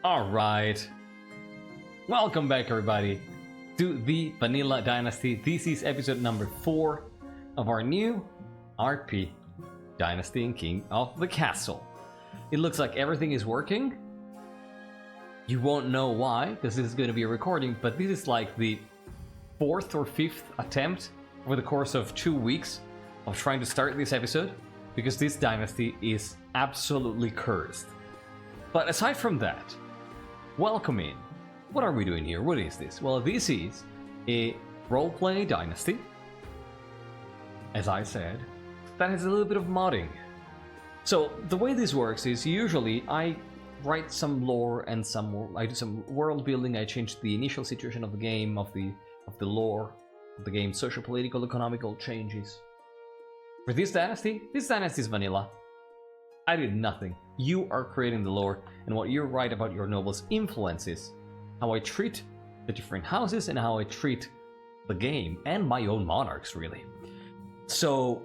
Alright, welcome back everybody to the Vanilla Dynasty. This is episode number 4 of our new RP, Dynasty and King of the Castle. It looks like everything is working. You won't know why, because this is going to be a recording, but this is like the 4th or 5th attempt over the course of 2 weeks of trying to start this episode, because this dynasty is absolutely cursed. But aside from that, welcome in. What are we doing here? What is this? Well, this is a roleplay dynasty, as I said, that has a little bit of modding. So the way this works is usually I write some lore and I do some world building. I change the initial situation of the game, of the lore of the game, social, political, economical changes. For this dynasty is vanilla. I did nothing. You are creating the lore, and what you write about your nobles influences how I treat the different houses and how I treat the game and my own monarchs, really. So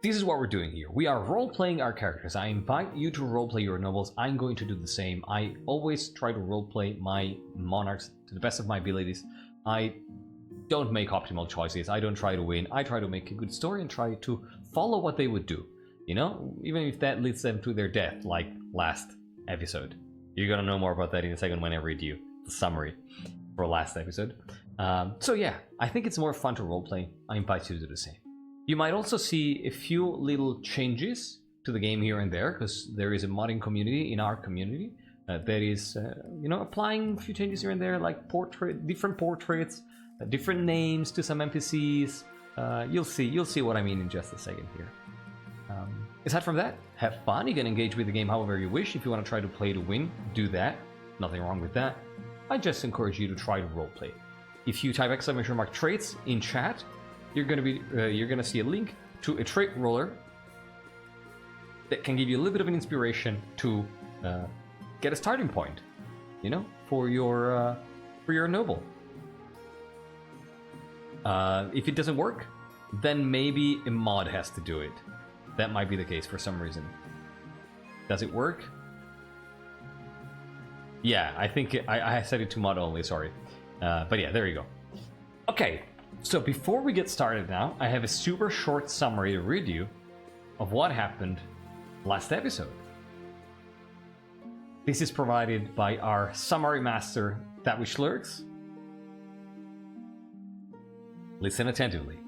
this is what we're doing here. We are role-playing our characters. I invite you to role-play your nobles. I'm going to do the same. I always try to role-play my monarchs to the best of my abilities. I don't make optimal choices. I don't try to win. I try to make a good story and try to follow what they would do. You know, even if that leads them to their death, like last episode. You're gonna know more about that in a second when I read you the summary for last episode. So yeah, I think it's more fun to roleplay. I invite you to do the same. You might also see a few little changes to the game here and there, because there is a modding community in our community that is, you know, applying a few changes here and there, like different portraits, different names to some NPCs. You'll see what I mean in just a second here. Aside from that, have fun. You can engage with the game however you wish. If you want to try to play to win, do that. Nothing wrong with that. I just encourage you to try to roleplay. If you type ! traits in chat, you're gonna see a link to a trait roller that can give you a little bit of an inspiration to get a starting point, you know, for your noble. If it doesn't work, then maybe a mod has to do it. That might be the case for some reason. Does it work? Yeah, I think I set it to mod only, sorry. But yeah, there you go. Okay, so before we get started now, I have a super short summary to read you of what happened last episode. This is provided by our summary master, That Which Lurks. Listen attentively.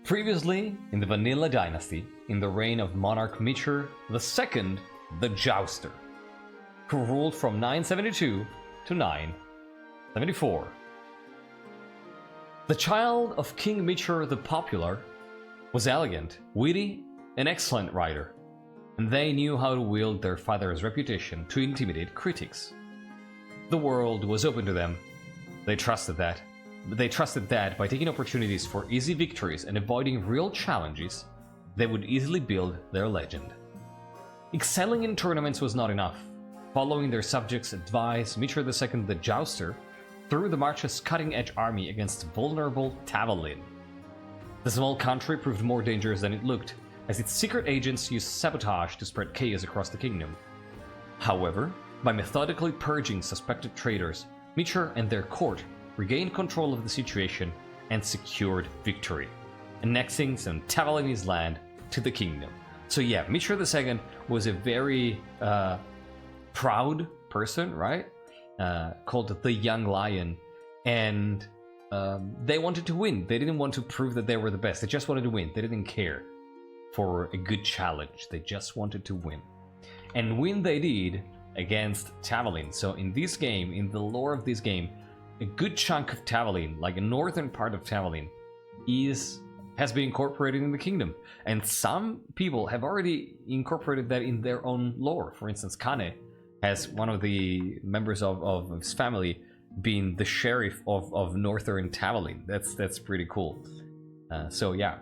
Previously, in the Vanilla Dynasty, in the reign of Monarch Mitcher II, the Jouster, who ruled from 972 to 974. The child of King Mitcher the Popular was elegant, witty, an excellent writer, and they knew how to wield their father's reputation to intimidate critics. The world was open to them. They trusted that by taking opportunities for easy victories and avoiding real challenges, they would easily build their legend. Excelling in tournaments was not enough. Following their subjects' advice, Mitcher II the Jouster threw the March's cutting-edge army against vulnerable Tavolin. The small country proved more dangerous than it looked, as its secret agents used sabotage to spread chaos across the kingdom. However, by methodically purging suspected traitors, Mitcher and their court regained control of the situation and secured victory, annexing some Tavalinese land to the kingdom. So yeah, Mitcher II was a very proud person, right? Called the Young Lion, and they wanted to win. They didn't want to prove that they were the best. They just wanted to win. They didn't care for a good challenge. They just wanted to win. And win they did against Tavolin. So in this game, in the lore of this game, a good chunk of Tavolin, like a northern part of Tavolin, has been incorporated in the kingdom. And some people have already incorporated that in their own lore. For instance, Kane has one of the members of his family being the sheriff of northern Tavolin. That's pretty cool. So yeah,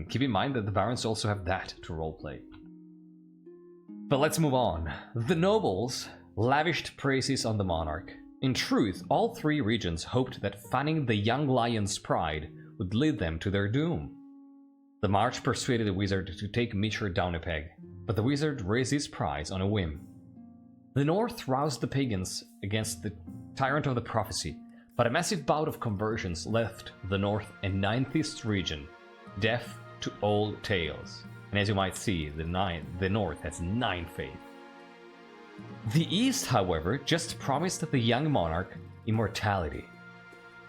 keep in mind that the barons also have that to roleplay. But let's move on. The nobles lavished praises on the monarch. In truth, all three regions hoped that fanning the young lion's pride would lead them to their doom. The March persuaded the wizard to take Mitcher down a peg, but the wizard raised his price on a whim. The North roused the pagans against the tyrant of the prophecy, but a massive bout of conversions left the North a ninth region, deaf to old tales. And as you might see, the North has 9 faiths. The East, however, just promised the young monarch immortality.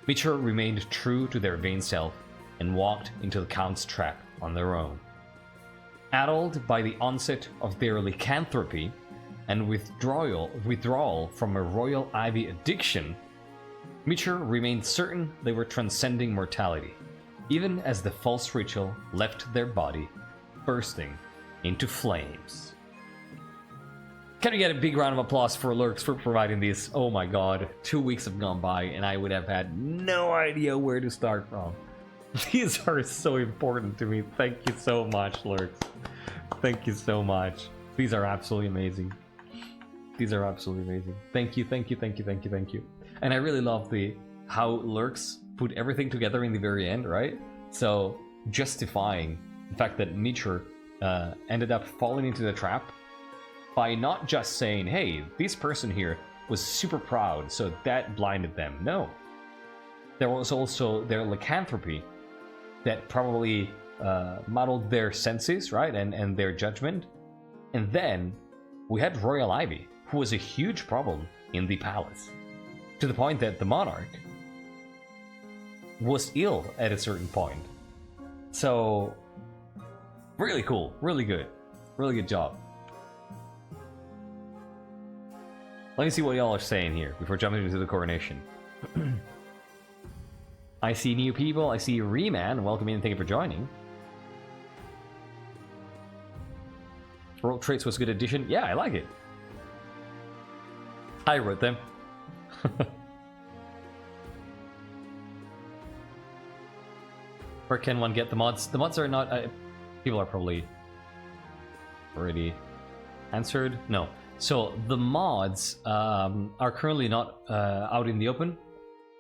Mitra remained true to their vain self and walked into the Count's trap on their own. Addled by the onset of their lycanthropy and withdrawal from a royal ivy addiction, Mitra remained certain they were transcending mortality, even as the false ritual left their body, bursting into flames. Can we get a big round of applause for Lurks for providing these? Oh my god, 2 weeks have gone by and I would have had no idea where to start from. These are so important to me. Thank you so much, Lurks. Thank you so much. These are absolutely amazing. These are absolutely amazing. Thank you, thank you, thank you, thank you, thank you. And I really love how Lurks put everything together in the very end, right? So justifying the fact that Mitra ended up falling into the trap by not just saying, hey, this person here was super proud, so that blinded them. No. There was also their lycanthropy that probably muddled their senses, right, and their judgment. And then we had Royal Ivy, who was a huge problem in the palace, to the point that the monarch was ill at a certain point. So, really cool, really good job. Let me see what y'all are saying here before jumping into the coronation. I see new people. I see Reman. Welcome in and thank you for joining. World Traits was a good addition. Yeah, I like it. I wrote them. Where can one get the mods? The mods are not... people are probably already answered. No. So the mods are currently not out in the open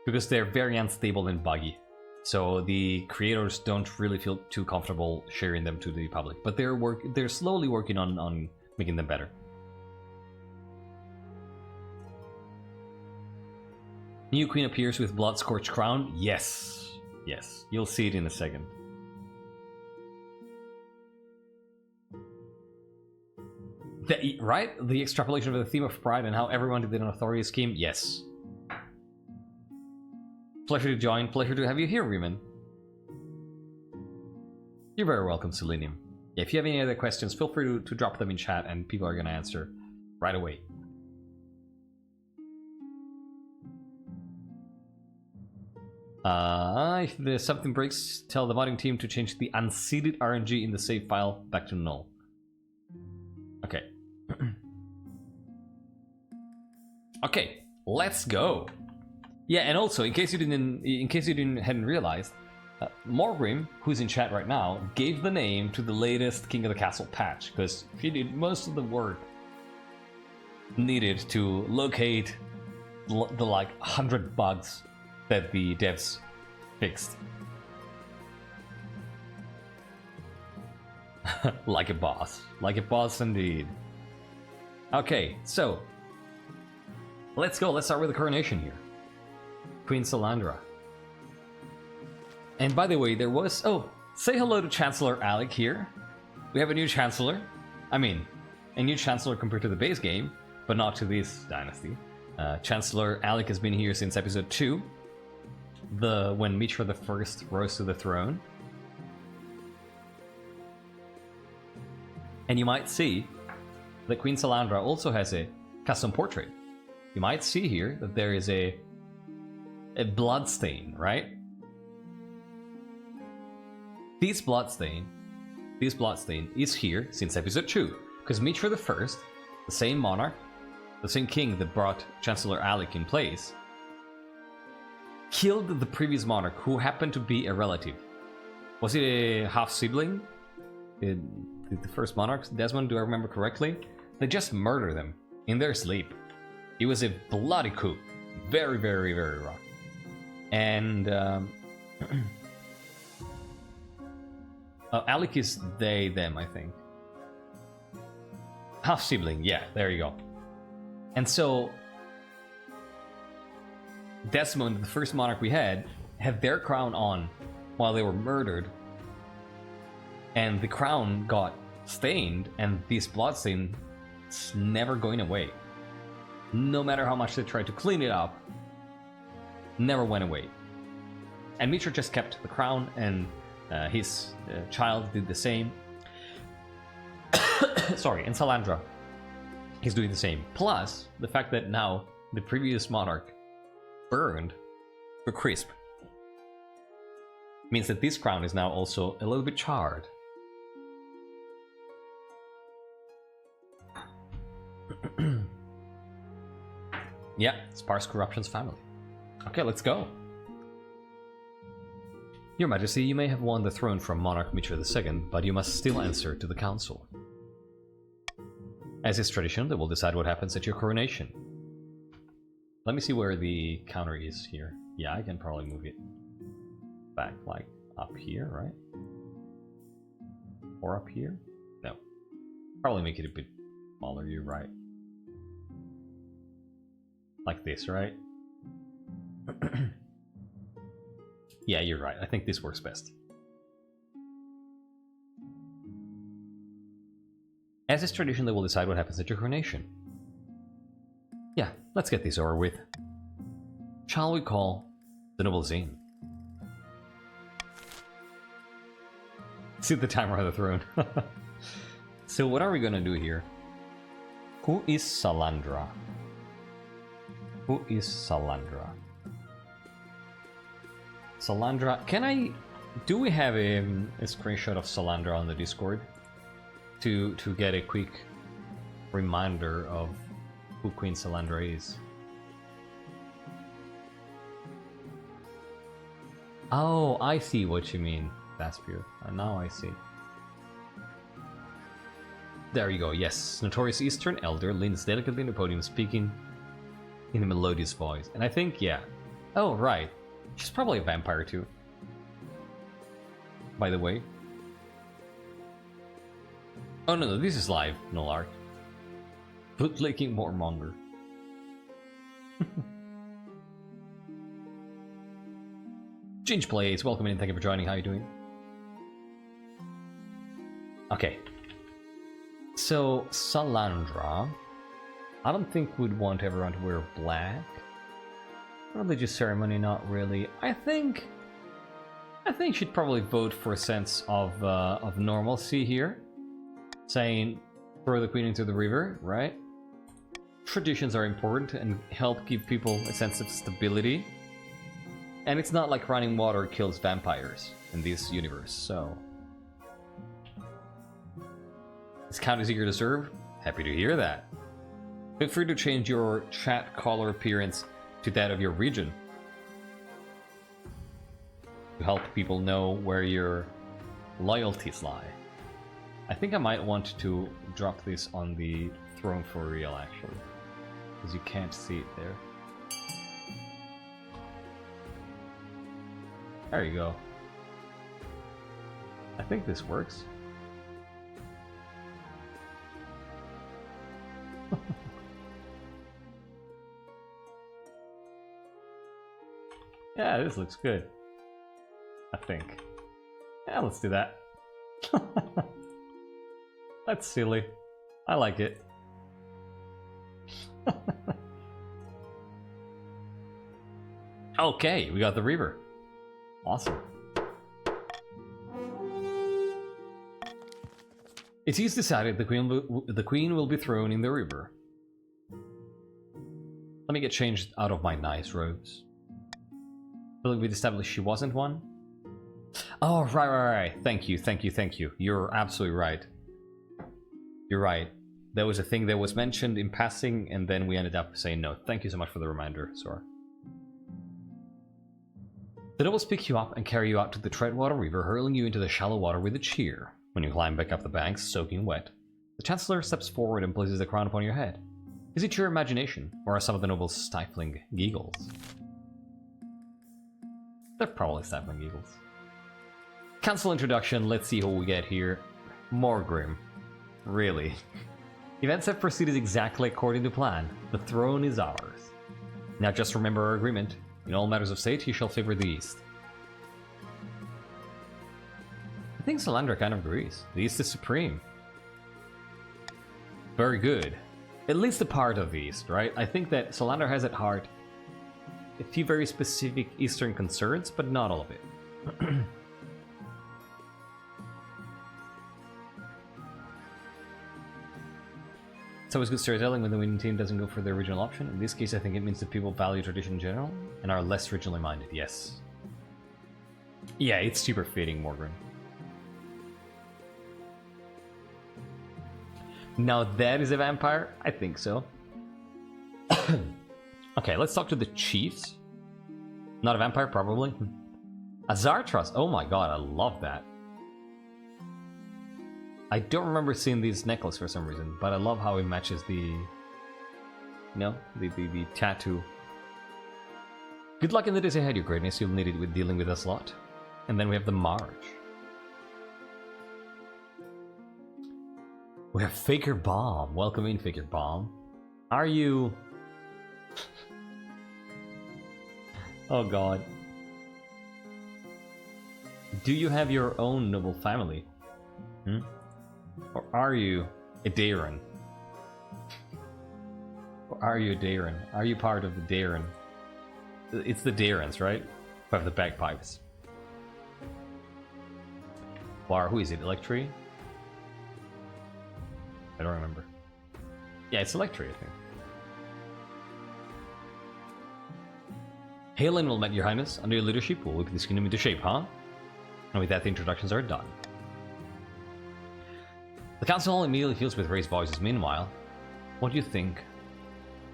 because they're very unstable and buggy. So the creators don't really feel too comfortable sharing them to the public, but they're slowly working on making them better. New queen appears with blood-scorched crown. Yes, yes, you'll see it in a second. Right? The extrapolation of the theme of pride and how everyone did an authority scheme? Yes. Pleasure to join. Pleasure to have you here, Riemann. You're very welcome, Selenium. Yeah, if you have any other questions, feel free to drop them in chat and people are going to answer right away. If something breaks, tell the modding team to change the unseeded RNG in the save file back to null. Okay. Okay, let's go. Yeah, and also in case you hadn't realized, Morgrim, who's in chat right now, gave the name to the latest King of the Castle patch because he did most of the work needed to locate the like 100 bugs that the devs fixed. Like a boss indeed. Okay, so let's go. Let's start with the coronation here. Queen Salandra. And by the way, there was... Oh, say hello to Chancellor Alec here. We have a new Chancellor. I mean, a new Chancellor compared to the base game, but not to this dynasty. Chancellor Alec has been here since episode 2, when Mitra I rose to the throne. And you might see that Queen Salandra also has a custom portrait. You might see here that there is a bloodstain, right? This bloodstain is here since episode 2, because Mitra I, the same monarch, the same king that brought Chancellor Alec in place, killed the previous monarch who happened to be a relative. Was it a half-sibling? The first monarch, Desmond, do I remember correctly? They just murdered them in their sleep. It was a bloody coup. Very, very, very rough. And Alec is they, them, I think. Half-sibling, yeah, there you go. And so Desmond, the first monarch we had their crown on while they were murdered. And the crown got stained, and this blood stain is never going away. No matter how much they tried to clean it up, never went away. And Mitra just kept the crown, and his child did the same. Sorry, and Salandra, he's doing the same. Plus, the fact that now the previous monarch burned to crisp means that this crown is now also a little bit charred. Yeah, Sparse Corruption's family. Okay, let's go. Your Majesty, you may have won the throne from Monarch Mitra II, but you must still answer to the Council. As is tradition, they will decide what happens at your coronation. Let me see where the counter is here. Yeah, I can probably move it back, like, up here, right? Or up here? No. Probably make it a bit smaller, you're right. Like this, right? Yeah, you're right. I think this works best. As is tradition, they will decide what happens at your coronation. Yeah, let's get this over with. Shall we call the noble Zane? See the timer on the throne. So what are we gonna do here? Who is Salandra? Who is Salandra? Salandra, do we have a screenshot of Salandra on the Discord? To get a quick reminder of who Queen Salandra is. Oh, I see what you mean, Vaspier. Now I see. There you go, yes. Notorious Eastern Elder leans delicately on the podium speaking in a melodious voice. And I think, yeah. Oh, right. She's probably a vampire too. By the way. Oh no, this is live, no lark. Bootlicking warmonger. Ginge Plays, welcome in, thank you for joining, how are you doing? Okay. So, Salandra, I don't think we'd want everyone to wear black. Religious ceremony, not really. I think she'd probably vote for a sense of normalcy here. Saying, throw the queen into the river, right? Traditions are important and help give people a sense of stability. And it's not like running water kills vampires in this universe, so... Is count as eager to serve? Happy to hear that. Feel free to change your chat color appearance to that of your region. To help people know where your loyalties lie. I think I might want to drop this on the throne for real, actually. Because you can't see it there. There you go. I think this works. Yeah, this looks good. I think. Yeah, let's do that. That's silly. I like it. Okay, we got the river. Awesome. It is decided the queen will be thrown in the river. Let me get changed out of my nice robes. We'd established she wasn't one? Oh, right. Thank you. You're absolutely right. You're right. There was a thing that was mentioned in passing, and then we ended up saying no. Thank you so much for the reminder, Sora. The nobles pick you up and carry you out to the Treadwater River, hurling you into the shallow water with a cheer. When you climb back up the banks, soaking wet, the Chancellor steps forward and places the crown upon your head. Is it your imagination, or are some of the nobles stifling giggles? They're probably stifling giggles. Council introduction, let's see who we get here. Morgrim. Really? Events have proceeded exactly according to plan. The throne is ours. Now just remember our agreement. In all matters of state, you shall favor the East. I think Salandra kind of agrees. The East is supreme. Very good. At least a part of the East, right? I think that Salandra has at heart a few very specific Eastern concerns, but not all of it. It's always good storytelling when the winning team doesn't go for the original option. In this case, I think it means that people value tradition in general and are less regionally minded, yes. Yeah, it's super fitting, Morgan. Now that is a vampire? I think so. Okay, let's talk to the chiefs. Not a vampire, probably. A Zartros. Oh my god, I love that. I don't remember seeing this necklace for some reason, but I love how it matches the... You know, the tattoo. Good luck in the days ahead, your greatness. You'll need it with dealing with us lot. And then we have the March. We have Faker Bomb. Welcome in, Faker Bomb. Are you... Oh god. Do you have your own noble family? Hmm? Or are you a Dairon? Or are you a Dairon? Are you part of the Dairon? It's the Dairons, right? Who have the bagpipes. Or who is it? Electri? I don't remember. Yeah, it's Electri, I think. Hail and well met, your highness. Under your leadership, we'll whip this kingdom into shape, huh? And with that, the introductions are done. The council hall immediately fills with raised voices. Meanwhile, what do you think?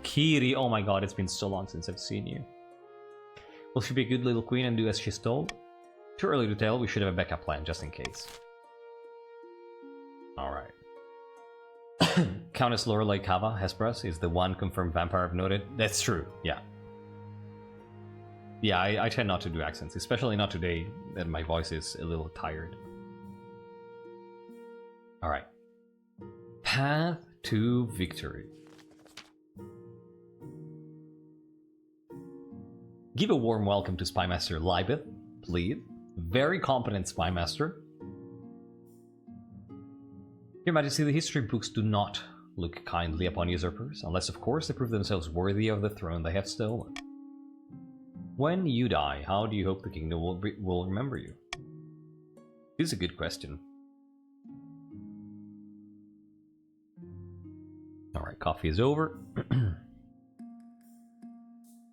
Kiri, oh my god, it's been so long since I've seen you. Will she be a good little queen and do as she's told? Too early to tell, we should have a backup plan, just in case. Alright. Countess Lorelei Cava Hesperas is the one confirmed vampire I've noted. That's true, yeah. Yeah, I tend not to do accents, especially not today, that my voice is a little tired. Alright. Path to victory. Give a warm welcome to Spymaster Libeth, please. Very competent Spymaster. Your Majesty, the history books do not look kindly upon usurpers, unless of course they prove themselves worthy of the throne they have stolen. When you die, how do you hope the kingdom will remember you? This is a good question. Alright, coffee is over.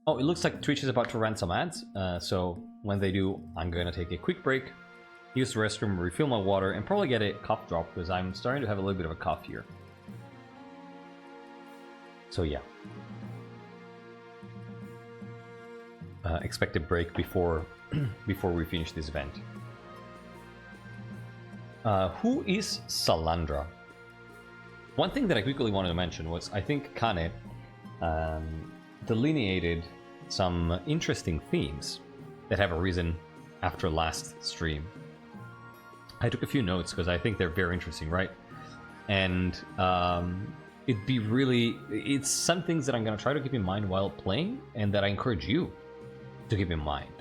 Oh, it looks like Twitch is about to run some ads, so when they do, I'm gonna take a quick break, use the restroom, refill my water, and probably get a cough drop, because I'm starting to have a little bit of a cough here. So yeah. Expect a break before before we finish this event. Who is Salandra? One thing that I quickly wanted to mention was I think Kane delineated some interesting themes that have arisen after last stream. I took a few notes because I think they're very interesting, right? And it's some things that I'm going to try to keep in mind while playing, and that I encourage you to keep in mind.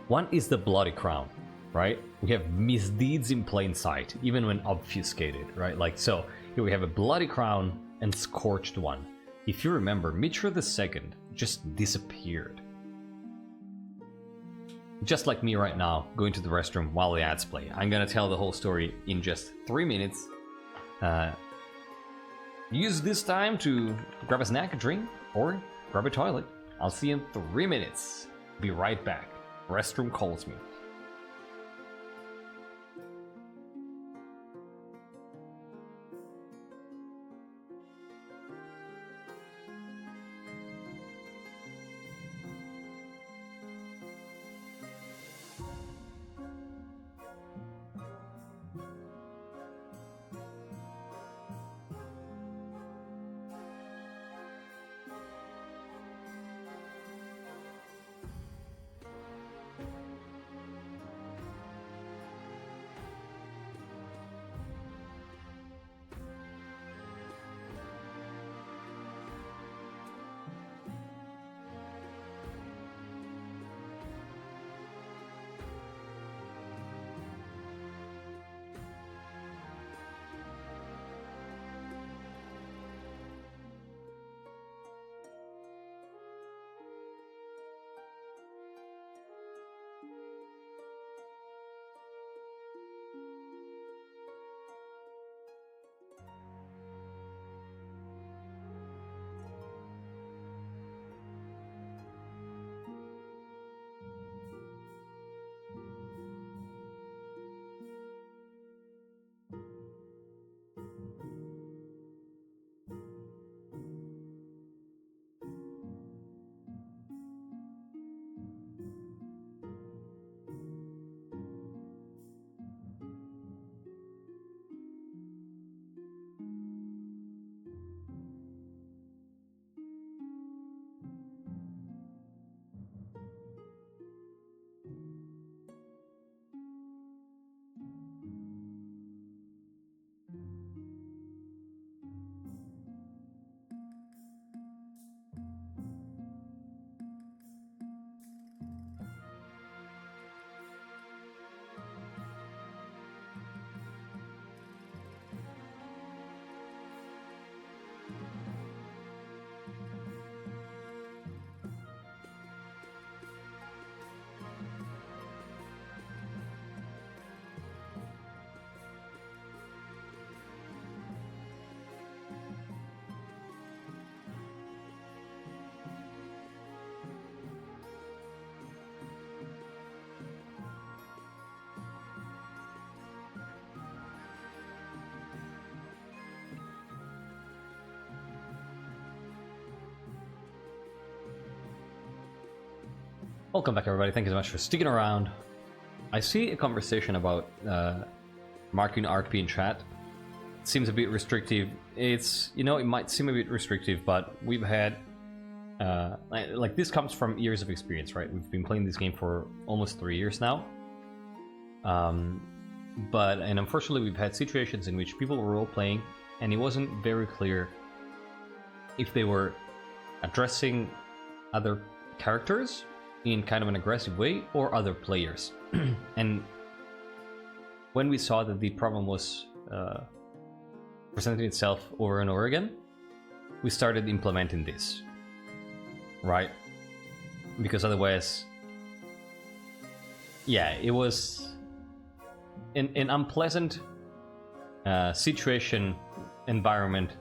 One is the bloody crown, right? We have misdeeds in plain sight, even when obfuscated, right? Like, so here we have a bloody crown and scorched one. If you remember, Mitra II just disappeared. Just like me right now, going to the restroom while the ads play. I'm gonna tell the whole story in just 3 minutes. Use this time to grab a snack, a drink, or grab a toilet. I'll see you in 3 minutes. Be right back. Restroom calls me. Welcome back, everybody. Thank you so much for sticking around. I see a conversation about marking RP in chat. It seems a bit restrictive. It's, you know, it might seem a bit restrictive, but we've had like this comes from years of experience, right? We've been playing this game for almost 3 years now. And unfortunately, we've had situations in which people were role playing, and it wasn't very clear if they were addressing other characters in kind of an aggressive way or other players. And when we saw that the problem was presenting itself over and over again, we started implementing this, right? Because otherwise, yeah, it was an unpleasant situation environment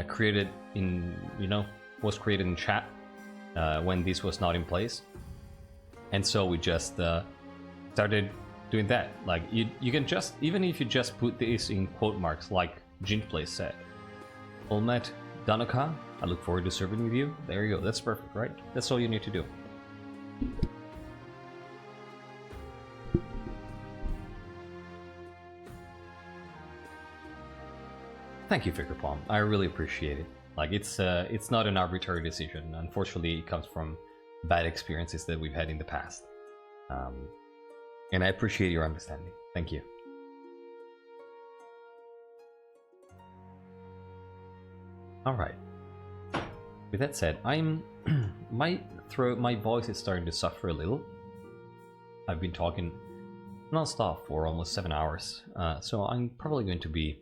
created in, you know, was created in chat when this was not in place. And so we just started doing that. Like, you can just, even if you just put this in quote marks, like Jinplay said, Olmet Danaka, I look forward to serving with you. There you go, that's perfect, right? That's all you need to do. Thank you, Figure Palm. I really appreciate it. Like, it's not an arbitrary decision. Unfortunately, it comes from bad experiences that we've had in the past. And I appreciate your understanding. Thank you. All right. With that said, my voice is starting to suffer a little. I've been talking non-stop for almost 7 hours, so I'm probably going to be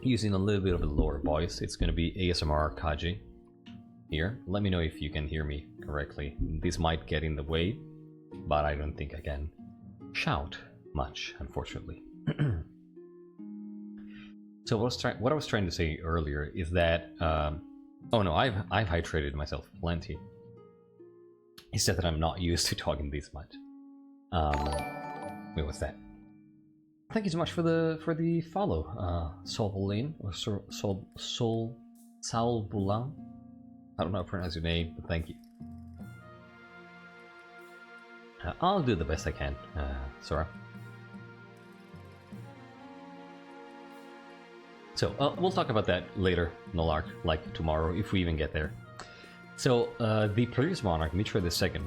using a little bit of a lower voice. It's going to be ASMR Kaji here. Let me know if you can hear me correctly. This might get in the way, but I don't think I can shout much, unfortunately. So what I was trying to say earlier is that oh no, I've hydrated myself plenty. It's just that I'm not used to talking this much. Wait, what's that? Thank you so much for the follow, Solbulin or Salbulan. I don't know how to pronounce your name, but thank you. I'll do the best I can, Sora. So we'll talk about that later, Nolark, like tomorrow, if we even get there. So the previous monarch, Mitra II,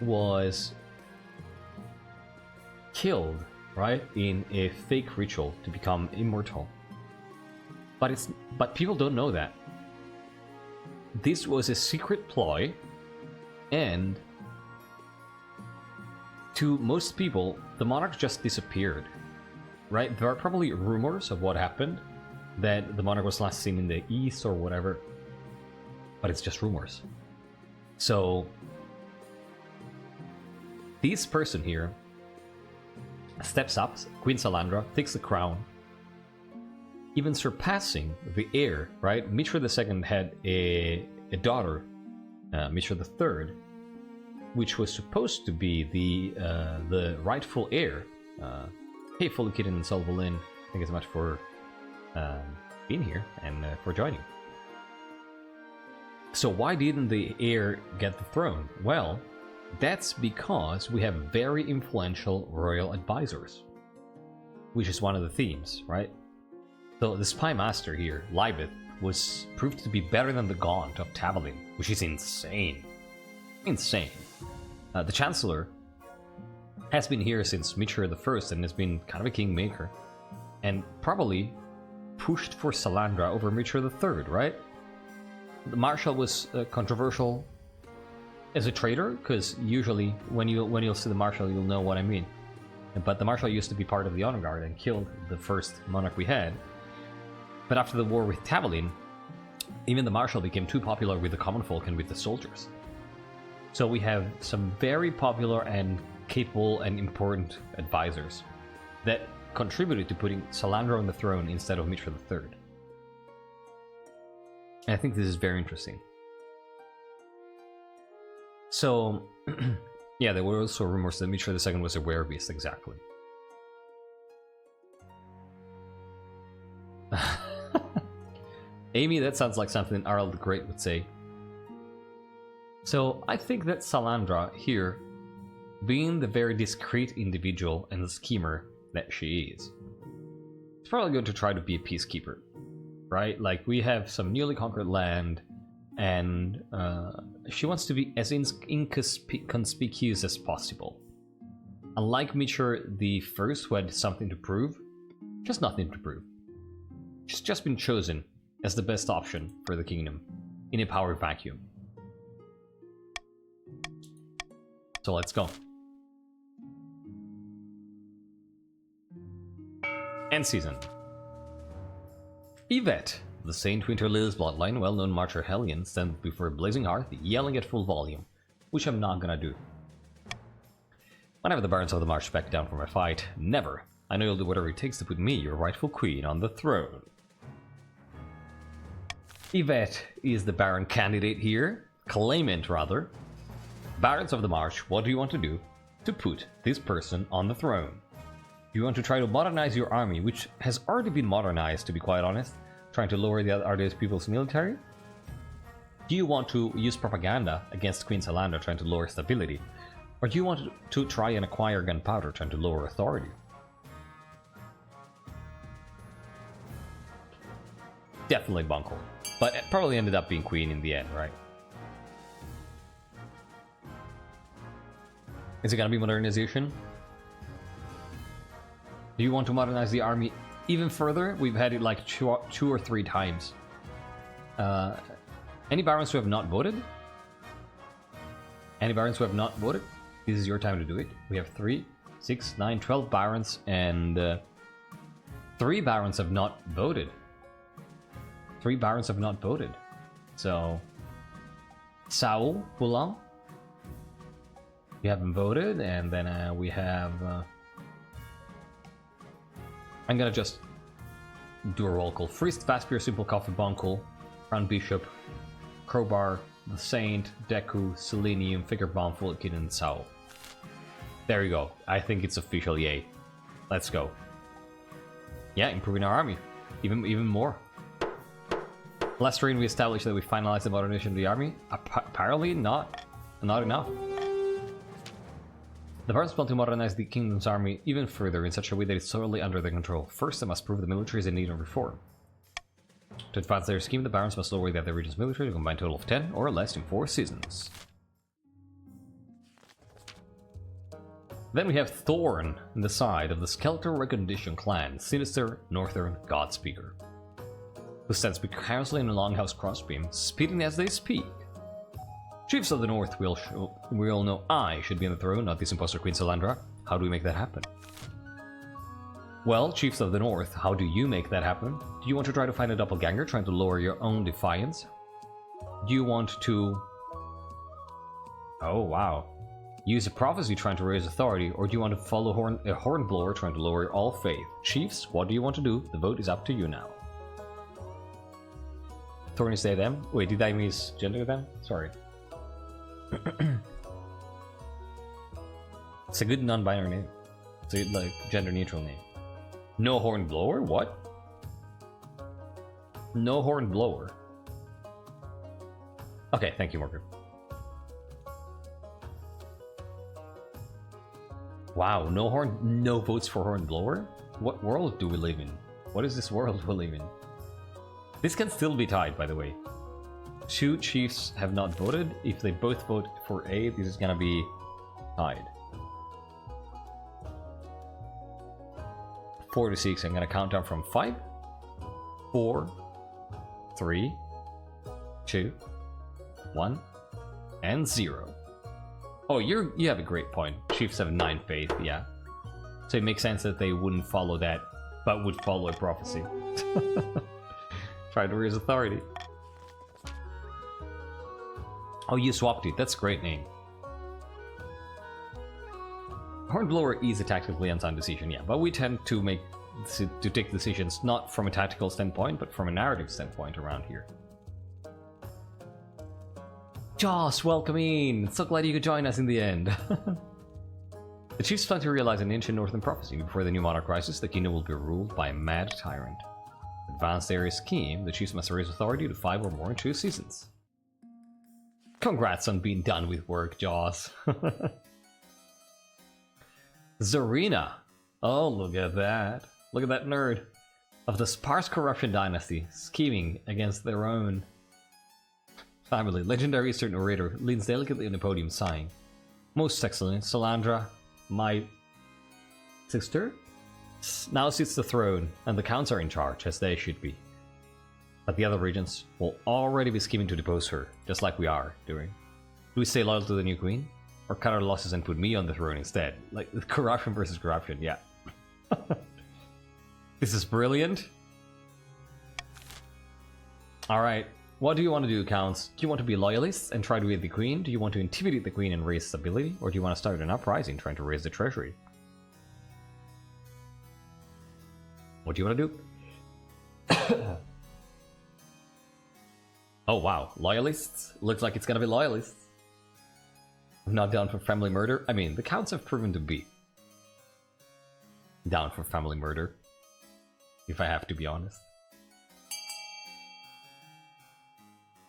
was killed, right, in a fake ritual to become immortal. But people don't know that. This was a secret ploy, and to most people, the monarch just disappeared. Right? There are probably rumors of what happened, that the monarch was last seen in the east or whatever, but it's just rumors. So this person here steps up, Queen Salandra, takes the crown, even surpassing the heir, right? Mitra II had a daughter, Mitra III, which was supposed to be the rightful heir. Hey, Fully Kitten and Solvolin, thank you so much for being here and for joining. So why didn't the heir get the throne? Well, that's because we have very influential royal advisors, which is one of the themes, right? So the spy master here, Libeth, was proved to be better than the Gaunt of Tavalin, which is insane. Insane. The Chancellor has been here since Mitra I and has been kind of a kingmaker, and probably pushed for Salandra over Mitra III, right? The Marshal was controversial as a traitor, because usually when you'll see the Marshal, you'll know what I mean. But the Marshal used to be part of the Honor Guard and killed the first monarch we had. But after the war with Tavalin, even the Marshal became too popular with the common folk and with the soldiers. So we have some very popular and capable and important advisors that contributed to putting Salandra on the throne instead of Mitra III. And I think this is very interesting. So, yeah, there were also rumors that Mitra II was a werebeast, exactly. Amy, that sounds like something Arl the Great would say. So I think that Salandra here, being the very discreet individual and the schemer that she is probably going to try to be a peacekeeper, right? Like, we have some newly conquered land, and she wants to be as inconspicuous as possible. Unlike Mitchell the First, who had something to prove, just nothing to prove. She's just been chosen as the best option for the kingdom in a power vacuum. So let's go. End season. Yvette, the Saint Winterlili's bloodline, well-known marcher Hellion, stands before a blazing hearth, yelling at full volume, which I'm not gonna do. Whenever the Barons of the March back down from a fight, never. I know you'll do whatever it takes to put me, your rightful queen, on the throne. Yvette is the Baron candidate here, claimant rather. Barons of the March, what do you want to do to put this person on the throne? Do you want to try to modernize your army, which has already been modernized, to be quite honest, trying to lower the Ardeas people's military? Do you want to use propaganda against Queen Salandra, trying to lower stability? Or do you want to try and acquire gunpowder, trying to lower authority? Definitely Buncle, but it probably ended up being queen in the end, right? Is it gonna be modernization? Do you want to modernize the army even further? We've had it like two or three times. Any barons who have not voted? Any barons who have not voted? This is your time to do it. We have 3, 6, 9, 12 barons, and 3 barons have not voted. 3 barons have not voted. So, Saul, Boulan, you haven't voted, and then we have... I'm gonna just do a roll call. Frist, Vaspir, Simple Coffee, Buncle, Crown Bishop, Crowbar, the Saint, Deku, Selenium, Figure Bomb, Fulkin, and Saul. There you go. I think it's official, yay. Let's go. Yeah, improving our army. Even more. Last reign we established that we finalized the modernization of the army. Apparently not enough. The Barons plan to modernize the kingdom's army even further in such a way that it's solely under their control. First, they must prove the military is in need of reform. To advance their scheme, the Barons must lower the other region's military to a combined total of 10 or less in 4 seasons. Then we have Thorn on the side of the Skeletal Recognition clan, sinister Northern Godspeaker, who stands precariously in a longhouse crossbeam, speeding as they speak. Chiefs of the North, we all know I should be on the throne, not this imposter Queen Salandra. How do we make that happen? Well, Chiefs of the North, how do you make that happen? Do you want to try to find a doppelganger, trying to lower your own defiance? Do you want to... Oh, wow. Use a prophecy trying to raise authority, or do you want to follow a hornblower trying to lower all faith? Chiefs, what do you want to do? The vote is up to you now. Thorn is they them? Wait, did I misgender them? Sorry. It's a good non-binary name. It's a like gender-neutral name. No hornblower? What? No hornblower. Okay, thank you, Morgan. Wow, no votes for hornblower? What world do we live in? What is this world we live in? This can still be tied, by the way. 2 chiefs have not voted. If they both vote for A, this is gonna be tied. 4 to 6. I'm gonna count down from 5, 4, 3, 2, 1, and 0. Oh, you have a great point. Chiefs have 9 faith, yeah. So it makes sense that they wouldn't follow that, but would follow a prophecy. Try to raise authority. Oh, you swapped it. That's a great name. Hornblower is a tactically unsound decision, yeah, but we tend to take decisions not from a tactical standpoint, but from a narrative standpoint around here. Joss, welcome in! So glad you could join us in the end. The chiefs plan to realize an ancient northern prophecy. Before the new monarch rises, the kingdom will be ruled by a mad tyrant. To advance their scheme, the chiefs must raise authority to 5 or more in 2 seasons. Congrats on being done with work, Jaws. Zarina. Oh, look at that. Look at that nerd. Of the sparse corruption dynasty, scheming against their own family. Legendary Eastern orator leans delicately on the podium, sighing. Most excellent, Salandra, my sister, now sits the throne, and the counts are in charge, as they should be. But the other regents will already be scheming to depose her, just like we are doing. Do we stay loyal to the new queen? Or cut our losses and put me on the throne instead? Like, corruption versus corruption, yeah. This is brilliant. Alright, what do you want to do, Counts? Do you want to be loyalists and try to aid the queen? Do you want to intimidate the queen and raise stability? Or do you want to start an uprising trying to raise the treasury? What do you want to do? Oh wow, loyalists? Looks like it's gonna be loyalists. I'm not down for family murder. I mean, the Counts have proven to be down for family murder, if I have to be honest.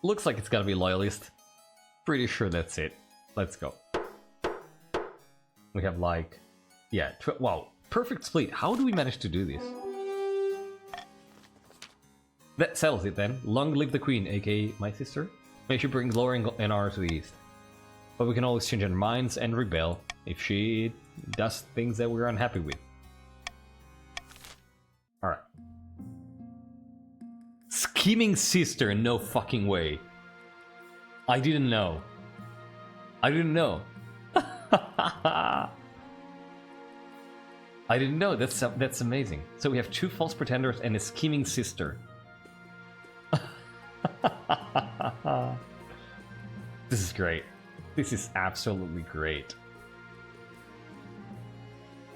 Looks like it's gonna be loyalist. Pretty sure that's it. Let's go. We have like, yeah, wow, perfect split. How do we manage to do this? That settles it then. Long live the queen, aka my sister. May she bring glory and honor to the east. But we can always change our minds and rebel if she does things that we're unhappy with. Alright. Scheming sister, no fucking way. I didn't know. I didn't know. I didn't know. That's amazing. So we have 2 false pretenders and a scheming sister. This is great. This is absolutely great.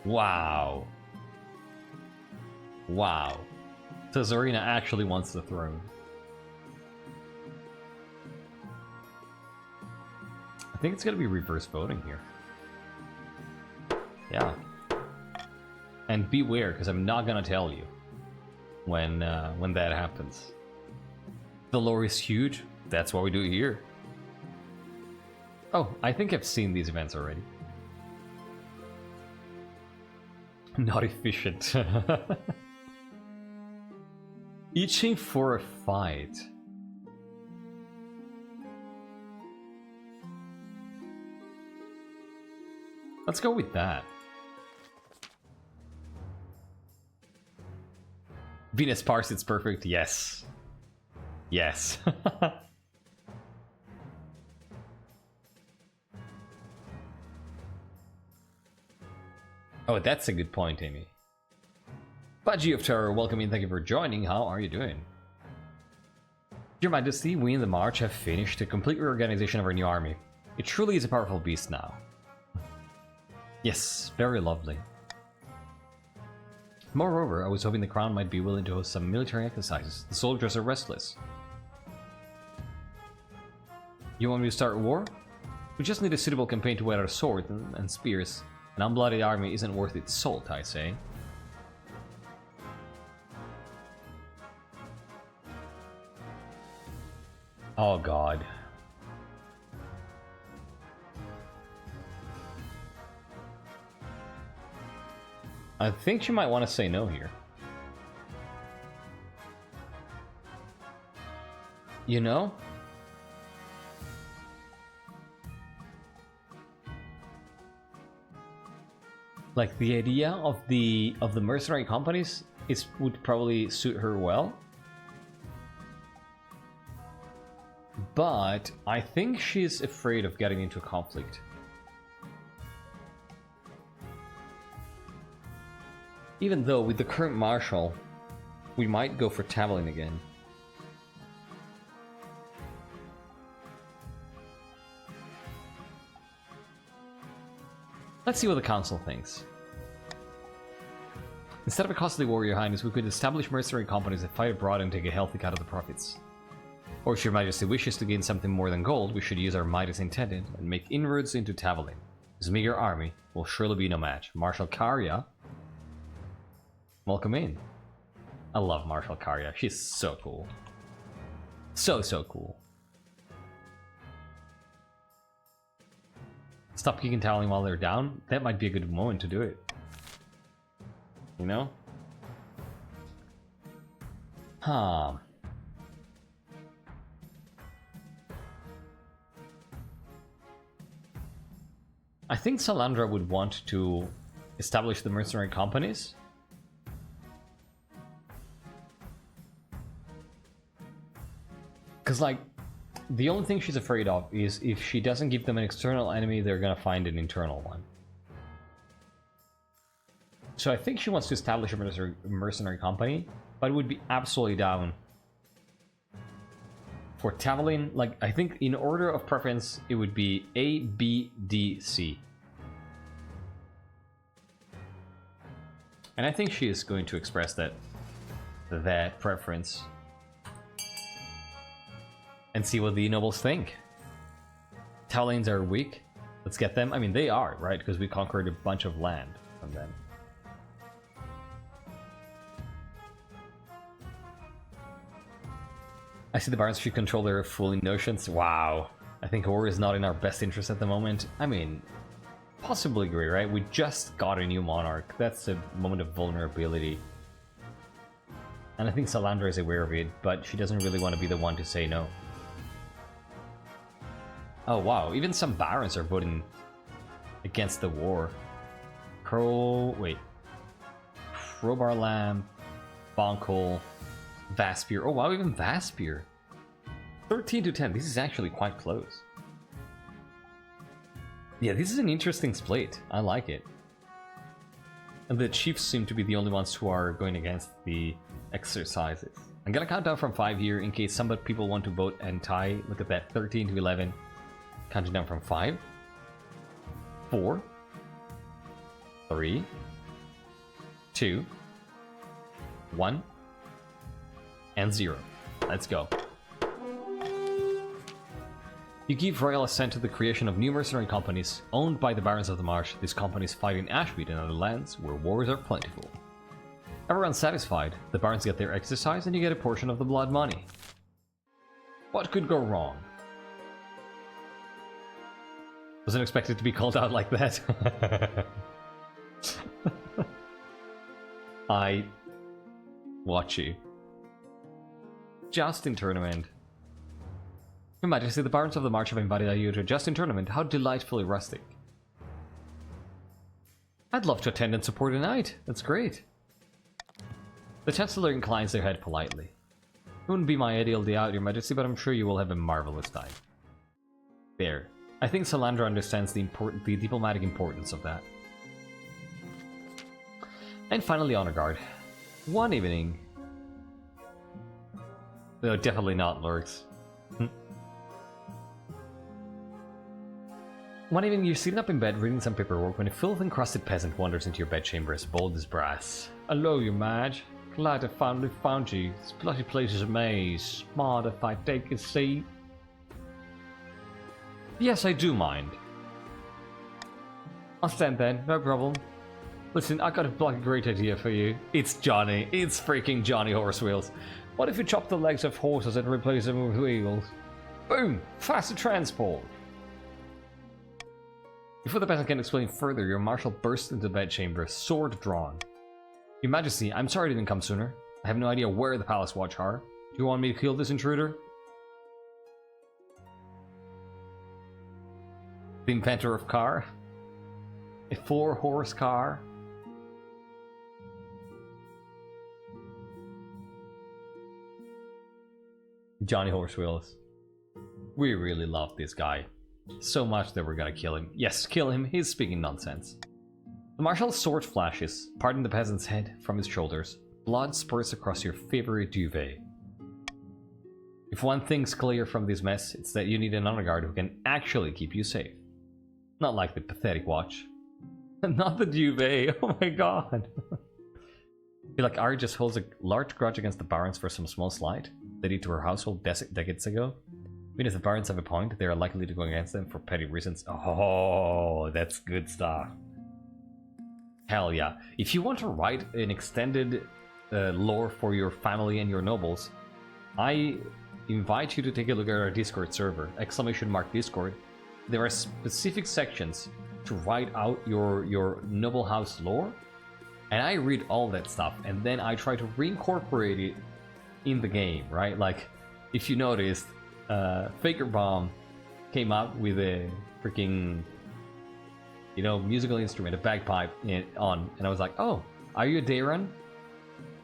Wow. Wow. So Zarina actually wants the throne. I think it's gonna be reverse voting here. Yeah. And beware, because I'm not gonna tell you when that happens. The lore is huge. That's what we do here. Oh, I think I've seen these events already. Not efficient. Itching for a fight. Let's go with that. Venus Parse, it's perfect. Yes. Yes. Oh, that's a good point, Amy. Baji of Terror, welcome in, thank you for joining. How are you doing? Your Majesty, we in the March have finished a complete reorganization of our new army. It truly is a powerful beast now. Yes, very lovely. Moreover, I was hoping the Crown might be willing to host some military exercises. The soldiers are restless. You want me to start a war? We just need a suitable campaign to whet our swords and spears. An unblooded army isn't worth its salt, I say. Oh god. I think she might want to say no here. You know? Like the idea of the mercenary companies would probably suit her well. But I think she's afraid of getting into a conflict. Even though with the current marshal, we might go for Tavolin again. Let's see what the council thinks. Instead of a costly war, Your Highness, we could establish mercenary companies that fight abroad and take a healthy cut of the profits. Or if Your Majesty wishes to gain something more than gold, we should use our might as intended and make inroads into Tavolin. His meager army will surely be no match. Marshal Karya, welcome in. I love Marshal Karya. She's so cool. So cool. stop kicking Talon while they're down, that might be a good moment to do it. You know? Huh. I think Salandra would want to establish the mercenary companies. Because, like, the only thing she's afraid of is if she doesn't give them an external enemy, they're gonna find an internal one. So I think she wants to establish a mercenary company, but it would be absolutely down for Tavalin. Like, I think in order of preference, it would be A, B, D, C. And I think she is going to express that preference. And see what the nobles think. Talons are weak. Let's get them. I mean, they are, right? Because we conquered a bunch of land from them. I see the barons should control their fooling notions. Wow. I think war is not in our best interest at the moment. I mean, possibly agree, right? We just got a new monarch. That's a moment of vulnerability. And I think Salandra is aware of it, but she doesn't really want to be the one to say no. Oh wow, even some barons are voting against the war. Crowbar Lamb, Bonkel, Vaspier. Oh wow, even Vaspier. 13 to 10, this is actually quite close. Yeah, this is an interesting split. I like it. And the chiefs seem to be the only ones who are going against the exercises. I'm gonna count down from 5 here in case some people want to vote and tie. Look at that, 13 to 11. Counting down from 5, 4, 3, 2, 1, and 0. Let's go. You give royal assent to the creation of new mercenary companies owned by the barons of the marsh. These companies fight in Ashmead and other lands where wars are plentiful. Everyone's satisfied. The barons get their exercise and you get a portion of the blood money. What could go wrong? Wasn't expected to be called out like that. I watch you. Just in tournament. Your Majesty, the barons of the March have invited you to just in tournament. How delightfully rustic. I'd love to attend and support tonight. That's great. The Chancellor inclines their head politely. It wouldn't be my ideal day out, Your Majesty, but I'm sure you will have a marvelous time. There. I think Salandra understands the diplomatic importance of that. And finally, Honor Guard. One evening. No, definitely not Lurks. One evening, you're sitting up in bed reading some paperwork when a filth-encrusted peasant wanders into your bedchamber as bold as brass. Hello, your Madge. Glad I finally found you. This bloody place is a maze. Smart if I take a seat. Yes, I do mind. I'll stand then, no problem. Listen, I got a bloody great idea for you. It's Johnny. It's freaking Johnny Horsewheels. What if you chop the legs of horses and replace them with wheels? Boom! Faster transport! Before the peasant can explain further, your marshal bursts into the bedchamber, sword drawn. Your Majesty, I'm sorry I didn't come sooner. I have no idea where the palace watch are. Do you want me to kill this intruder? The inventor of car? A 4-horse car? Johnny Horsewheels. We really love this guy. So much that we're gonna kill him. Yes, kill him, he's speaking nonsense. The marshal's sword flashes, parting the peasant's head from his shoulders. Blood spurts across your favorite duvet. If one thing's clear from this mess, it's that you need an honor guard who can actually keep you safe. Not like the pathetic watch. Not the duvet, oh my god. I feel like Ari just holds a large grudge against the barons for some small slight they did to her household decades ago. I mean, if the barons have a point, they are likely to go against them for petty reasons. Oh, that's good stuff. Hell yeah. If you want to write an extended lore for your family and your nobles, I invite you to take a look at our Discord server, !Discord. there are specific sections to write out your noble house lore, and I read all that stuff, and then I try to reincorporate it in the game, right? Like, if you noticed, Faker Bomb came out with a freaking, you know, musical instrument, a bagpipe on, and I was like, oh, are you a Dayran?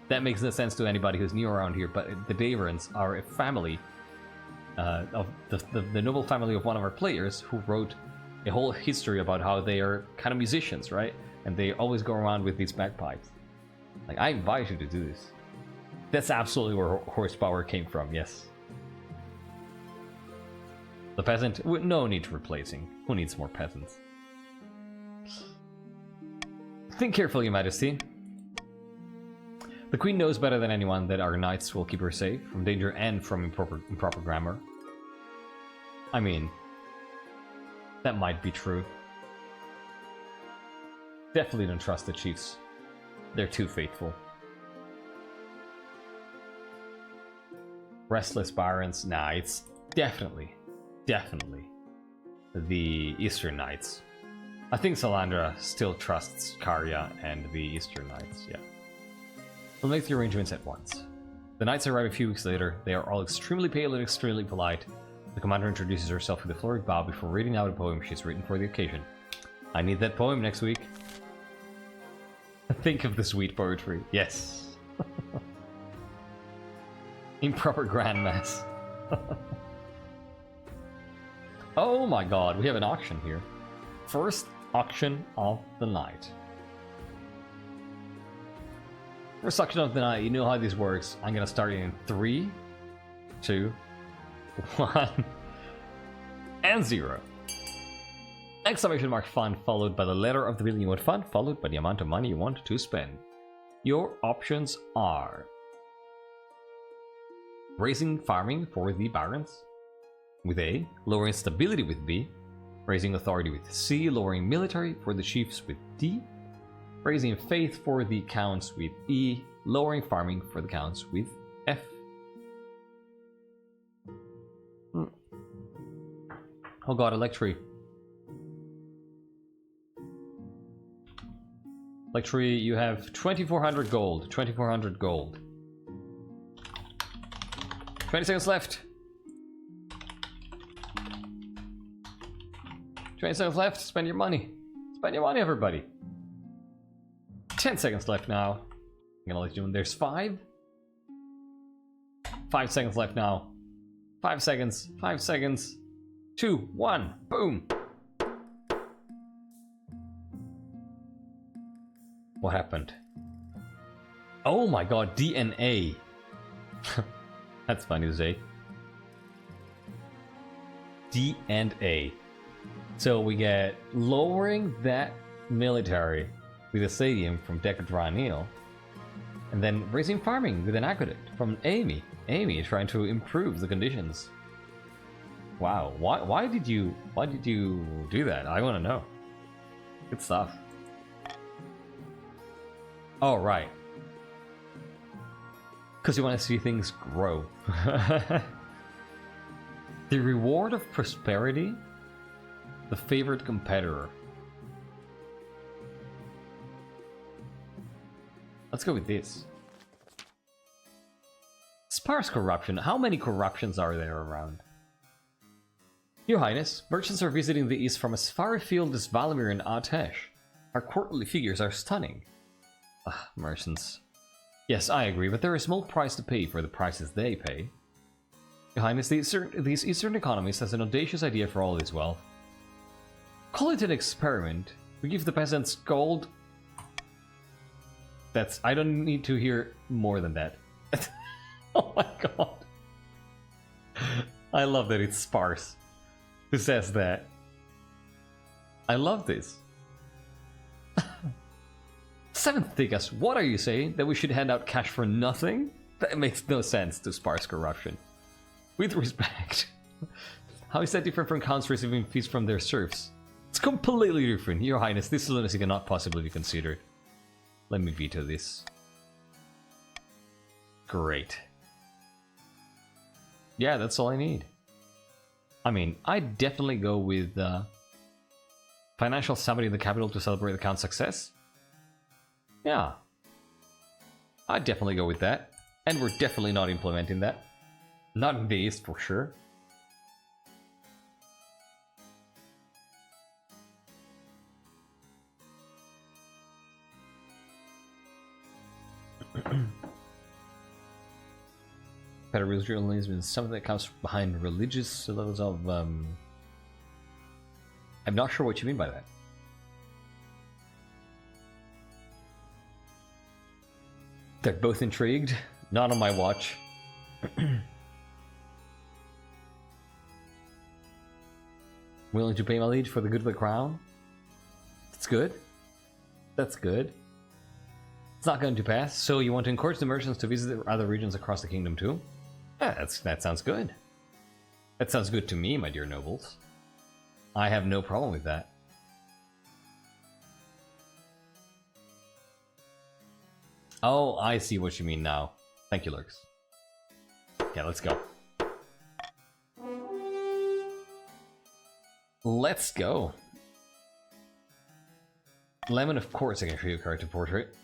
That makes no sense to anybody who's new around here, but the Dayrans are a family of the noble family of one of our players who wrote a whole history about how they are kind of musicians, right? And they always go around with these bagpipes. Like, I invite you to do this. That's absolutely where horsepower came from, yes. The peasant, no need to replacing. Who needs more peasants? Think carefully, Your Majesty. The Queen knows better than anyone that our knights will keep her safe from danger and from improper grammar. I mean, that might be true. Definitely don't trust the chiefs. They're too faithful. Restless barons? Nah, it's definitely the Eastern Knights. I think Salandra still trusts Karya and the Eastern Knights, yeah. We'll make the arrangements at once. The knights arrive a few weeks later. They are all extremely pale and extremely polite. The commander introduces herself with a flurried bow before reading out a poem she's written for the occasion. I need that poem next week. Think of the sweet poetry. Yes. Improper grandmass. Oh my god, we have an auction here. First auction of the night. First auction of the night, you know how this works. I'm gonna start in 3, 2, 1, and 0. Exclamation mark fund followed by the letter of the building you want to fund, followed by the amount of money you want to spend. Your options are raising farming for the barons with A, lowering stability with B, raising authority with C, lowering military for the chiefs with D, raising faith for the counts with E, lowering farming for the counts with F. Oh god, Electri. Electri, you have 2400 gold. 2400 gold. 20 seconds left. 20 seconds left. Spend your money. Spend your money, everybody. 10 seconds left now. I'm gonna let you know. There's 5. 5 seconds left now. 5 seconds. 5 seconds. 2, 1. Boom. What happened? Oh my god, DNA. That's funny to say. D and A. So we get lowering that military with a stadium from Decadranil, and then raising farming with an aqueduct from Amy. Amy trying to improve the conditions. Wow, why did you do that? I want to know. Good stuff. Oh right. Because you want to see things grow. The reward of prosperity, the favorite competitor. Let's go with this. Sparse corruption. How many corruptions are there around? Your Highness, merchants are visiting the east from as far afield as Valimir and Atesh. Our quarterly figures are stunning. Ah, merchants. Yes, I agree, but there is a small price to pay for the prices they pay. Your Highness, these eastern economies has an audacious idea for all this wealth. Call it an experiment. We give the peasants gold. That's... I don't need to hear more than that. Oh my god. I love that it's sparse. Who says that? I love this. Seventh Tigas, what are you saying? That we should hand out cash for nothing? That makes no sense to sparse corruption. With respect. How is that different from counts receiving fees from their serfs? It's completely different. Your Highness, this lunacy cannot possibly be considered. Let me veto this. Great. Yeah, that's all I need. I mean, I'd definitely go with financial stability in the capital to celebrate the Count's success. Yeah. I'd definitely go with that. And we're definitely not implementing that. Not in the East, for sure. Parareligionism is something that comes behind religious levels of... I'm not sure what you mean by that. They're both intrigued. Not on my watch. Willing to pay my liege for the good of the crown? That's good. That's good. It's not going to pass, so you want to encourage the merchants to visit other regions across the kingdom too? Yeah, that sounds good. That sounds good to me, my dear nobles. I have no problem with that. Oh, I see what you mean now. Thank you, Lurks. Yeah, let's go. Let's go. Lemon, of course I can show you a character portrait.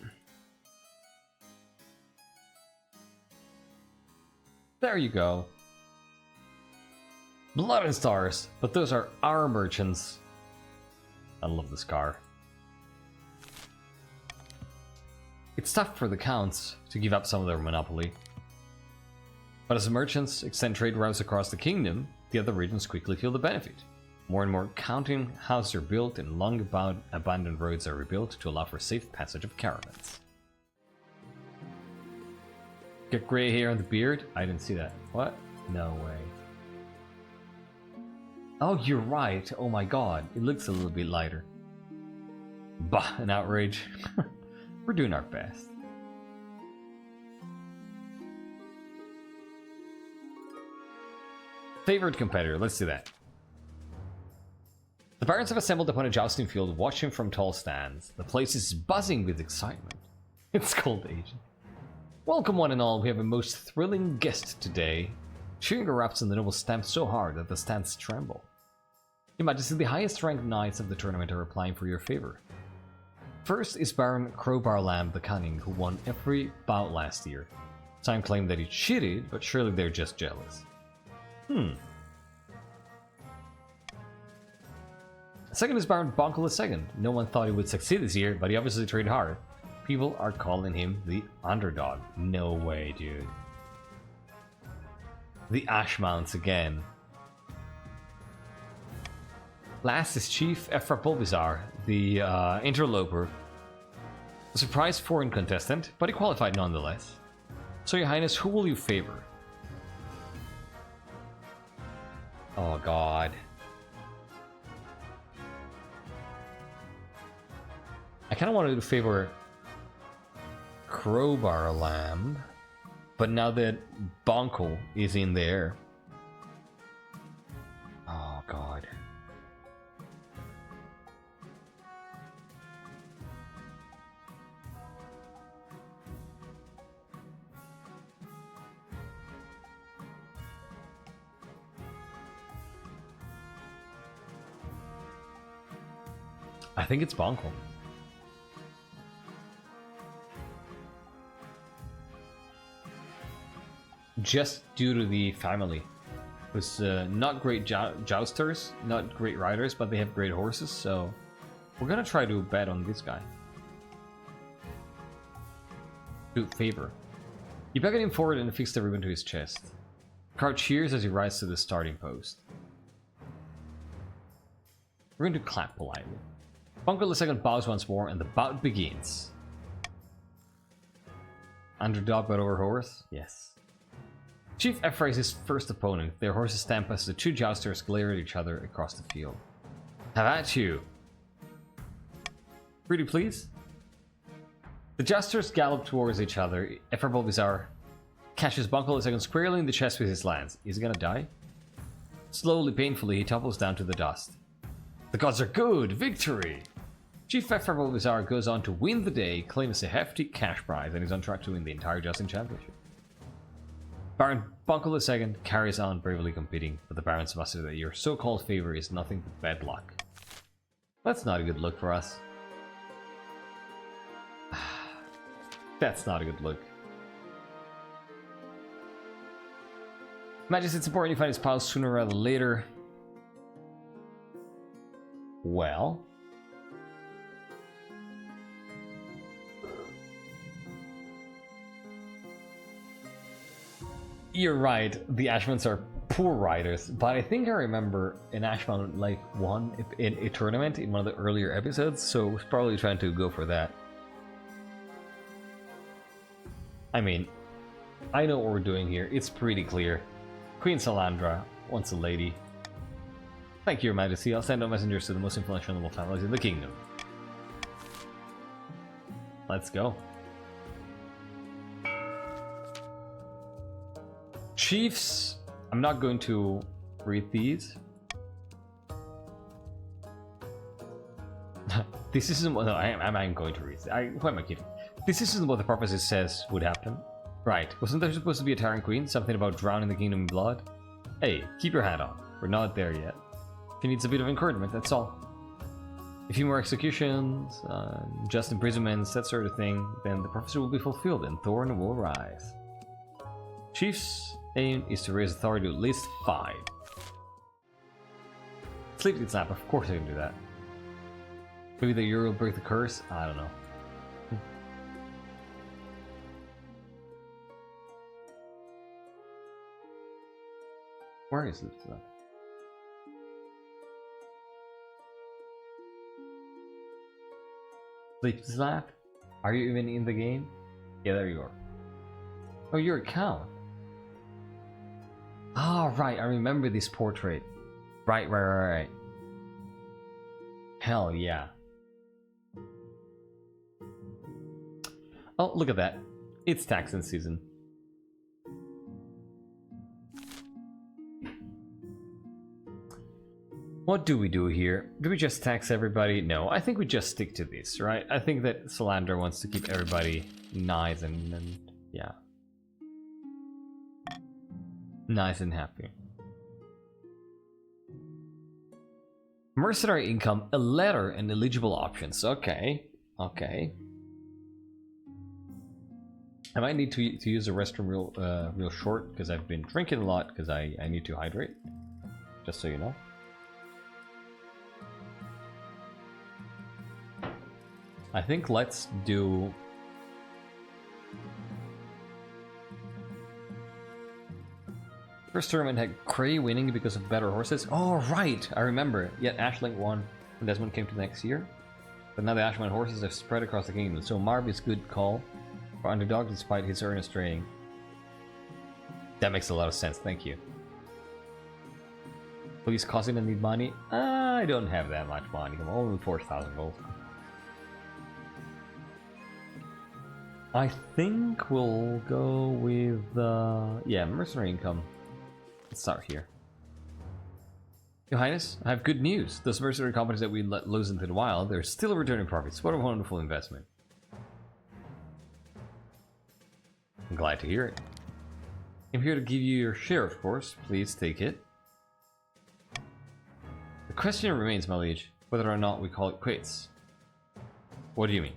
There you go. Blood and stars, but those are our merchants. I love this car. It's tough for the counts to give up some of their monopoly. But as the merchants extend trade routes across the kingdom, the other regions quickly feel the benefit. More and more counting houses are built and long abandoned roads are rebuilt to allow for safe passage of caravans. Get grey hair on the beard? I didn't see that. What? No way. Oh, you're right. Oh my god. It looks a little bit lighter. Bah, an outrage. We're doing our best. Favorite competitor. Let's do that. The barons have assembled upon a jousting field, watching from tall stands. The place is buzzing with excitement. It's called Agent. Welcome one and all, we have a most thrilling guest today. Cheering erupts and the nobles stamp so hard that the stands tremble. Your Majesty, the highest ranked knights of the tournament are applying for your favor. First is Baron Crowbar Lamb the Cunning, who won every bout last year. Some claim that he cheated, but surely they're just jealous. Second is Baron Bonkel II. No one thought he would succeed this year, but he obviously trained hard. People are calling him the underdog. No way, dude. The Ashmounts again. Last is Chief Ephra Bulbizar, the interloper. A surprise foreign contestant, but he qualified nonetheless. So, Your Highness, who will you favor? Oh, God. I kind of wanted to favor Crowbar Lamb, but now that Bonkel is in there... Oh, God. I think it's Bonkel. Just due to the family. It was not great jousters, not great riders, but they have great horses, so we're gonna try to bet on this guy. To favor. You beckon him forward and affix the ribbon to his chest. The crowd cheers as he rides to the starting post. We're going to clap politely. Bonkel II bows once more, and the bout begins. Underdog but over horse? Yes. Chief Ephra is his first opponent. Their horses stamp as the two jousters glare at each other across the field. Have at you! Pretty please? The jousters gallop towards each other. Ephra Bulbizar catches Bonkel II squarely in the chest with his lance. Is he gonna die? Slowly, painfully, he topples down to the dust. The gods are good! Victory! Chief Ephra Bulbizar goes on to win the day, claims a hefty cash prize, and is on track to win the entire Justin Championship. Baron Buckle II carries on bravely competing, but the Baron's muster that your so-called favor is nothing but bad luck. That's not a good look for us. That's not a good look. Majesty, it's important you find his pals sooner rather than later. Well... You're right, the Ashmans are poor riders, but I think I remember an Ashman like won in a tournament in one of the earlier episodes, so I was probably trying to go for that. I mean, I know what we're doing here, it's pretty clear. Queen Salandra wants a lady. Thank you, Your Majesty, I'll send out messengers to the most influential noble families in the kingdom. Let's go. Chiefs, I'm not going to read these. This isn't what... No, I'm going to read. Who am I kidding? This isn't what the prophecy says would happen. Right, wasn't there supposed to be a Tyrant Queen? Something about drowning the kingdom in blood? Hey, keep your hat on. We're not there yet. She needs a bit of encouragement, that's all. A few more executions, just imprisonments, that sort of thing, then the prophecy will be fulfilled and Thorn will rise. Chiefs' aim is to raise authority to at least 5. Sleeping Snap, of course I can do that. Maybe the Euro will break the curse? I don't know. Where is Sleeping Snap? Sleeping Snap? Are you even in the game? Yeah, there you are. Oh, your account. Oh, right, I remember this portrait. Right. Hell yeah. Oh, look at that. It's taxing season. What do we do here? Do we just tax everybody? No, I think we just stick to this, right? I think that Salandra wants to keep everybody nice and yeah. Nice and happy. Mercenary income, a letter, and eligible options. Okay. I might need to use the restroom real short because I've been drinking a lot because I need to hydrate. Just so you know. I think let's do... First tournament had Cray winning because of better horses. Oh, right! I remember. Yet Ashling won when Desmond came to the next year. But now the Ashman horses have spread across the kingdom, so Marv is good call for underdog despite his earnest training. That makes a lot of sense, thank you. Please causing to need money? I don't have that much money. I'm only 4,000 gold. I think we'll go with yeah, mercenary income. Let's start here. Your Highness, I have good news. Those mercenary companies that we let loose into the wild, they're still returning profits. What a wonderful investment. I'm glad to hear it. I'm here to give you your share, of course. Please take it. The question remains, my liege, whether or not we call it quits. What do you mean?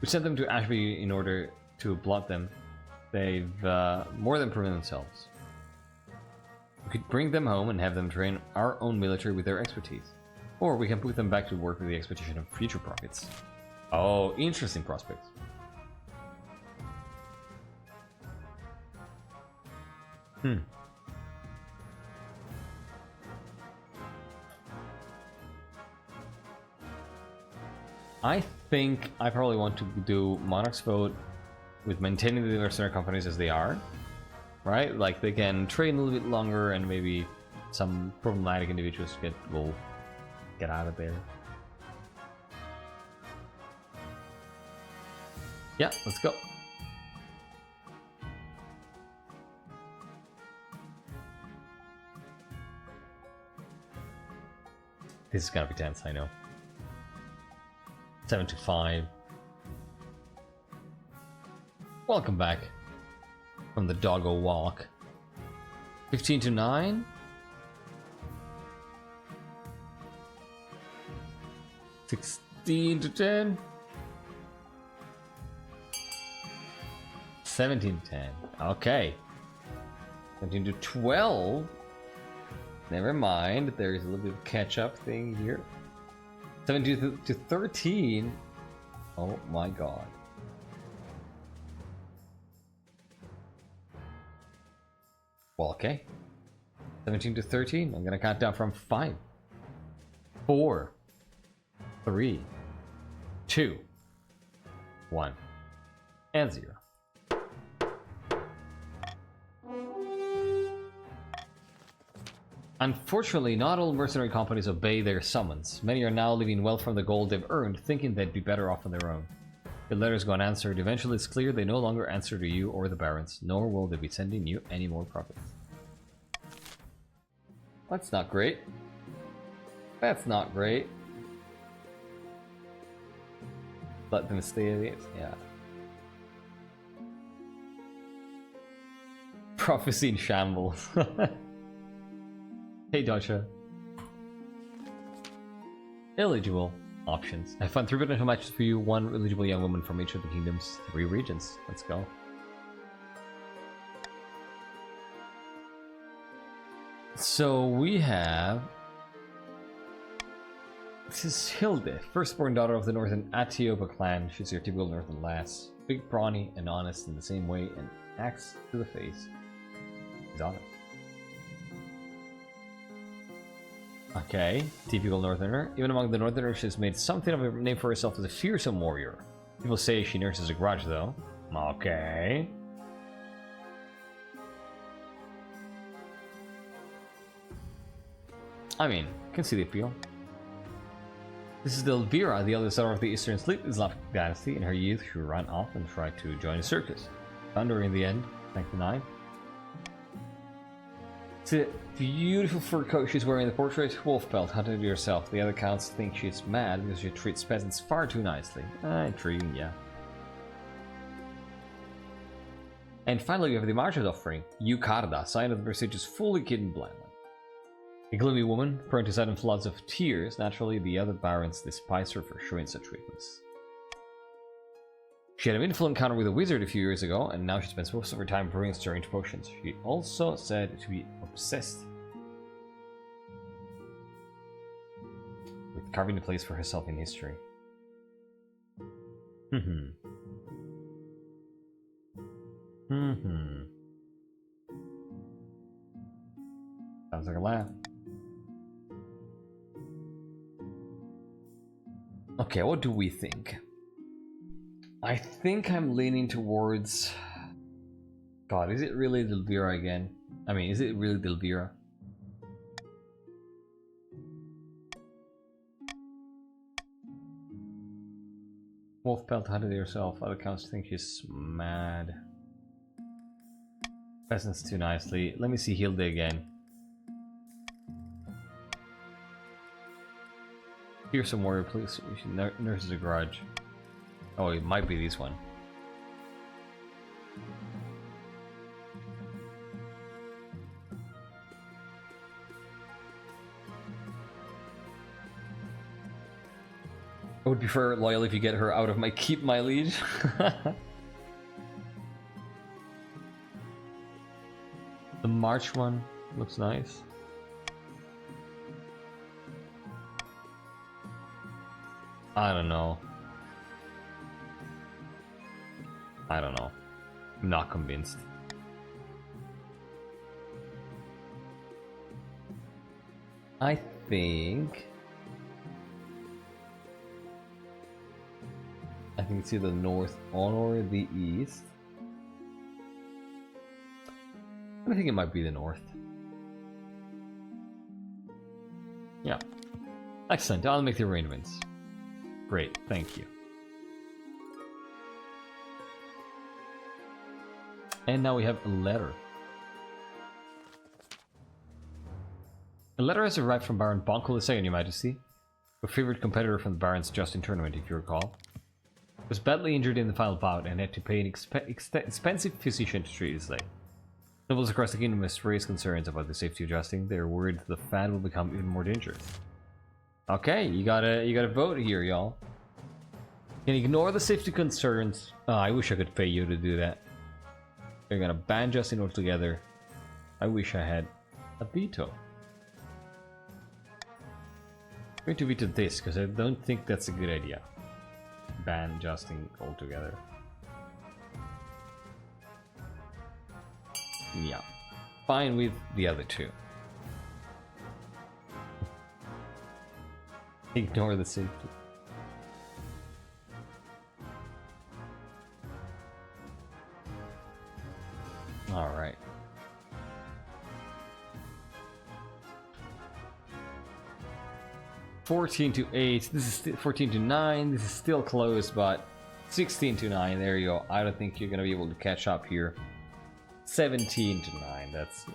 We sent them to Ashby in order to blot them. They've more than proven themselves. We could bring them home and have them train our own military with their expertise. Or we can put them back to work with the expectation of future profits. Oh, interesting prospects. I think I probably want to do Monarch's vote with maintaining the mercenary companies as they are. Right? Like they can train a little bit longer and maybe some problematic individuals will get out of there. Yeah, let's go. This is gonna be tense, I know. 7 to 5. Welcome back. from the doggo walk. 15 to 9. 16 to 10. 17 to 10. Okay. 17 to 12. Never mind. There's a little bit of catch-up thing here. 17 to 13. Oh my god. Well, okay. 17 to 13. I'm gonna count down from 5, 4, 3, 2, 1, and 0. Unfortunately, not all mercenary companies obey their summons. Many are now leaving well from the gold they've earned, thinking they'd be better off on their own. Your letters go unanswered. Eventually it's clear they no longer answer to you or the barons, nor will they be sending you any more profits. That's not great. That's not great. Let them stay at it, yeah. Prophecy in shambles. Hey Dasha. Eligible options. I found 3 potential matches for you, 1 eligible young woman from each of the kingdom's 3 regions. Let's go. So we have... This is Hilde, firstborn daughter of the northern Atiopa clan. She's your typical northern lass. Big, brawny, and honest in the same way, and axe to the face. He's honest. Okay, typical northerner. Even among the northerners, she's made something of a name for herself as a fearsome warrior. People say she nurses a grudge, though. Okay. I mean, can see the appeal. This is Elvira, the eldest daughter of the Eastern Slavic dynasty. In her youth, she ran off and tried to join a circus. Found her in the end, 99. It's a beautiful fur coat she's wearing in the portrait. Wolf pelt, hunted it yourself. The other counts think she's mad because she treats peasants far too nicely. Intriguing, yeah. And finally, we have the March's offering, Yukarda, sign of the prestigious fully hidden blind one. A gloomy woman, prone to sudden floods of tears. Naturally, the other barons despise her for showing such weakness. She had a meaningful encounter with a wizard a few years ago, and now she spends most of her time brewing strange potions. She also said to be obsessed with carving a place for herself in history. Sounds like a laugh. Okay, what do we think? I think I'm leaning towards... God, is it really Delvira again? I mean, is it really Delvira? Wolf pelt hunted yourself. Other counts think she's mad. Peasants too nicely. Let me see Hilde again. Here's some warrior, please. She nurses a grudge. Oh, it might be this one. I would prefer loyal if you get her out of my keep, my liege. The March one looks nice. I don't know. I'm not convinced. I think it's either the north or the east. I think it might be the north. Yeah. Excellent. I'll make the arrangements. Great, thank you. And now we have a letter. A letter has arrived from Baron Bonkel II, Your Majesty. Your favorite competitor from the Baron's Justin tournament, if you recall. Was badly injured in the final bout and had to pay an expensive physician to treat his leg. Nobles across the kingdom have raised concerns about the safety adjusting. They're worried the fan will become even more dangerous. Okay, you gotta vote here, y'all. Can ignore the safety concerns. Oh, I wish I could pay you to do that. They're gonna ban Justin altogether. I wish I had a veto. I'm going to veto this because I don't think that's a good idea. Ban Justin altogether. Yeah, fine with the other two. Ignore the safety. All right. (14-8). This is 14-9. This is still close, but 16-9. There you go. I don't think you're gonna be able to catch up here. 17-9. That's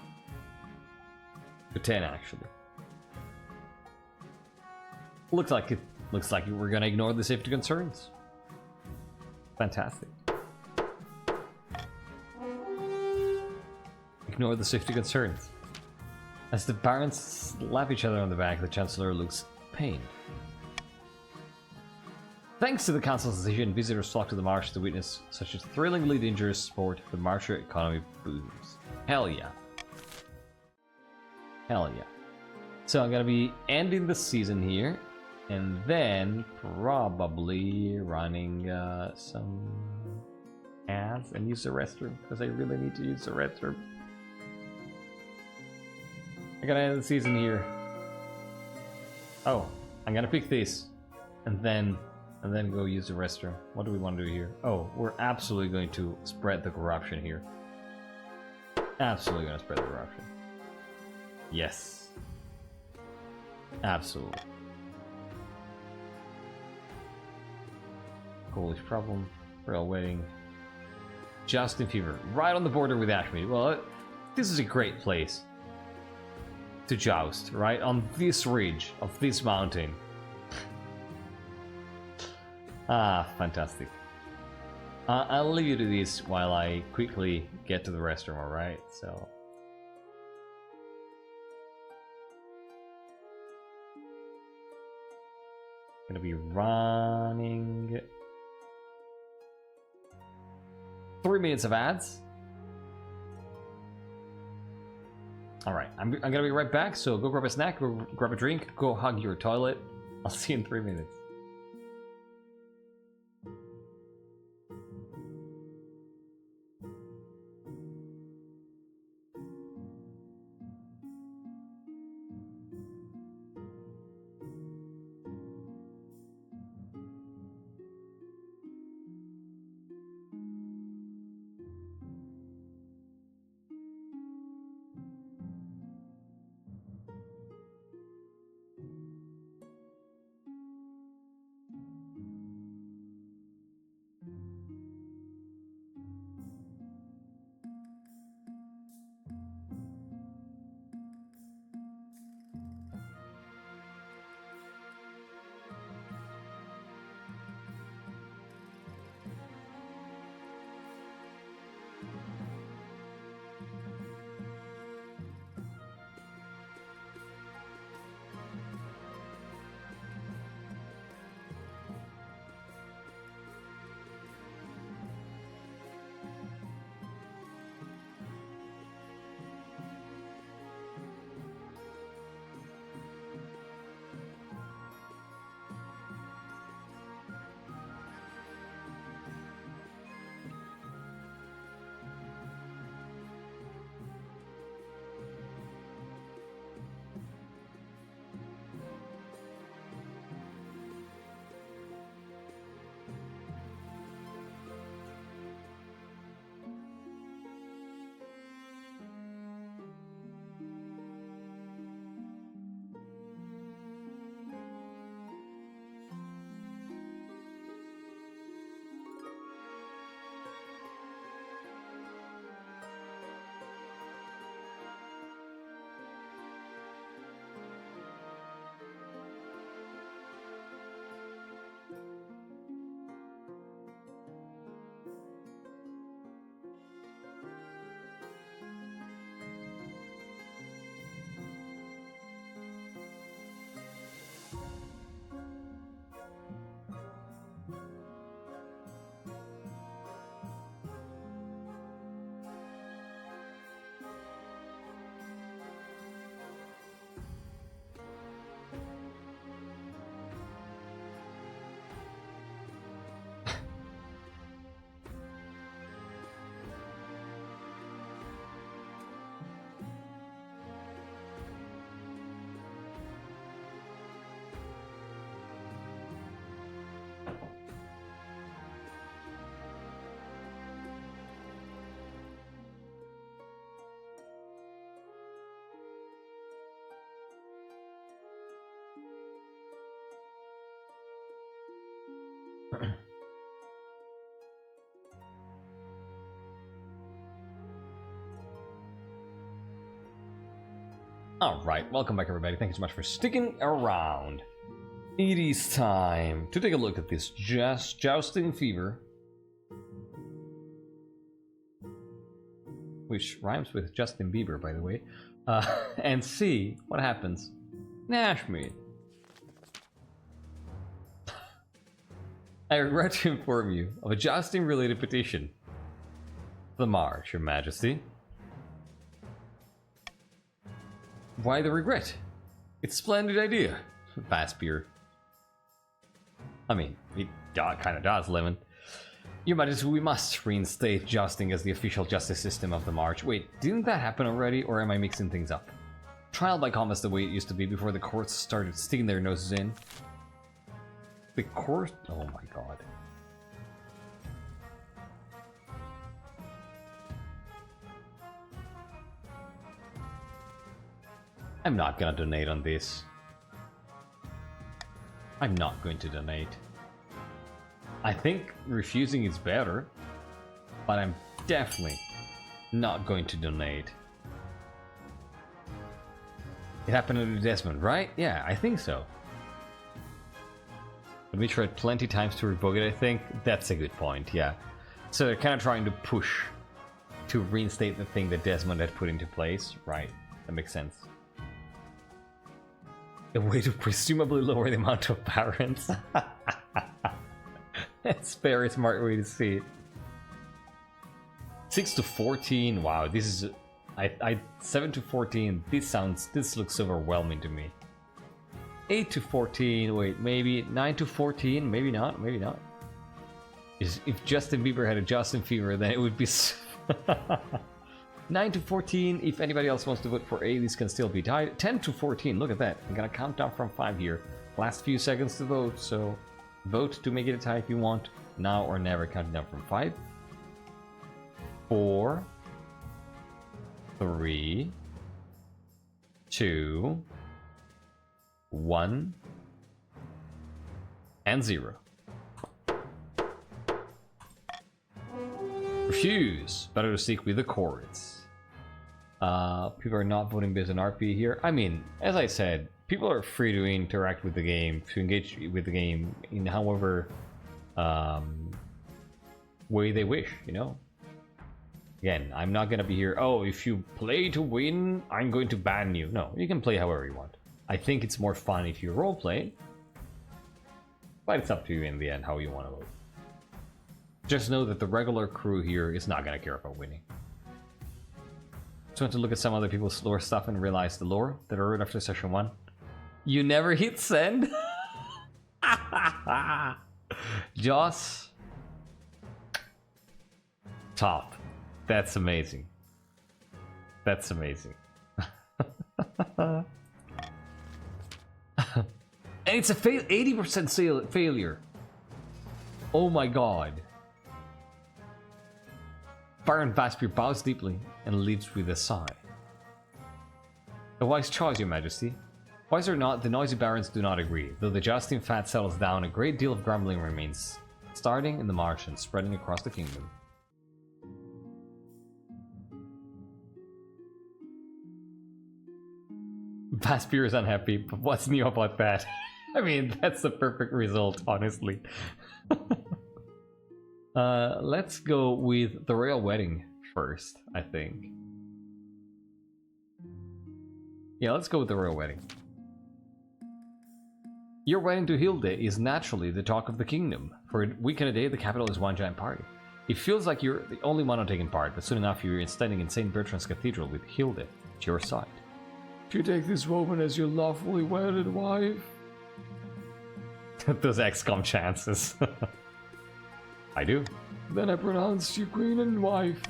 to 10 actually. Looks like we're gonna ignore the safety concerns. Fantastic. Ignore the safety concerns. As the barons slap each other on the back, the chancellor looks pained. Thanks to the council's decision, visitors flock to the marsh to witness such a thrillingly dangerous sport. The marsher economy booms. Hell yeah. Hell yeah. So I'm gonna be ending the season here, and then probably running some ads and use the restroom, because I really need to use the restroom. I'm gonna end the season here. Oh, I'm gonna pick this, and then go use the restroom. What do we want to do here? Oh, we're absolutely going to spread the corruption here. Absolutely gonna spread the corruption. Yes. Absolutely. Polish problem. Royal wedding. Justin Fever. Right on the border with Ashmead. Well, this is a great place to joust, right? On this ridge of this mountain. Ah, fantastic. I'll leave you to this while I quickly get to the restroom, alright? So. Gonna be running 3 minutes of ads. Alright, I'm gonna be right back, so go grab a snack, go grab a drink, go hug your toilet. I'll see you in 3 minutes. Alright, welcome back everybody. Thank you so much for sticking around. It is time to take a look at this jousting fever. Which rhymes with Justin Bieber, by the way. And see what happens. Nashmead. I regret to inform you of a jousting related petition. The March, Your Majesty. Why the regret? It's a splendid idea. Vaspier. I mean, it kind of does, Lemon. Your Majesty, we must reinstate jousting as the official justice system of the March. Wait, didn't that happen already, or am I mixing things up? Trial by combat's the way it used to be before the courts started sticking their noses in. The court? Oh my god. I'm not gonna donate on this. I'm not going to donate. I think refusing is better, but I'm definitely not going to donate. It happened to Desmond, right? Yeah, I think so. But we tried plenty times to revoke it, I think. That's a good point, yeah. So they're kind of trying to push to reinstate the thing that Desmond had put into place. Right, that makes sense. A way to presumably lower the amount of parents. That's a very smart way to see it. 6 to 14. Wow, this is 7 to 14. This looks overwhelming to me. 8 to 14. Wait, maybe 9 to 14. Maybe not. Maybe not. If Justin Bieber had a Justin fever, then it would be 9 to 14. If anybody else wants to vote for A, this can still be tied. 10 to 14. Look at that. I'm gonna count down from 5 here. Last few seconds to vote, so vote to make it a tie if you want. Now or never. Counting down from 5, 4, 3, 2, 1, and 0. Refuse. Better to seek with the courts. People are not voting based on RP here. I mean, as I said, people are free to interact with the game, to engage with the game in however way they wish, you know? Again, I'm not gonna be here, oh, if you play to win, I'm going to ban you. No, you can play however you want. I think it's more fun if you roleplay, but it's up to you in the end how you want to vote. Just know that the regular crew here is not gonna care about winning. Just want to look at some other people's lore stuff and realize the lore that I wrote after session 1. You never hit send? Joss. Top. That's amazing. That's amazing. And it's a 80% failure. Oh my god. Baron Vaspier bows deeply and leaves with a sigh. A wise choice, Your Majesty. Wise or not, the noisy barons do not agree. Though the jousting fat settles down, a great deal of grumbling remains, starting in the marsh and spreading across the kingdom. Vaspier is unhappy, but what's new about that? I mean, that's the perfect result, honestly. Let's go with the royal wedding first, I think. Yeah, let's go with the royal wedding. Your wedding to Hilde is naturally the talk of the kingdom. For a week and a day, the capital is one giant party. It feels like you're the only one taking part, but soon enough you're standing in St. Bertrand's Cathedral with Hilde at your side. Do you take this woman as your lawfully wedded wife? Those XCOM chances. I do. Then I pronounce you queen and wife.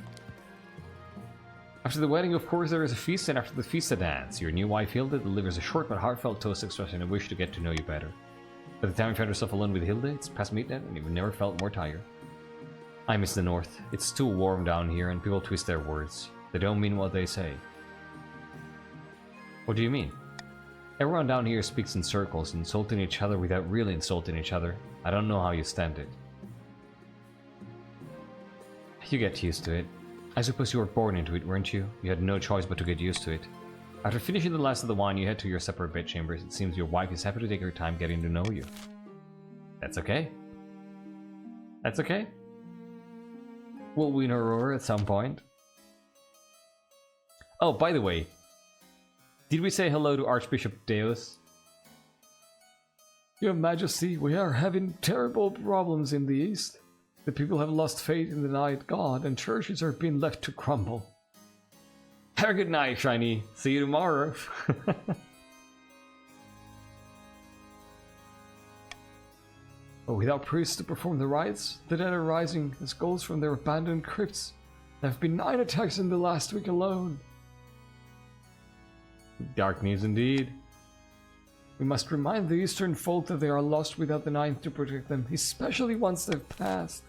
After the wedding, of course, there is a feast, and after the feast, a dance. Your new wife, Hilde, delivers a short but heartfelt toast expressing a wish to get to know you better. By the time you find yourself alone with Hilde, it's past midnight, and you've never felt more tired. I miss the north. It's too warm down here, and people twist their words. They don't mean what they say. What do you mean? Everyone down here speaks in circles, insulting each other without really insulting each other. I don't know how you stand it. You get used to it. I suppose you were born into it, weren't you? You had no choice but to get used to it. After finishing the last of the wine, you head to your separate bedchambers. It seems your wife is happy to take her time getting to know you. That's okay. That's okay. We'll win her over at some point. Oh, by the way, did we say hello to Archbishop Deus? Your Majesty, we are having terrible problems in the East. The people have lost faith in the night god, and churches are being left to crumble. Have a good night, Shiny. See you tomorrow. But without priests to perform the rites, the dead are rising as ghouls from their abandoned crypts. There have been 9 attacks in the last week alone. Dark news indeed. We must remind the Eastern folk that they are lost without the Ninth to protect them, especially once they've passed.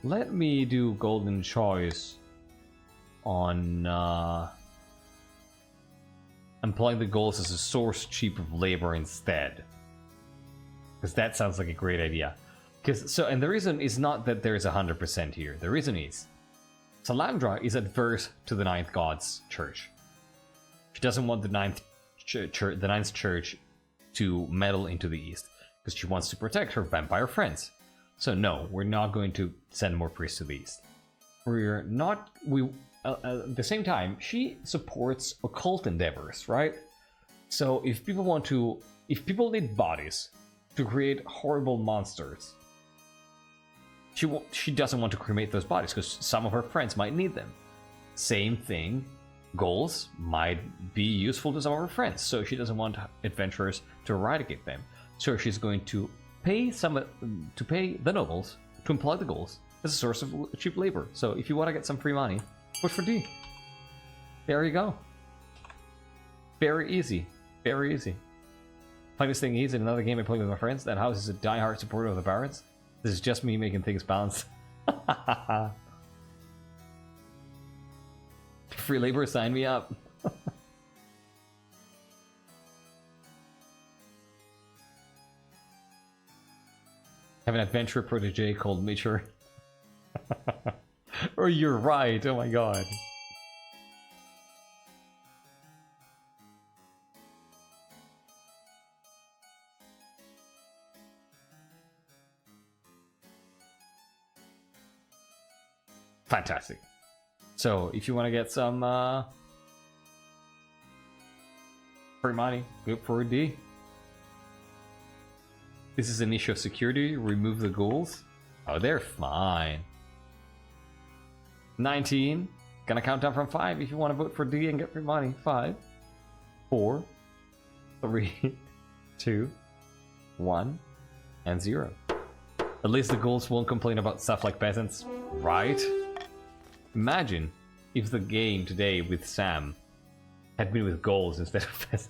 Let me do golden choice on employing the ghouls as a source cheap of labor instead. Because that sounds like a great idea. And the reason is not that there's 100% here. The reason is Salandra is adverse to the Ninth God's church. She doesn't want the Ninth Church to meddle into the East because she wants to protect her vampire friends. So no, we're not going to send more priests to the East. We're not. At the same time, she supports occult endeavors, right? So if people need bodies to create horrible monsters, she doesn't want to cremate those bodies because some of her friends might need them. Same thing, ghouls might be useful to some of her friends, so she doesn't want adventurers to eradicate them. So she's going to pay the nobles to employ the ghouls as a source of cheap labor. So if you want to get some free money, push for D. There you go. Very easy. Very easy. Funniest thing is, in another game I played with my friends, that house is a die-hard supporter of the Barons. This is just me making things balance. Free labor, sign me up. Have an adventurer protege called Mitcher. Or you're right, oh my god. Fantastic. So, if you want to get some free money, go for a D. This is an issue of security. Remove the ghouls. Oh, they're fine. 19. Gonna count down from 5 if you want to vote for D and get free money. 5, 4, 3, 2, 1, and 0. At least the ghouls won't complain about stuff like peasants, right? Imagine if the game today with Sam had been with ghouls instead of peasants.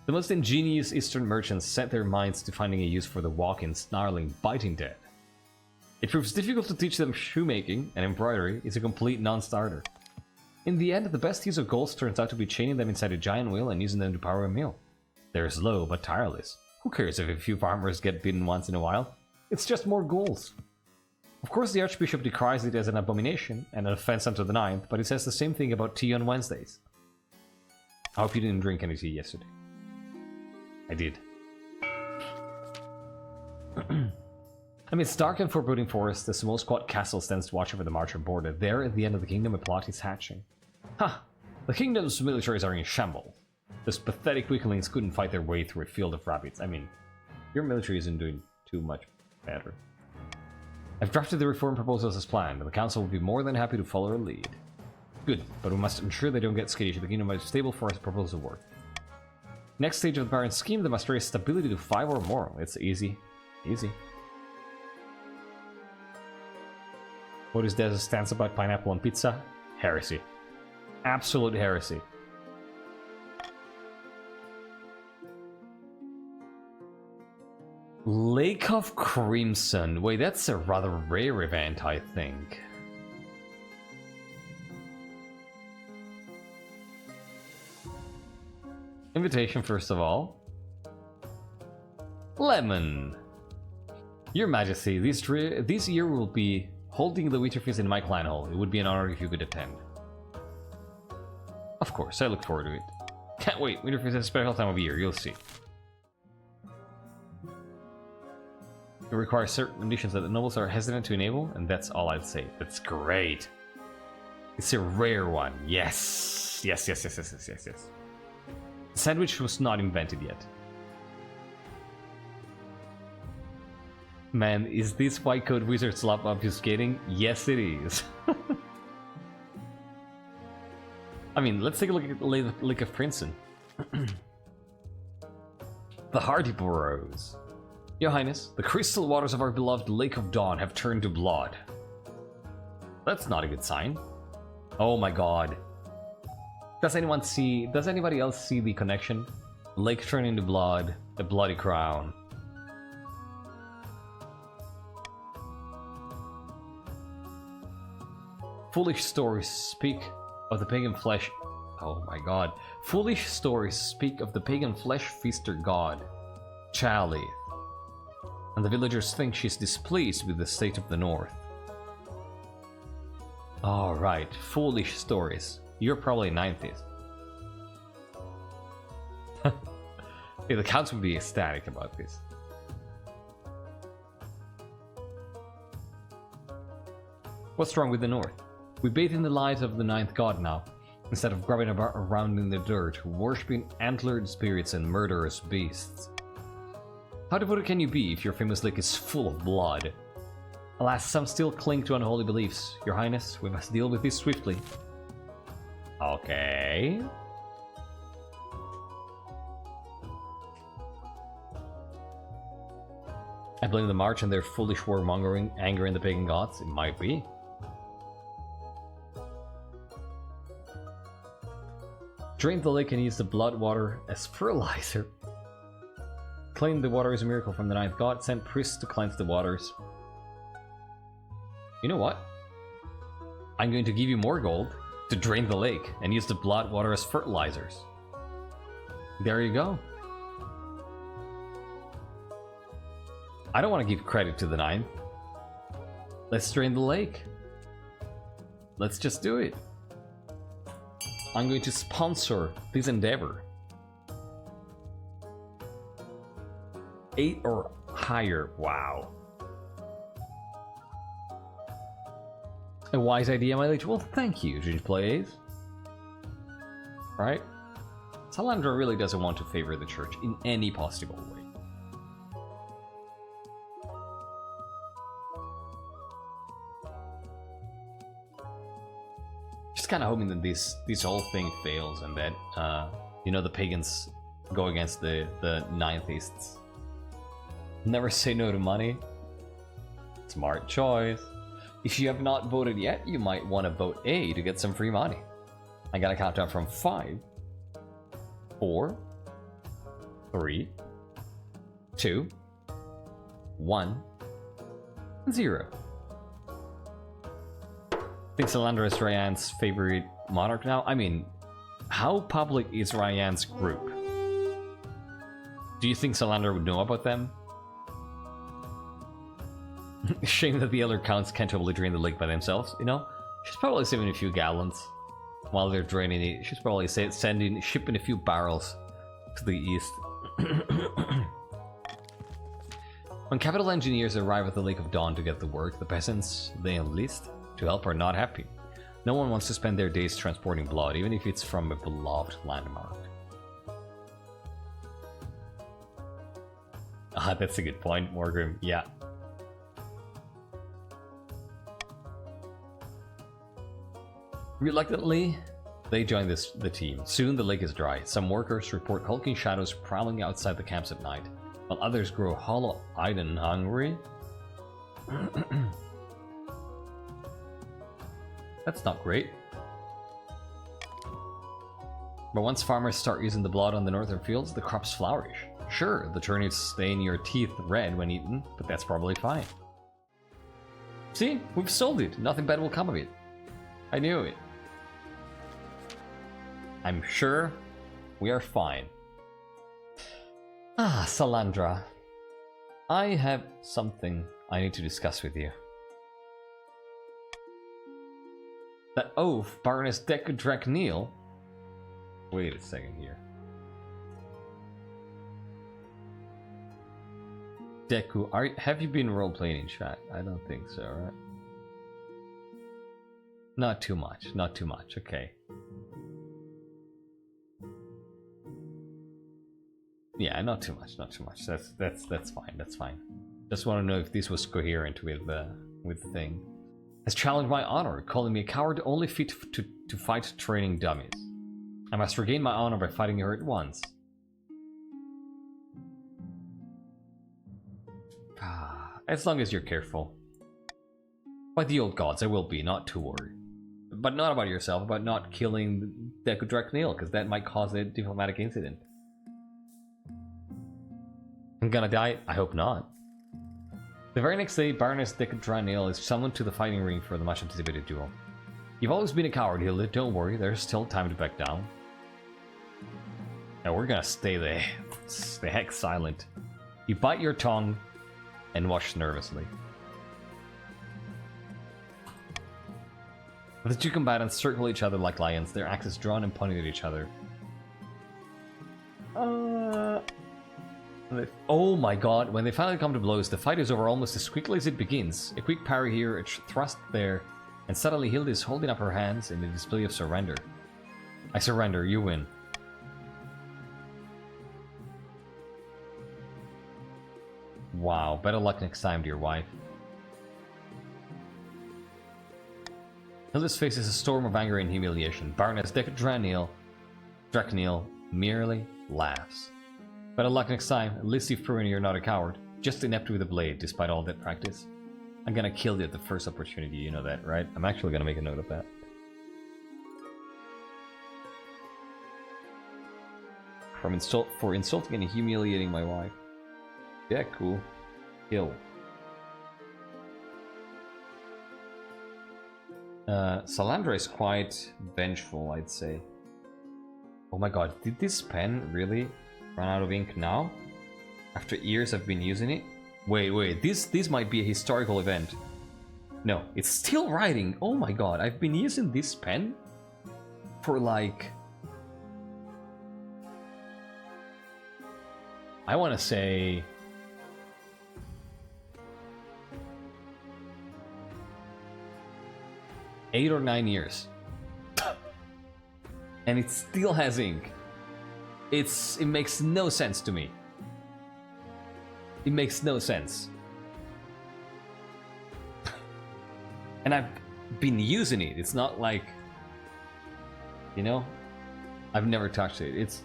The most ingenious Eastern merchants set their minds to finding a use for the walking, snarling, biting dead. It proves difficult to teach them shoemaking, and embroidery is a complete non-starter. In the end, the best use of ghouls turns out to be chaining them inside a giant wheel and using them to power a mill. They're slow but tireless. Who cares if a few farmers get bitten once in a while? It's just more ghouls. Of course, the Archbishop decries it as an abomination and an offense unto the Ninth, but he says the same thing about tea on Wednesdays. I hope you didn't drink any tea yesterday. I did. Amidst dark and foreboding forest, the small squat castle stands to watch over the march border. There, at the end of the kingdom, a plot is hatching. Ha! The kingdom's militaries are in shambles. Those pathetic weaklings couldn't fight their way through a field of rabbits. I mean, your military isn't doing too much better. I've drafted the reform proposals as planned, and the council will be more than happy to follow our lead. Good, but we must ensure they don't get skittish. The kingdom is stable for our proposal to work. Next stage of the Baron's scheme, they must raise stability to 5 or more. It's easy. Easy. What is Dez's stance about pineapple on pizza? Heresy. Absolute heresy. Lake of Crimson. Wait, that's a rather rare event, I think. Invitation, first of all. Lemon. Your Majesty, this year will be holding the Winter Feast in my clan hall. It would be an honor if you could attend. Of Of course, I look forward to it. Can't wait. Winter is a special time of year, you'll see. It requires certain conditions that the nobles are hesitant to enable, and that's all I'd say. That's great. It's a rare one. Yes. Yes. The sandwich was not invented yet. Man, is this White Coat Wizard's love obfuscating? Yes, it is. I mean, let's take a look at the Lake of Princeton. The Hardy Bros. Your Highness, the crystal waters of our beloved Lake of Dawn have turned to blood. That's not a good sign. Oh my god. Does anybody else see the connection? Lake turning to blood, a bloody crown. Foolish stories speak of the pagan flesh. Oh my god. Foolish stories speak of the pagan flesh feaster god, Charlie. And the villagers think she's displeased with the state of the north. Alright, foolish stories. You're probably an atheist. Yeah, the counts would be ecstatic about this. What's wrong with the north? We bathe in the light of the ninth god now, instead of grubbing around in the dirt, worshipping antlered spirits and murderous beasts. How devoted can you be if your famous lake is full of blood? Alas, some still cling to unholy beliefs. Your Highness, we must deal with this swiftly. Okay. I blame the March and their foolish warmongering angering the pagan gods. It might be. Drain the lake and use the blood water as fertilizer. Claim the water is a miracle from the ninth god. Send priests to cleanse the waters. You know what? I'm going to give you more gold to drain the lake and use the blood water as fertilizers. There you go. I don't want to give credit to the ninth. Let's drain the lake. Let's just do it. I'm going to sponsor this endeavor. 8 or higher. Wow. A wise idea, my liege. Well, thank you, GGPlays. Right? Salandra really doesn't want to favor the church in any possible way. Just kind of hoping that this whole thing fails and that, you know, the pagans go against the nintheists. Never say no to money. Smart choice. If you have not voted yet, you might want to vote A to get some free money. I gotta count down from 5, 4, 3, 2, 1, 0. Think Salandra is Ryan's favorite monarch now? I mean, how public is Ryan's group? Do you think Salandra would know about them? Shame that the other counts can't totally drain the lake by themselves, you know? She's probably saving a few gallons while they're draining it. She's probably shipping a few barrels to the east. When capital engineers arrive at the Lake of Dawn to get the work, the peasants they enlist to help are not happy. No one wants to spend their days transporting blood, even if it's from a beloved landmark. Ah, that's a good point, Morgrim. Yeah. Reluctantly, they join the team. Soon the lake is dry. Some workers report hulking shadows prowling outside the camps at night, while others grow hollow-eyed and hungry. That's not great. But once farmers start using the blood on the northern fields, the crops flourish. Sure, the turnips stain your teeth red when eaten, but that's probably fine. See? We've sold it. Nothing bad will come of it. I knew it. I'm sure we are fine. Ah, Salandra. I have something I need to discuss with you. That oaf, Baroness Drakneil, Wait a second here. Deku, have you been role-playing in chat? I don't think so, right? Not too much, not too much, okay. Yeah, not too much, not too much. That's fine, that's fine. Just want to know if this was coherent with the thing. Has challenged my honor, calling me a coward only fit to fight training dummies. I must regain my honor by fighting her at once. As long as you're careful. By the old gods, I will be, not too worried. But not about yourself, about not killing Deku Draknil, because that might cause a diplomatic incident. I'm gonna die? I hope not. The very next day, Baroness Deku Draknil is summoned to the fighting ring for the much anticipated duel. You've always been a coward, Hilda, don't worry, there's still time to back down. Now we're gonna stay the heck silent. You bite your tongue and watch nervously. The two combatants circle each other like lions, their axes drawn and pointing at each other. Oh my god, when they finally come to blows, the fight is over almost as quickly as it begins. A quick parry here, a thrust there, and suddenly Hilda is holding up her hands in a display of surrender. I surrender, you win. Wow, better luck next time, dear wife. Hilda's face is a storm of anger and humiliation. Baroness Deku Draknil merely laughs. Better luck next time, at least you've proven you're not a coward. Just inept with a blade, despite all that practice. I'm gonna kill you at the first opportunity, you know that, right? I'm actually gonna make a note of that. For insulting and humiliating my wife. Yeah, cool. Kill. Salandra is quite vengeful, I'd say. Oh my god, did this pen really run out of ink now? After years I've been using it? Wait, this might be a historical event. No, it's still writing. Oh my god, I've been using this pen for like... I want to say... 8 or 9 years. And it still has ink. It makes no sense to me. It makes no sense. And I've been using it. It's not like, you know, I've never touched it.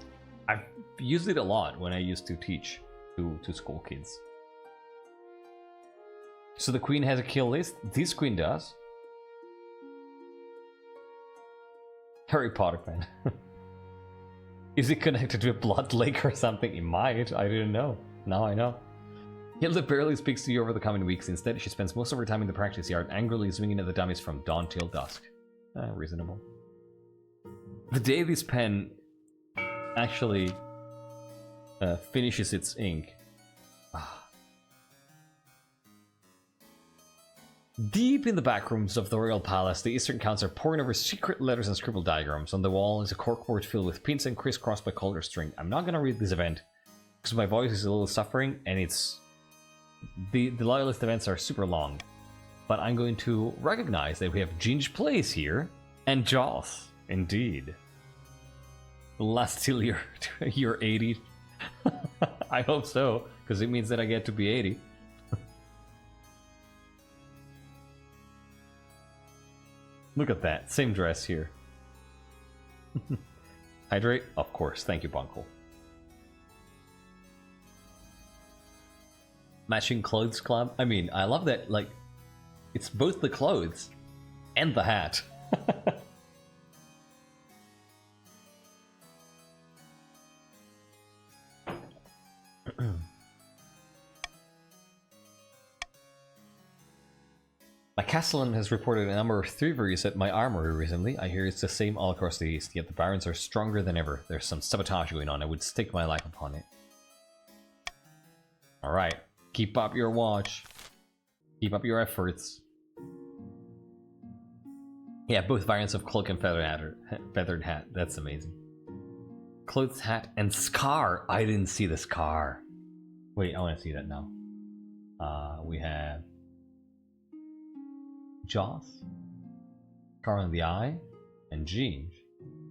I've used it a lot when I used to teach to school kids. So the queen has a kill list. This queen does. Harry Potter fan. Is it connected to a blood lake or something? It might. I didn't know. Now I know. Hilda barely speaks to you over the coming weeks. Instead, she spends most of her time in the practice yard, angrily swinging at the dummies from dawn till dusk. Reasonable. The day this pen actually finishes its ink. Deep in the back rooms of the royal palace, the Eastern Counts are poring over secret letters and scribbled diagrams. On the wall is a corkboard filled with pins and crisscrossed by color string. I'm not gonna read this event because my voice is a little suffering, and it's the loyalist events are super long. But I'm going to recognize that we have Ginge Plays here and Joss, indeed. Last till you're 80. I hope so, because it means that I get to be 80. Look at that, same dress here. Hydrate? Of course, thank you, Bunkle. Matching clothes club? I mean, I love that, like, it's both the clothes and the hat. My castellan has reported a number of thieveries at my armory recently. I hear it's the same all across the east, yet the barons are stronger than ever. There's some sabotage going on. I would stake my life upon it. Alright. Keep up your watch. Keep up your efforts. Yeah, both variants of cloak and feathered hat. That's amazing. Clothes, hat, and scar. I didn't see the scar. Wait, I want to see that now. We have Joss, scar on the eye, and Jean.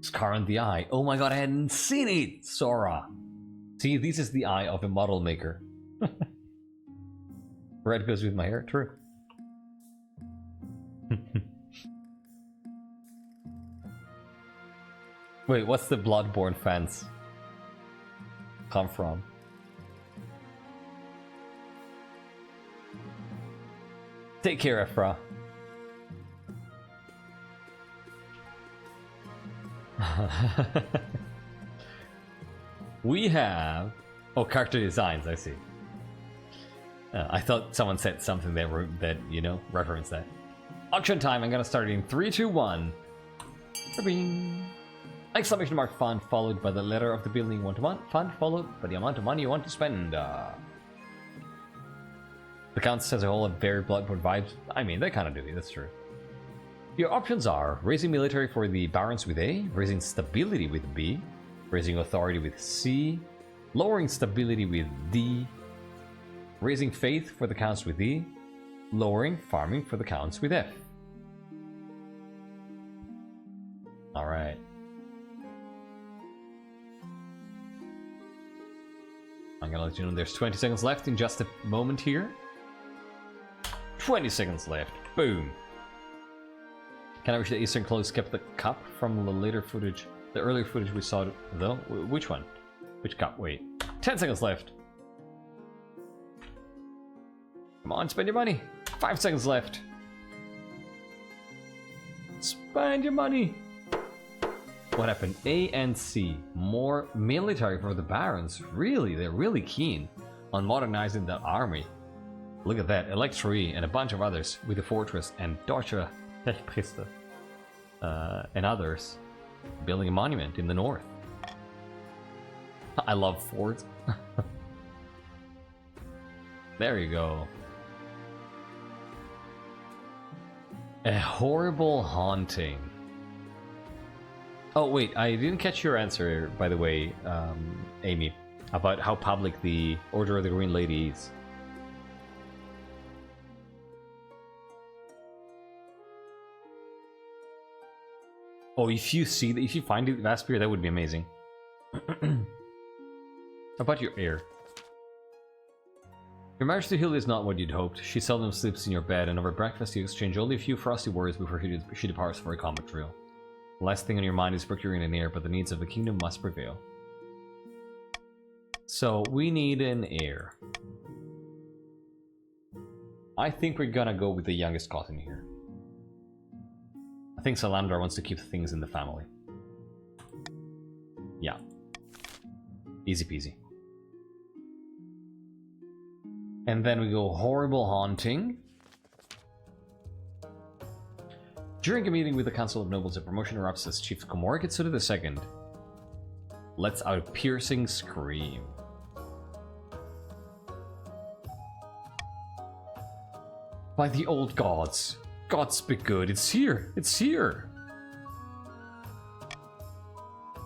Scar on the eye. Oh my god, I hadn't seen it! Sora! See, this is the eye of a model maker. Red goes with my hair, true. Wait, what's the Bloodborne fans come from? Take care, Ephra. We have... Oh, character designs, I see. I thought someone said something that, you know, referenced that. Auction time, I'm gonna start it in 3, 2, 1. Bing. Exclamation mark fund followed by the letter of the building you want to fund followed by the amount of money you want to spend. The count as a whole have very Bloodborne vibes. I mean, they kind of do, that's true. Your options are raising military for the barons with A, raising stability with B, raising authority with C, lowering stability with D, raising faith for the counts with E, lowering farming for the counts with F. Alright. I'm gonna let you know there's 20 seconds left in just a moment here. 20 seconds left. Boom. Can I wish the Eastern Close kept the cup from the later footage? The earlier footage we saw, though? Which one? Which cup? Wait. 10 seconds left. Come on, spend your money. 5 seconds left. Spend your money. What happened? A and C. More military for the barons. Really? They're really keen on modernizing the army. Look at that. Electri and a bunch of others with the fortress and Deutsche Peste and others building a monument in the north. I love forts. There you go. A horrible haunting. Oh wait, I didn't catch your answer, by the way, Amy, about how public the Order of the Green Lady is. Oh, if you see, if you find it, Vaspir, that would be amazing. How about your heir? Your marriage to Hilda is not what you'd hoped. She seldom sleeps in your bed, and over breakfast you exchange only a few frosty words before she departs for a combat drill. The last thing on your mind is procuring an heir, but the needs of the kingdom must prevail. So, we need an heir. I think we're gonna go with the youngest cousin here. I think Salandra wants to keep things in the family. Yeah. Easy peasy. And then we go horrible haunting. During a meeting with the Council of Nobles, a promotion erupts as Chief Komor Kitsuda II lets out a piercing scream. By the old gods. Gods be good, it's here! It's here!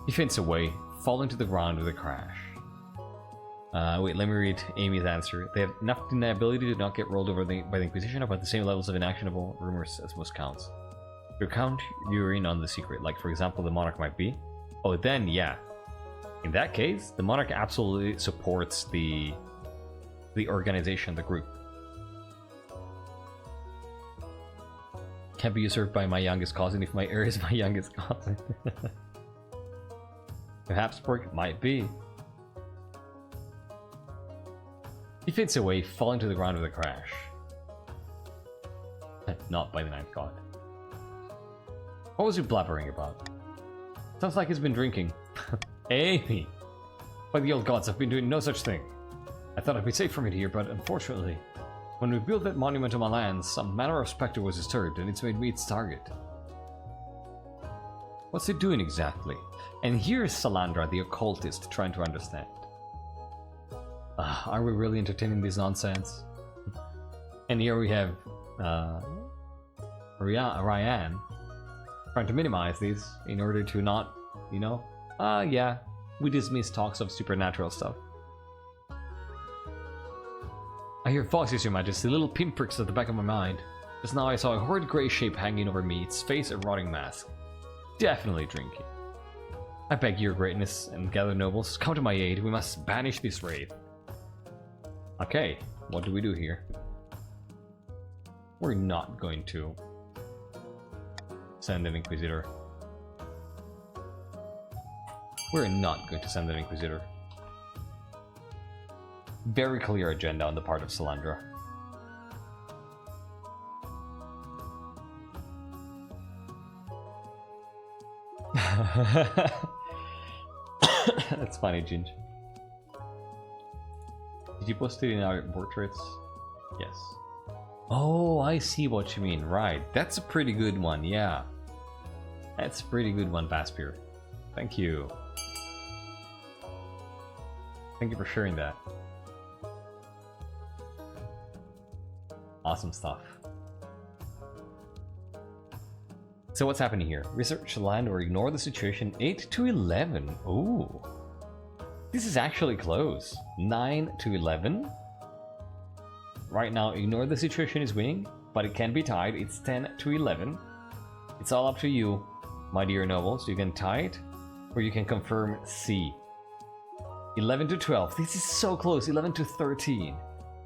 He faints away, falling to the ground with a crash. Wait, let me read Amy's answer. They have enough deniability to not get rolled over by the Inquisition, about the same levels of inactionable rumors as most counts. Your count, you're in on the secret, like for example the Monarch might be. Oh, then yeah. In that case, the Monarch absolutely supports the organization, the group. Can't be usurped by my youngest cousin if my heir is my youngest cousin. Perhaps Habsburg might be. He fades away, falling to the ground with a crash. Not by the ninth god. What was he blabbering about? Sounds like he's been drinking. Amy! By the old gods, I've been doing no such thing. I thought I'd be safe from it here, but unfortunately, when we built that monument on my lands, some manner of specter was disturbed, and it's made me its target. What's it doing exactly? And here's Salandra, the occultist, trying to understand. Are we really entertaining this nonsense? And here we have Ryan trying to minimize these in order to not, you know, yeah, we dismiss talks of supernatural stuff. I hear voices, Your Majesty, little pinpricks at the back of my mind. Just now I saw a horrid grey shape hanging over me, its face a rotting mask. Definitely drinking. I beg your greatness and gather nobles, come to my aid, we must banish this wraith. Okay, what do we do here? We're not going to send an Inquisitor. We're not going to send an Inquisitor. Very clear agenda on the part of Salandra. That's funny, Ginge. Did you post it in our portraits? Yes. Oh, I see what you mean. Right. That's a pretty good one, yeah. That's a pretty good one, Vaspir. Thank you. Thank you for sharing that. Awesome stuff. So what's happening here? Research land or ignore the situation. 8 to 11. Ooh. This is actually close. 9 to 11. Right now, ignore the situation is winning, but it can be tied. It's 10 to 11. It's all up to you, my dear nobles. You can tie it, or you can confirm C. 11 to 12. This is so close. 11 to 13.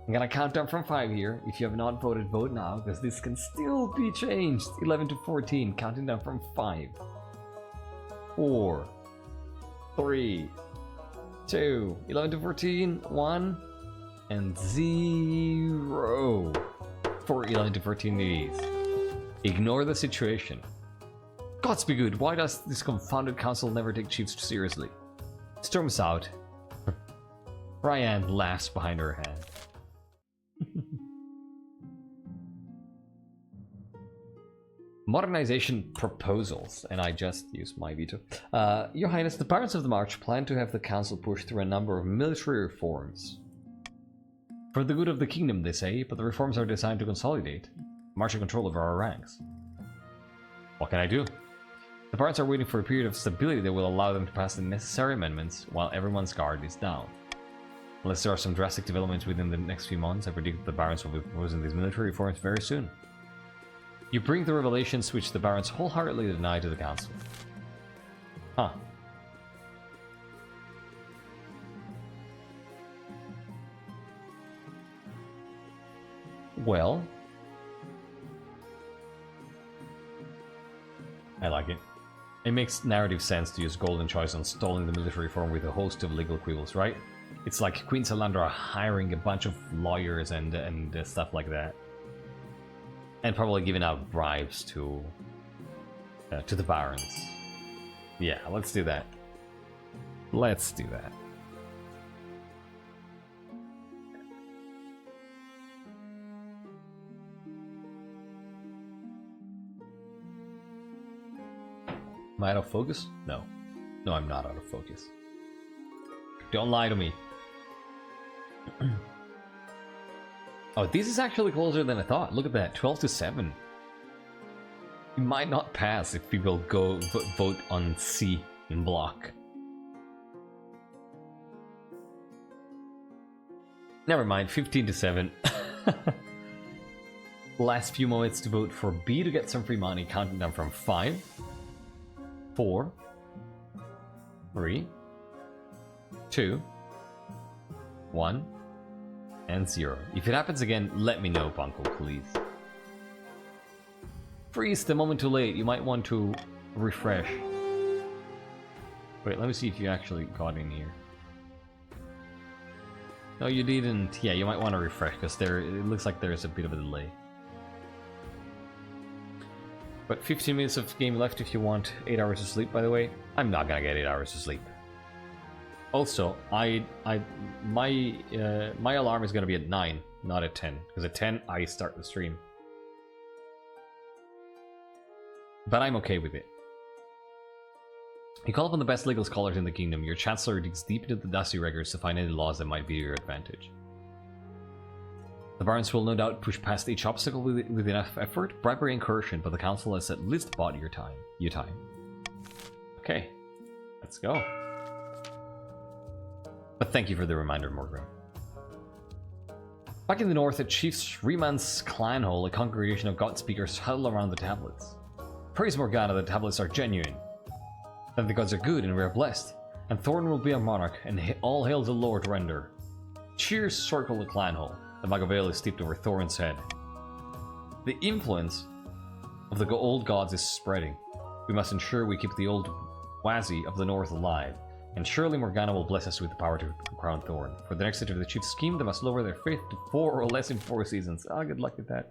I'm gonna count down from 5 here. If you have not voted, vote now, because this can still be changed. 11 to 14. Counting down from 5. 4. 3. 2. 11 to 14. 1. And 0. For 11 to 14 it is. Ignore the situation. Gods be good. Why does this confounded council never take chiefs seriously? Storms out. Ryan laughs behind her hand. Modernization proposals, and I just used my veto. Your Highness, the Barons of the March plan to have the council push through a number of military reforms. For the good of the kingdom, they say, but the reforms are designed to consolidate, march in control over our ranks. What can I do? The Barons are waiting for a period of stability that will allow them to pass the necessary amendments while everyone's guard is down. Unless there are some drastic developments within the next few months, I predict that the Barons will be proposing these military reforms very soon. You bring the revelations which the Barons wholeheartedly deny to the Council. Huh. Well, I like it. It makes narrative sense to use golden choice on stalling the military reform with a host of legal quibbles, right? It's like Queen Salandra hiring a bunch of lawyers and stuff like that. And probably giving out bribes to the Barons. Yeah, let's do that. Let's do that. Am I out of focus? No. No, I'm not out of focus. Don't lie to me. Oh, this is actually closer than I thought. Look at that, 12 to 7. We might not pass if people go vote on C in block. Never mind, 15 to 7. Last few moments to vote for B to get some free money, counting down from 5, 4, 3, 2, 1, and 0. If it happens again, let me know, Bunko, please. Freeze the moment too late. You might want to refresh. Wait, let me see if you actually got in here. No, you didn't. Yeah, you might want to refresh because it looks like there's a bit of a delay. But 15 minutes of game left if you want 8 hours of sleep, by the way. I'm not gonna get 8 hours of sleep. Also, my alarm is gonna be at 9, not at 10, because at 10 I start the stream. But I'm okay with it. You call upon the best legal scholars in the kingdom. Your chancellor digs deep into the dusty records to find any laws that might be to your advantage. The Barons will no doubt push past each obstacle with enough effort, bribery, and coercion, but the council has at least bought your time. Okay, let's go. But thank you for the reminder, Morgan. Back in the north, at Chief Shriman's clan hall, a congregation of god speakers huddle around the tablets. Praise Morgana, the tablets are genuine. That the gods are good and we are blessed. And Thorn will be our monarch, and all hail the Lord Render. Cheers circle the clan hall. The bag of ale is steeped over Thorn's head. The influence of the old gods is spreading. We must ensure we keep the old Wazi of the north alive. And surely Morgana will bless us with the power to crown Thorn. For the next stage of the chief's scheme, they must lower their faith to 4 or less in 4 seasons. Ah, good luck with that.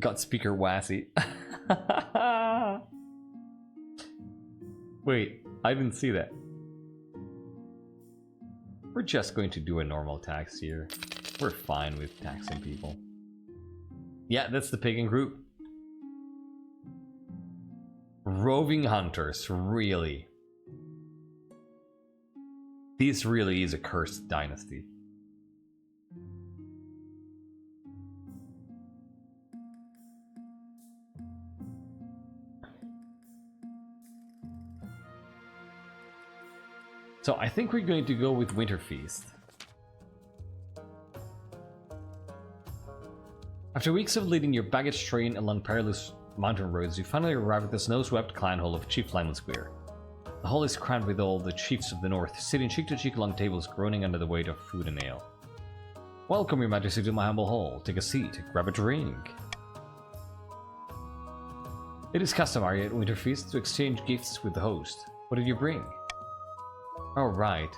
God Speaker Wazi. Wait, I didn't see that. We're just going to do a normal tax here. We're fine with taxing people. Yeah, that's the pagan group. Roving hunters, really. This really is a cursed dynasty. So I think we're going to go with Winter Feast. After weeks of leading your baggage train along perilous mountain roads, you finally arrive at the snow-swept clan hall of Chief Lyman Square. The hall is crammed with all the chiefs of the north, sitting cheek to cheek along tables, groaning under the weight of food and ale. Welcome, your majesty, to my humble hall. Take a seat, grab a drink. It is customary at Winter Feast to exchange gifts with the host. What did you bring? Oh, right.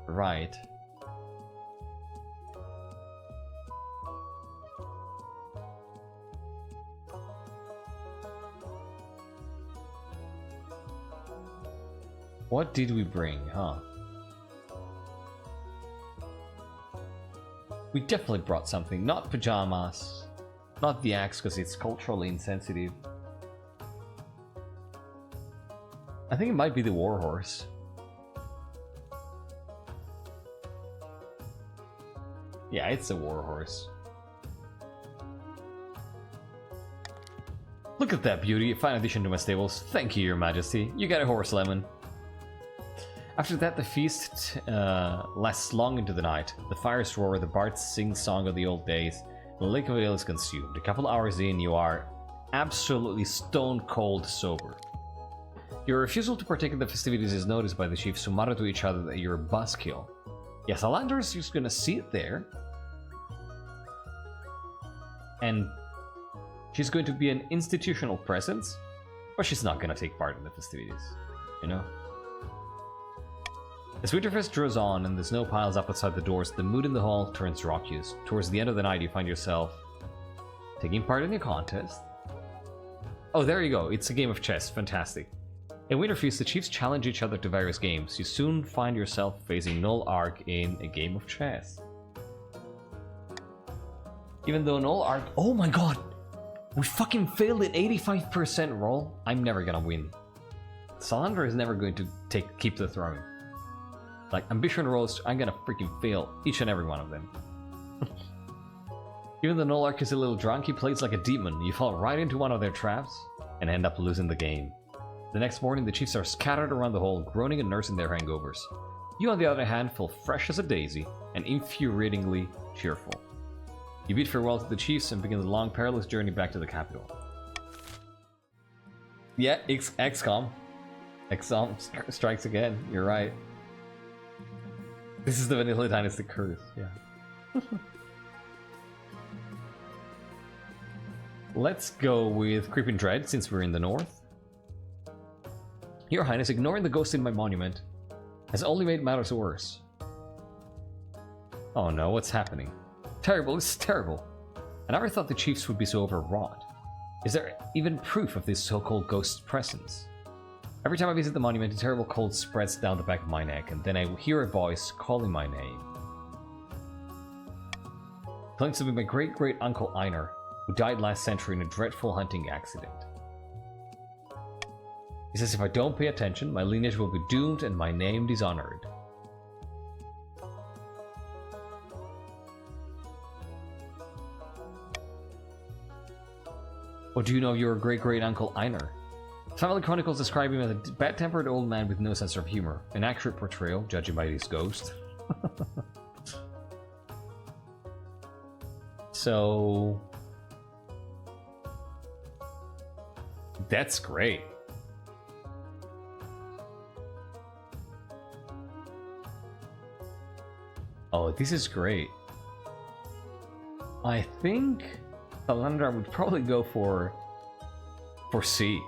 Right. What did we bring, huh? We definitely brought something. Not pajamas. Not the axe, because it's culturally insensitive. I think it might be the warhorse. Yeah, it's a warhorse. Look at that beauty, a fine addition to my stables. Thank you, your majesty. You got a horse, Lemon. After that, the feast lasts long into the night. The fires roar, the bards sing song of the old days. The lake of ale is consumed. A couple hours in, you are absolutely stone cold sober. Your refusal to partake in the festivities is noticed by the chiefs, who mutter to each other that you're a buzzkill. Yeah, Salandra is just gonna sit there, and she's going to be an institutional presence, but she's not gonna take part in the festivities, you know? As Winterfest draws on and the snow piles up outside the doors, the mood in the hall turns raucous. Towards the end of the night, you find yourself taking part in a contest. Oh, there you go. It's a game of chess. Fantastic. In Winterfest, the chiefs challenge each other to various games. You soon find yourself facing Null Arc in a game of chess. Even though Null Arc... Oh my god! We fucking failed at 85% roll. I'm never gonna win. Salandra is never going to keep the throne. Like, ambition rolls, I'm gonna freaking fail each and every one of them. Even though Null Arc is a little drunk, he plays like a demon. You fall right into one of their traps and end up losing the game. The next morning, the chiefs are scattered around the hall, groaning and nursing their hangovers. You, on the other hand, feel fresh as a daisy and infuriatingly cheerful. You bid farewell to the chiefs and begin the long, perilous journey back to the capital. Yeah, XCOM. XCOM strikes again, you're right. This is the Vanilla Dynasty curse, yeah. Let's go with Creeping Dread, since we're in the north. Your Highness, ignoring the ghost in my monument has only made matters worse. Oh no, what's happening? Terrible, this is terrible. I never thought the chiefs would be so overwrought. Is there even proof of this so-called ghost's presence? Every time I visit the monument, a terrible cold spreads down the back of my neck, and then I hear a voice calling my name. Claims to be my great-great-uncle Einar, who died last century in a dreadful hunting accident. He says if I don't pay attention, my lineage will be doomed and my name dishonored. Or do you know your great-great-uncle Einar? Family Chronicles describe him as a bad-tempered old man with no sense of humor. An accurate portrayal, judging by his ghost. So... that's great. Oh, this is great. I think Salandra would probably go for C.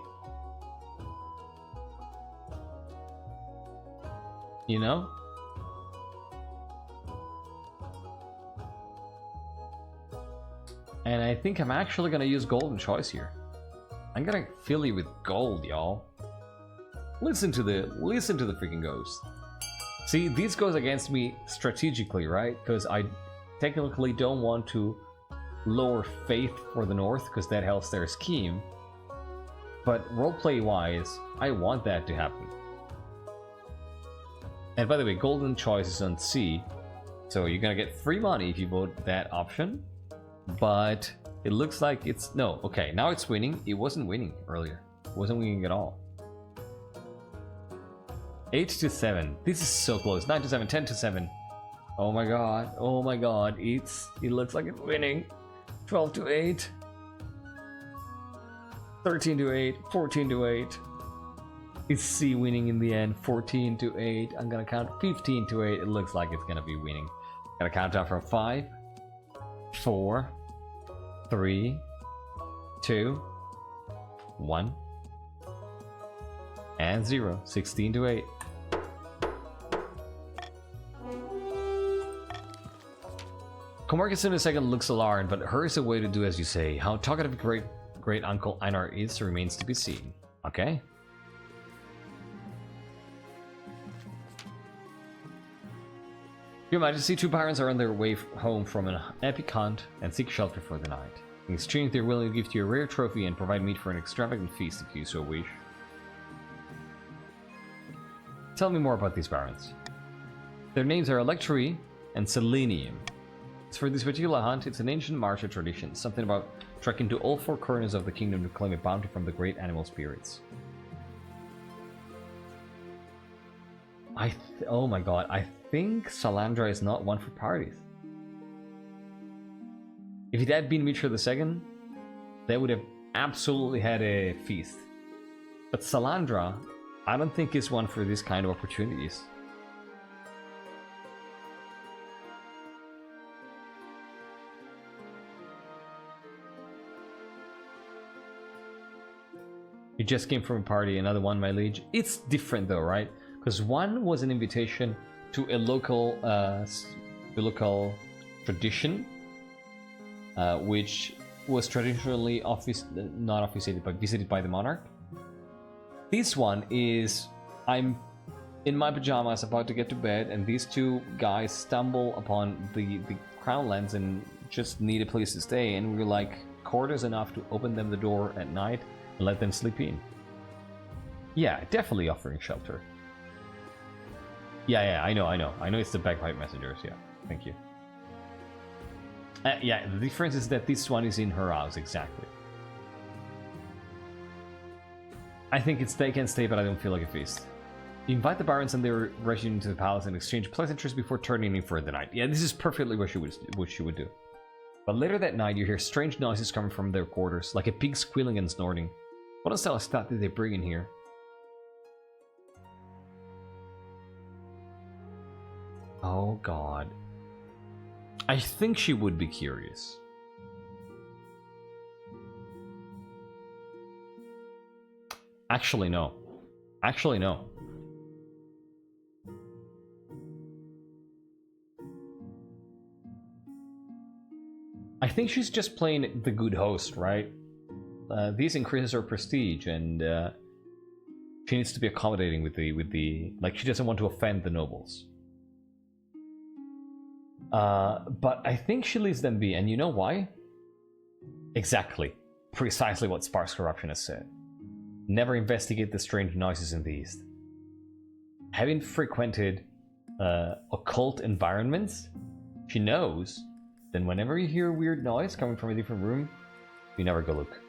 You know? And I think I'm actually gonna use golden choice here. I'm gonna fill you with gold, y'all. Listen to the freaking ghost. See, this goes against me strategically, right? Because I technically don't want to lower faith for the North, because that helps their scheme. But roleplay-wise, I want that to happen. And by the way, golden choice is on C, so you're gonna get free money if you vote that option. But it looks like it's... no, okay, now it's winning. It wasn't winning earlier. It wasn't winning at all. 8 to 7. This is so close. 9 to 7, 10 to 7. Oh my god. Oh my god. It looks like it's winning. 12 to 8. 13 to 8. 14 to 8. It's C winning in the end. 14 to 8. I'm gonna count 15 to 8. It looks like it's gonna be winning. Gonna count down from 5, 4, 3, 2, 1, and 0. 16 to 8. Comarcus II looks alarmed, but hers a way to do as you say. How talkative great uncle Einar is remains to be seen. Okay. Your Majesty, 2 pirates are on their way home from an epic hunt and seek shelter for the night. In exchange, they're willing to give you a rare trophy and provide meat for an extravagant feast if you so wish. Tell me more about these barons. Their names are Electri and Selenium. As for this particular hunt, it's an ancient martial tradition, something about trekking to all 4 corners of the kingdom to claim a bounty from the great animal spirits. Oh my god, I think Salandra is not one for parties. If it had been Mitra II, they would have absolutely had a feast. But Salandra, I don't think is one for this kind of opportunities. You just came from a party, another one, my liege. It's different though, right? Because one was an invitation to a local tradition, which was traditionally not officiated, but visited by the monarch. This one is, I'm in my pajamas about to get to bed, and these 2 guys stumble upon the crown lands and just need a place to stay, and we're like courteous enough to open them the door at night and let them sleep in. Yeah, definitely offering shelter. Yeah, I know it's the bagpipe messengers, yeah, thank you. Yeah, the difference is that this one is in her house, exactly. I think it's they can stay, but I don't feel like a feast. You invite the barons and they're rushing into the palace and exchange pleasantries before turning in for the night. Yeah, this is perfectly what she would do. But later that night, you hear strange noises coming from their quarters, like a pig squealing and snorting. What style of stuff did they bring in here? Oh god. I think she would be curious. Actually, no. Actually, no. I think she's just playing the good host, right? This increases her prestige, and she needs to be accommodating with the like. She doesn't want to offend the nobles. But I think she leaves them be, and you know why? Exactly, precisely what Sparks Corruption has said. Never investigate the strange noises in the East. Having frequented occult environments, she knows that whenever you hear a weird noise coming from a different room, you never go look.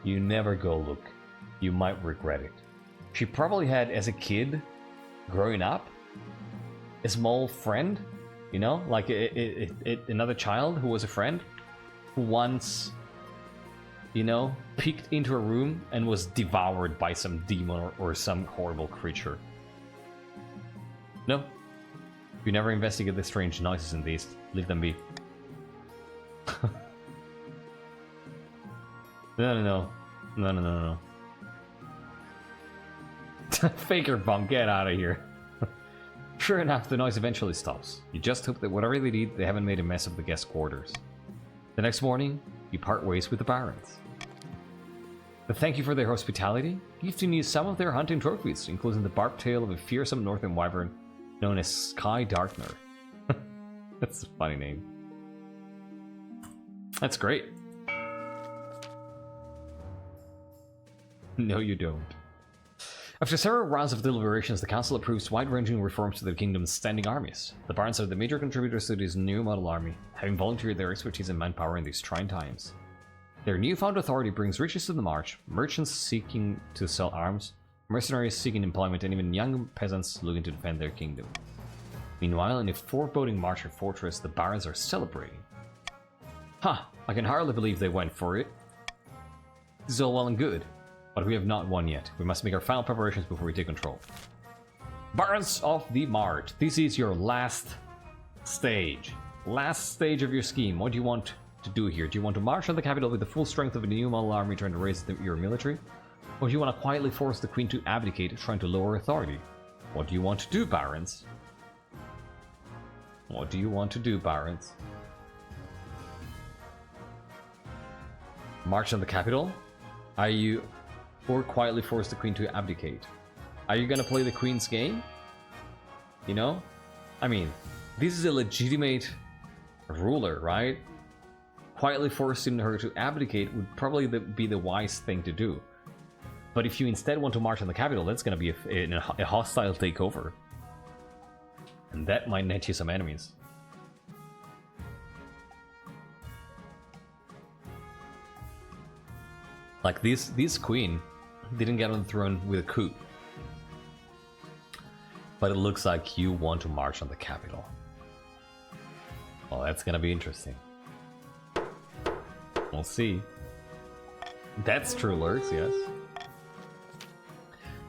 You never go look. you might regret it. She probably had, as a kid, growing up, a small friend, you know, like another child who was a friend, who once, you know, peeked into a room and was devoured by some demon or some horrible creature. No. You never investigate the strange noises in these. Leave them be. No. Faker bomb, get out of here. Sure enough, the noise eventually stops. You just hope that whatever they did, they haven't made a mess of the guest quarters. The next morning, you part ways with the Barons. To thank you for their hospitality, gifting you some of their hunting trophies, including the barbed tail of a fearsome northern wyvern known as Sky Darkner. That's a funny name. That's great. No, you don't. After several rounds of deliberations, the council approves wide-ranging reforms to the kingdom's standing armies. The Barons are the major contributors to this new model army, having volunteered their expertise and manpower in these trying times. Their newfound authority brings riches to the march, merchants seeking to sell arms, mercenaries seeking employment, and even young peasants looking to defend their kingdom. Meanwhile, in a foreboding martial fortress, the Barons are celebrating. Ha! I can hardly believe they went for it. This is all well and good, but we have not won yet. We must make our final preparations before we take control. Barons of the March, this is your last stage. Last stage of your scheme. What do you want to do here? Do you want to march on the capital with the full strength of a new model army trying to raise your military? Or do you want to quietly force the queen to abdicate, trying to lower authority? What do you want to do, Barons? What do you want to do, Barons? March on the capital? Are you... or quietly force the queen to abdicate? Are you gonna play the queen's game? You know? I mean, this is a legitimate ruler, right? Quietly forcing her to abdicate would probably be the wise thing to do. But if you instead want to march on the capital, that's gonna be a hostile takeover. And that might net you some enemies. Like this queen didn't get on the throne with a coup. But it looks like you want to march on the capital. Well, that's gonna be interesting. We'll see. That's true, Lurks, yes.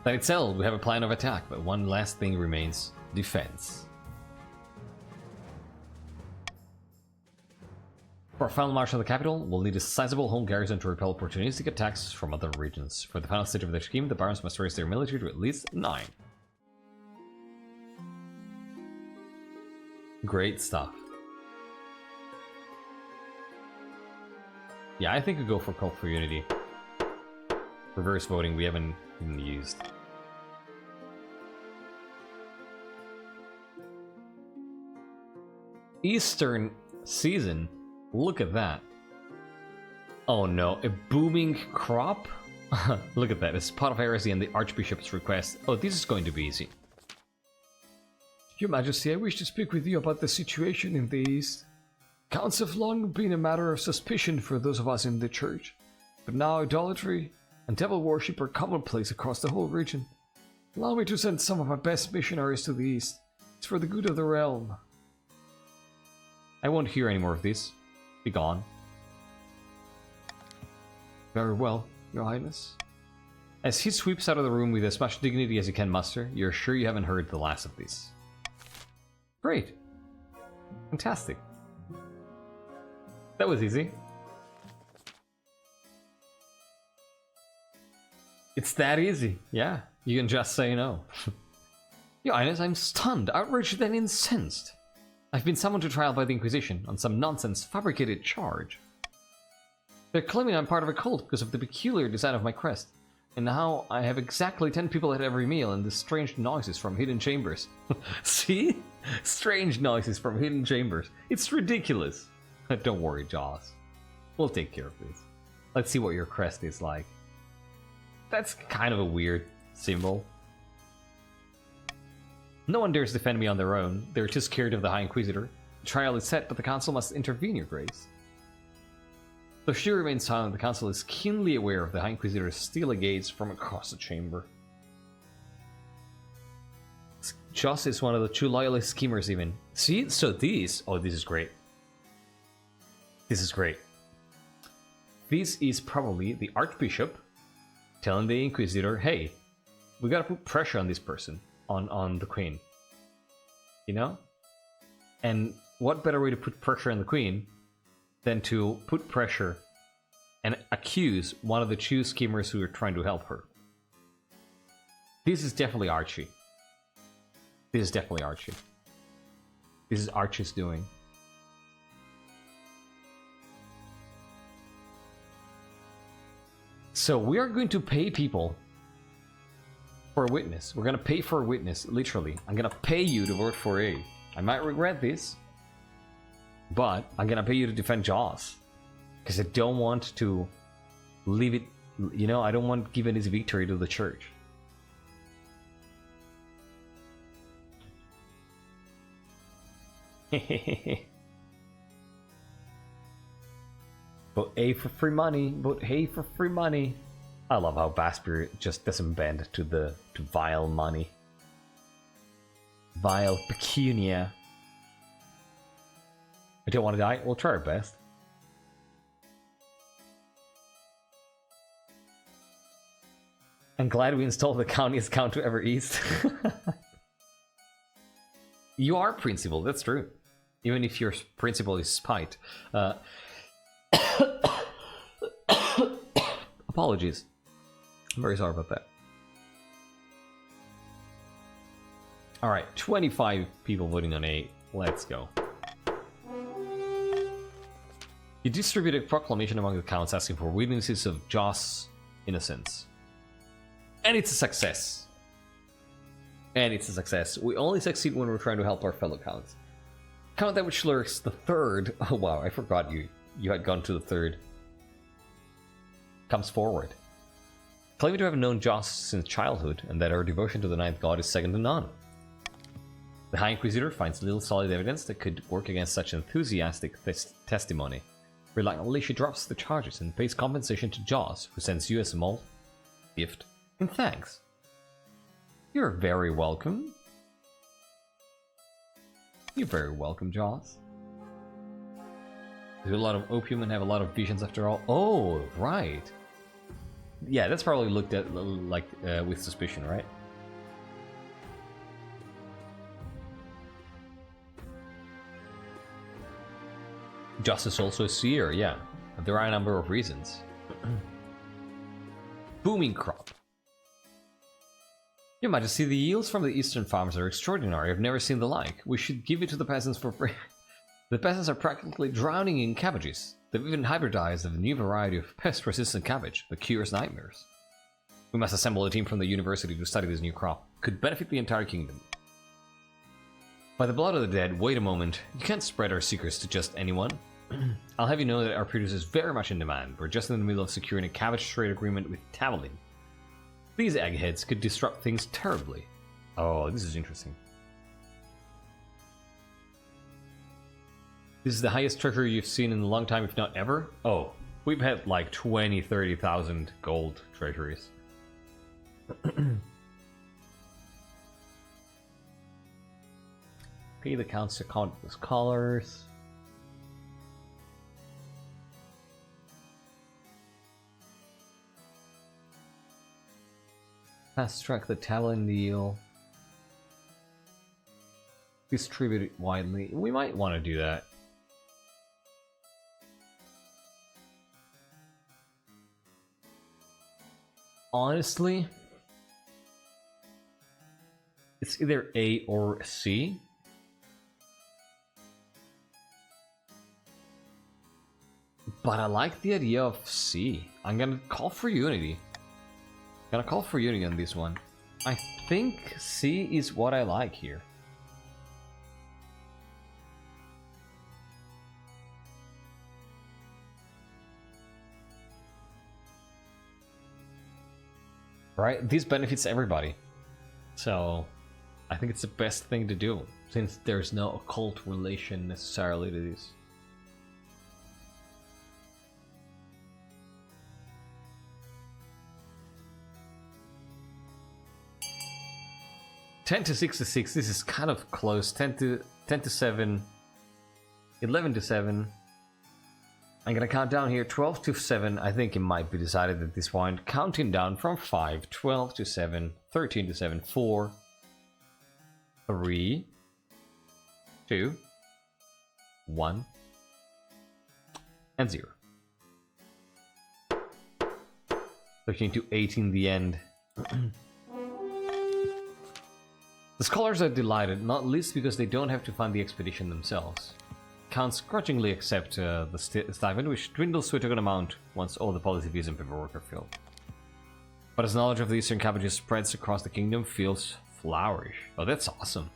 That itself, we have a plan of attack, but one last thing remains: defense. For our final march on the capital, we'll need a sizable home garrison to repel opportunistic attacks from other regions. For the final stage of their scheme, the Barons must raise their military to at least 9. Great stuff. Yeah, I think we go for Call for Unity. Reverse voting we haven't even used. Eastern season? Look at that. Oh no, a booming crop? Look at that, a spot of heresy and the Archbishop's request. Oh, this is going to be easy. Your Majesty, I wish to speak with you about the situation in the East. Counts have long been a matter of suspicion for those of us in the Church, but now idolatry and devil worship are commonplace across the whole region. Allow me to send some of my best missionaries to the East. It's for the good of the realm. I won't hear any more of this. Be gone. Very well, Your Highness. As he sweeps out of the room with as much dignity as he can muster, you're sure you haven't heard the last of this. Great. Fantastic. That was easy. It's that easy. Yeah, you can just say no. Your Highness, I'm stunned, outraged, and incensed. I've been summoned to trial by the Inquisition on some nonsense fabricated charge. They're claiming I'm part of a cult because of the peculiar design of my crest, and how I have exactly 10 people at every meal and the strange noises from hidden chambers. See? Strange noises from hidden chambers. It's ridiculous. Don't worry, Jaws. We'll take care of this. Let's see what your crest is like. That's kind of a weird symbol. No one dares defend me on their own. They're too scared of the High Inquisitor. The trial is set, but the Council must intervene, Your Grace. Though she remains silent, the council is keenly aware of the High Inquisitor's steely gaze from across the chamber. Joss is one of the true loyalist schemers even. See? So these... Oh, this is great. This is great. This is probably the Archbishop telling the Inquisitor, hey, we gotta put pressure on this person, on the Queen. You know? And what better way to put pressure on the Queen than to put pressure and accuse one of the true schemers who are trying to help her. This is definitely Archie. This is definitely Archie. This is Archie's doing. So we are going to pay people for a witness. We're going to pay for a witness, literally. I'm going to pay you to vote for A. I might regret this, but I'm going to pay you to defend Jaws. Because I don't want to leave it, you know, I don't want giving his victory to the church. Vote A for free money. Vote A for free money. I love how Vaspir just doesn't bend to vile money. Vile pecunia. I don't want to die. We'll try our best. I'm glad we installed the countiest count to ever east. You are principal, that's true. Even if your principal is spite. Apologies. I'm very sorry about that. Alright, 25 people voting on A. Let's go. You distributed a proclamation among the counts asking for witnesses of Joss' innocence. And it's a success. And it's a success. We only succeed when we're trying to help our fellow counts. Count that which lurks the third. Oh wow, I forgot you had gone to the third. Comes forward. Claiming to have known Joss since childhood, and that her devotion to the Ninth God is second to none. The High Inquisitor finds little solid evidence that could work against such enthusiastic testimony. Reluctantly, she drops the charges and pays compensation to Joss, who sends you a small gift in thanks. You're very welcome. You're very welcome, Joss. Do a lot of opium and have a lot of visions after all. Oh, right. Yeah, that's probably looked at like with suspicion, right? Joss is also a seer, yeah. There are a number of reasons. Booming crop. Your Majesty, the yields from the eastern farms are extraordinary. I've never seen the like. We should give it to the peasants for free. The peasants are practically drowning in cabbages. They've even hybridized a new variety of pest-resistant cabbage that cures nightmares. We must assemble a team from the university to study this new crop. Could benefit the entire kingdom. By the blood of the dead, wait a moment. You can't spread our secrets to just anyone. I'll have you know that our produce is very much in demand. We're just in the middle of securing a cabbage trade agreement with Tavalin. These eggheads could disrupt things terribly. Oh, this is interesting. This is the highest treasury you've seen in a long time, if not ever? Oh, we've had like 20, 30,000 gold treasuries. Pay the counts to countless callers. Fast track the Talon deal. Distribute it widely. We might want to do that. Honestly, it's either A or C. But I like the idea of C. I'm gonna call for unity. Gonna call for unity on this one. I think C is what I like here. Right? This benefits everybody. So, I think it's the best thing to do, since there's no occult relation necessarily to this. 10 to 66. This is kind of close. 10 to 7. 11 to 7. I'm gonna count down here. 12 to 7. I think it might be decided at this point. Counting down from 5. 12 to 7. 13 to 7. 4. 3. 2. 1. And 0. 13 to 8 in the end. The scholars are delighted, not least because they don't have to fund the expedition themselves. Counts grudgingly accept the stipend, which dwindles to a token amount once all the policy fees and paperwork are filled. But as knowledge of the Eastern cabbages spreads across the kingdom, fields flourish. Oh, that's awesome.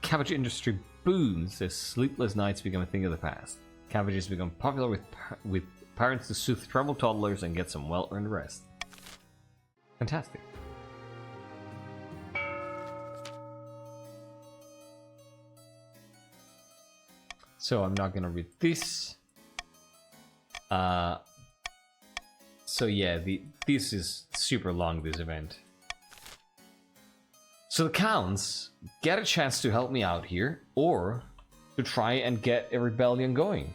Cabbage industry booms as sleepless nights become a thing of the past. Cabbages become popular with parents to soothe troubled toddlers and get some well-earned rest. Fantastic. So I'm not gonna read this. So yeah, this is super long, this event. So the counts get a chance to help me out here, or to try and get a rebellion going.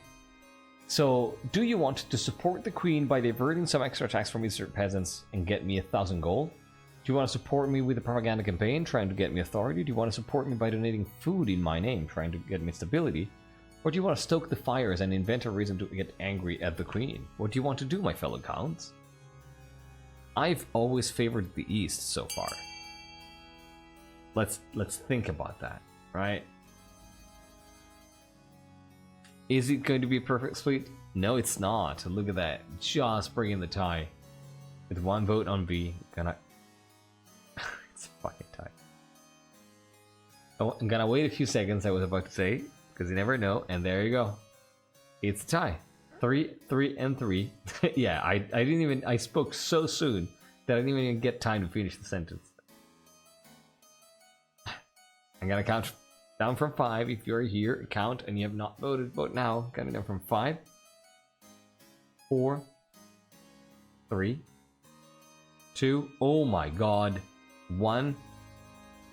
So, do you want to support the queen by diverting some extra tax from Eastern peasants and get me 1,000 gold? Do you want to support me with a propaganda campaign trying to get me authority? Do you want to support me by donating food in my name trying to get me stability? Or do you want to stoke the fires and invent a reason to get angry at the queen? What do you want to do, my fellow counts? I've always favored the East so far. Let's think about that, right? Is it going to be a perfect split? No, it's not. Look at that. Just bringing the tie. With one vote on B. It's fucking tight. Oh, I'm gonna wait a few seconds, I was about to say, because you never know, and there you go. It's a tie. 3, 3, and 3. Yeah, I didn't even... I spoke so soon that I didn't even get time to finish the sentence. I'm gonna count down from 5. If you're here, count, and you have not voted, vote now. Counting down from 5, 4, 3, 2, oh my god, 1,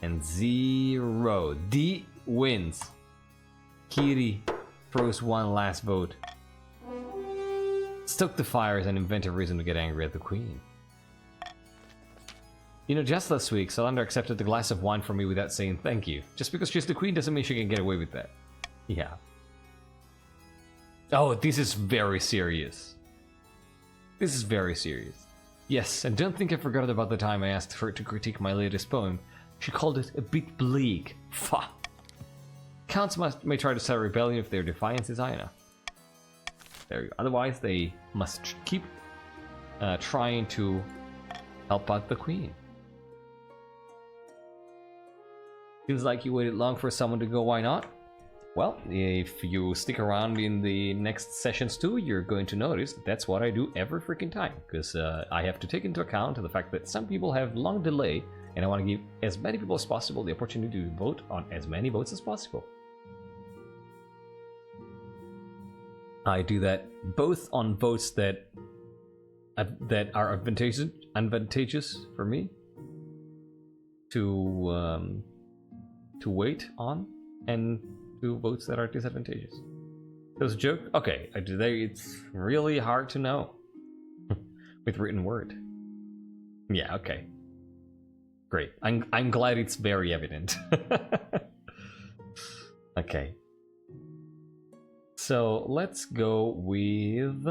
and 0. D wins. Kiri throws one last vote. Stoke the fires and invent a reason to get angry at the queen. You know, just last week, Salandra accepted the glass of wine from me without saying thank you. Just because she's the queen doesn't mean she can get away with that. Yeah. Oh, this is very serious. This is very serious. Yes, and don't think I forgot about the time I asked her to critique my latest poem. She called it a bit bleak. Fuck. Counts may try to start a rebellion if their defiance is high enough. There you go. Otherwise, they must keep trying to help out the queen. Seems like you waited long for someone to go, why not? Well, if you stick around in the next sessions too, you're going to notice that that's what I do every freaking time. Because I have to take into account the fact that some people have long delay, and I want to give as many people as possible the opportunity to vote on as many votes as possible. I do that both on votes that are advantageous for me to wait on, and to votes that are disadvantageous. That was a joke? Okay, it's really hard to know with written word. Yeah, okay. Great. I'm glad it's very evident. Okay. So let's go with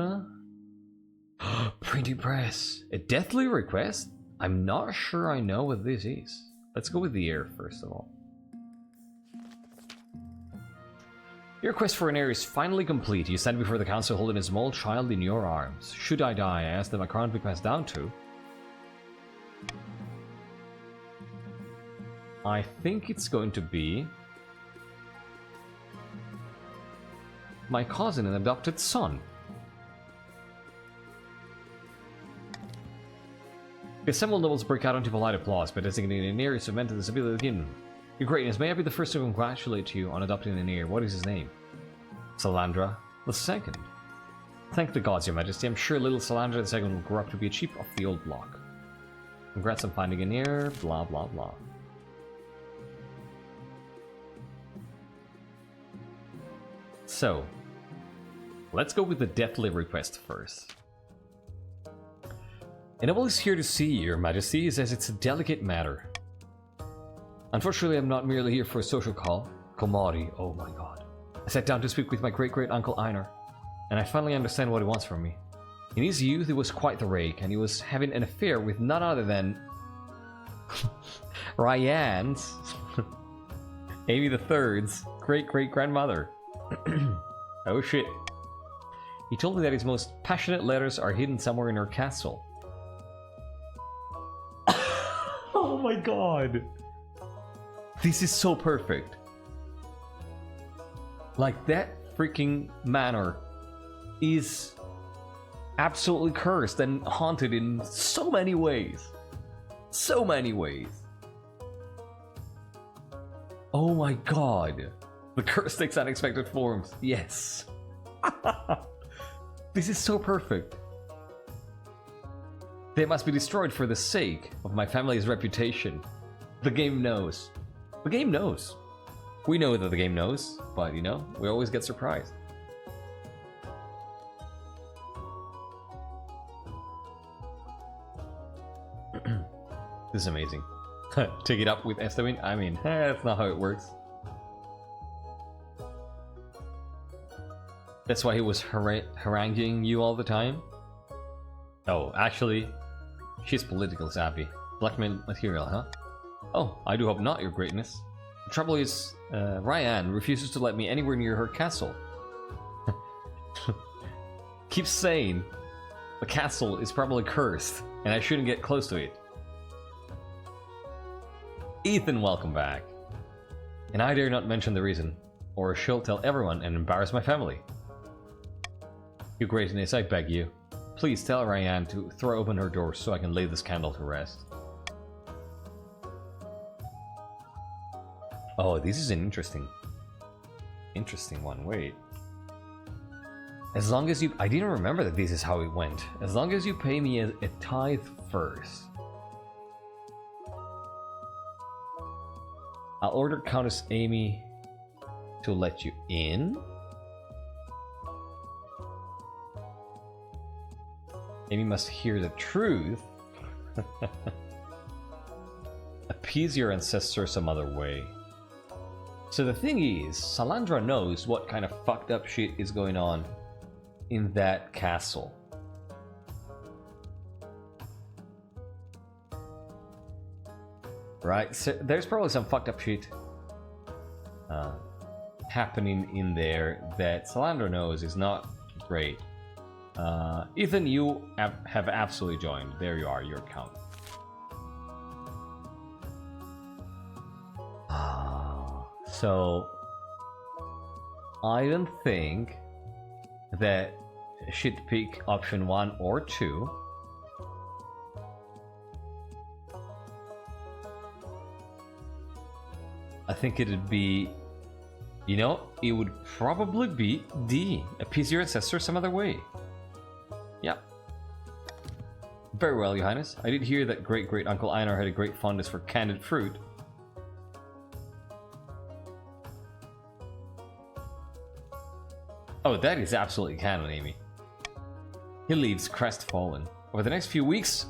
printing press. A deathly request? I'm not sure I know what this is. Let's go with the heir first of all. Your quest for an heir is finally complete. You stand before the council holding a small child in your arms. Should I die, I ask that my crown be passed down to. I think it's going to be my cousin and adopted son. The assembled nobles break out into polite applause by designating an heir is cemented the stability of the kingdom. Your greatness, may I be the first to congratulate you on adopting an heir. What is his name? Salandra the second. Thank the gods, your majesty. I'm sure little Salandra the second will grow up to be a chief of the old block. Congrats on finding an heir, blah blah blah. So, let's go with the deathly request first. A noble is here to see you, your majesty. He says it's a delicate matter. Unfortunately, I'm not merely here for a social call. Komari, oh my god. I sat down to speak with my great-great-uncle Einar, and I finally understand what he wants from me. In his youth, he was quite the rake, and he was having an affair with none other than Ryan's, Amy the Third's great-great-grandmother. Oh shit. He told me that his most passionate letters are hidden somewhere in her castle. Oh my god. This is so perfect. Like, that freaking manor is absolutely cursed and haunted in so many ways. So many ways. Oh my god. The curse takes unexpected forms. Yes. This is so perfect. They must be destroyed for the sake of my family's reputation. The game knows. The game knows. We know that the game knows, but you know, we always get surprised. This is amazing. Take it up with Esteban? I mean, that's not how it works. That's why he was haranguing you all the time? Oh, actually, she's political savvy. Blackmail material, huh? Oh, I do hope not, your greatness. The trouble is, Ryan refuses to let me anywhere near her castle. Keeps saying the castle is probably cursed, and I shouldn't get close to it. Ethan, welcome back. And I dare not mention the reason, or she'll tell everyone and embarrass my family. Your greatness, I beg you. Please tell Ryan to throw open her door so I can lay this candle to rest. Oh, this is an interesting one. Wait. As long as you... I didn't remember that this is how it went. As long as you pay me a tithe first. I'll order Countess Amy to let you in. Amy must hear the truth. Appease your ancestor some other way. So the thing is, Salandra knows what kind of fucked up shit is going on in that castle. Right? So there's probably some fucked up shit happening in there that Salandra knows is not great. Ethan, you have absolutely joined. There you are, your account. So, I don't think that I should pick option 1 or 2. I think it'd be, you know, it would probably be D. Appease your ancestor some other way. Yeah. Very well, Your Highness. I did hear that great-great-uncle Einar had a great fondness for candied fruit. Oh, that is absolutely canon, Amy. He leaves crestfallen. Over the next few weeks,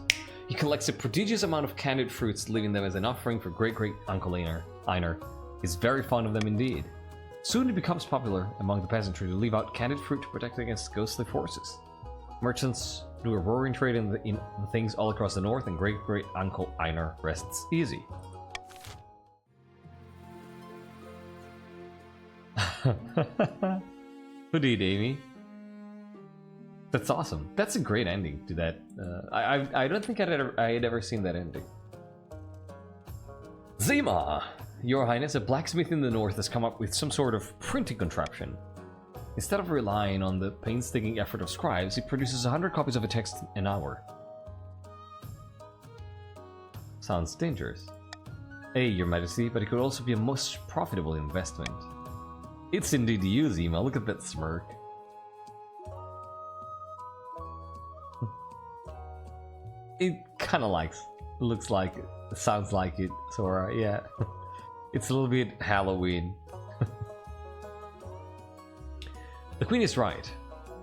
he collects a prodigious amount of candied fruits, leaving them as an offering for great-great-uncle Einar. He's very fond of them indeed. Soon it becomes popular among the peasantry to leave out candied fruit to protect against ghostly forces. Merchants do a roaring trade in the things all across the north, and great-great-uncle Einar rests easy. Who did, Amy? That's awesome. That's a great ending to that. I don't think I had ever seen that ending. Zima! Your Highness, a blacksmith in the north has come up with some sort of printing contraption. Instead of relying on the painstaking effort of scribes, he produces 100 copies of a text an hour. Sounds dangerous. Hey, Your Majesty, but it could also be a most profitable investment. It's indeed you, Zima. Look at that smirk. It kind of looks like it, sounds like it, Sora, yeah. It's a little bit Halloween. The Queen is right.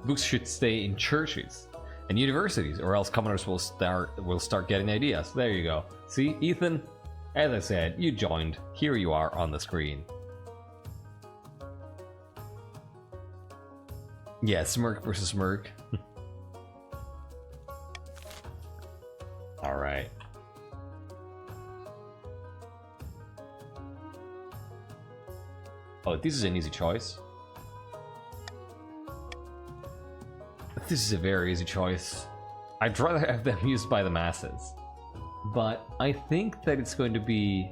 Books should stay in churches and universities, or else commoners will start getting ideas. There you go. See, Ethan, as I said, you joined. Here you are on the screen. Yeah, Smirk versus Smirk. All right. Oh, this is an easy choice. This is a very easy choice. I'd rather have them used by the masses. But I think that it's going to be...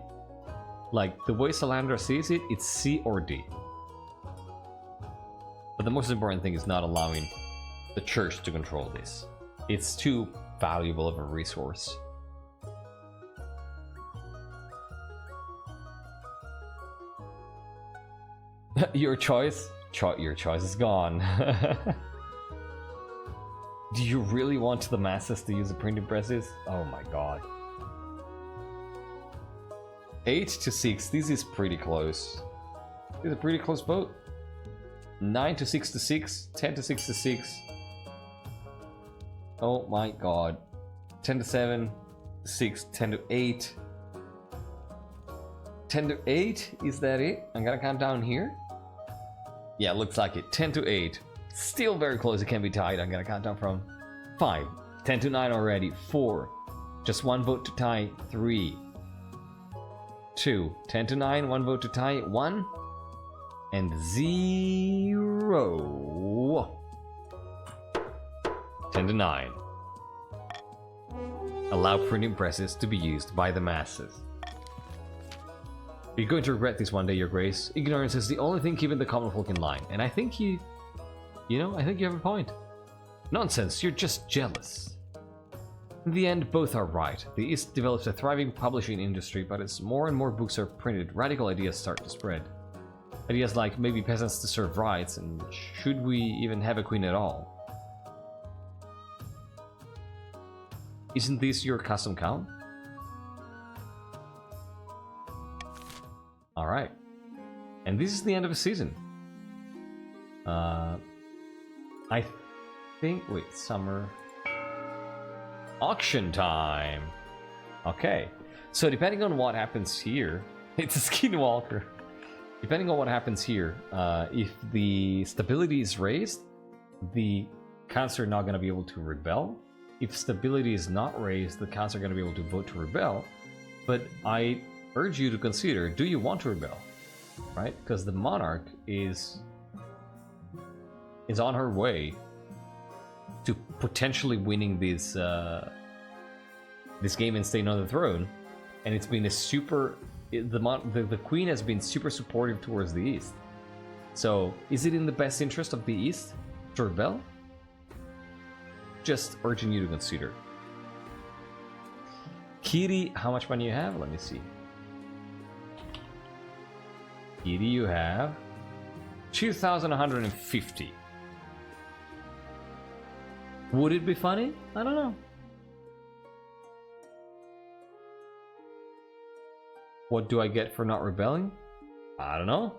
like, the way Salandra sees it, it's C or D. But the most important thing is not allowing the church to control this. It's too valuable of a resource. Your choice? Your choice is gone. Do you really want the masses to use the printing presses? Oh my god. 8 to 6, this is pretty close. This is a pretty close vote. 9 to 6 to 6, 10 to 6 to 6. Oh my god. 10 to 7, 6, 10 to 8. 10 to 8, is that it? I'm gonna count down here. Yeah, looks like it. 10 to 8. Still very close, it can be tied. I'm gonna count down from 5. 10 to 9 already. 4. Just one vote to tie. 3. 2. 10 to 9, one vote to tie. 1. And 0. 10 to 9. Allow printing presses to be used by the masses. You're going to regret this one day, Your Grace. Ignorance is the only thing keeping the common folk in line. And I think I think you have a point. Nonsense, you're just jealous. In the end, both are right. The East develops a thriving publishing industry, but as more and more books are printed, radical ideas start to spread. Ideas like maybe peasants deserve rights, and should we even have a queen at all? Isn't this your custom count? Alright. And this is the end of the season. I think... wait, summer... auction time! Okay. So depending on what happens here... it's a skinwalker. Depending on what happens here, if the stability is raised, the counts are not going to be able to rebel. If stability is not raised, the counts are going to be able to vote to rebel. But I urge you to consider, do you want to rebel? Right? Because the monarch is on her way to potentially winning this game and staying on the throne, and it's been a super... the queen has been super supportive towards the East. So, is it in the best interest of the East to rebel? Just urging you to consider. Kitty, how much money you have? Let me see. Kitty, you have 2,150. Would it be funny? I don't know. What do I get for not rebelling? I don't know.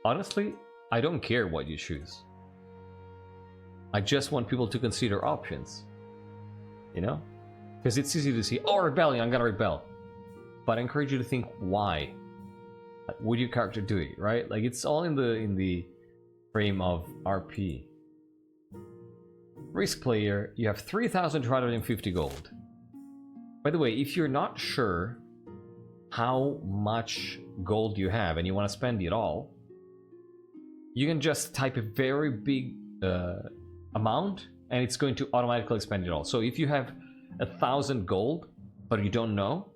Honestly, I don't care what you choose. I just want people to consider options. You know? Because it's easy to see, oh, rebellion, I'm gonna rebel. But I encourage you to think why. Like, would your character do it, right? Like, it's all in the frame of RP. Risk player, you have 3,250 gold. By the way, if you're not sure how much gold you have and you want to spend it all, you can just type a very big amount and it's going to automatically spend it all. So if you have 1,000 gold, but you don't know,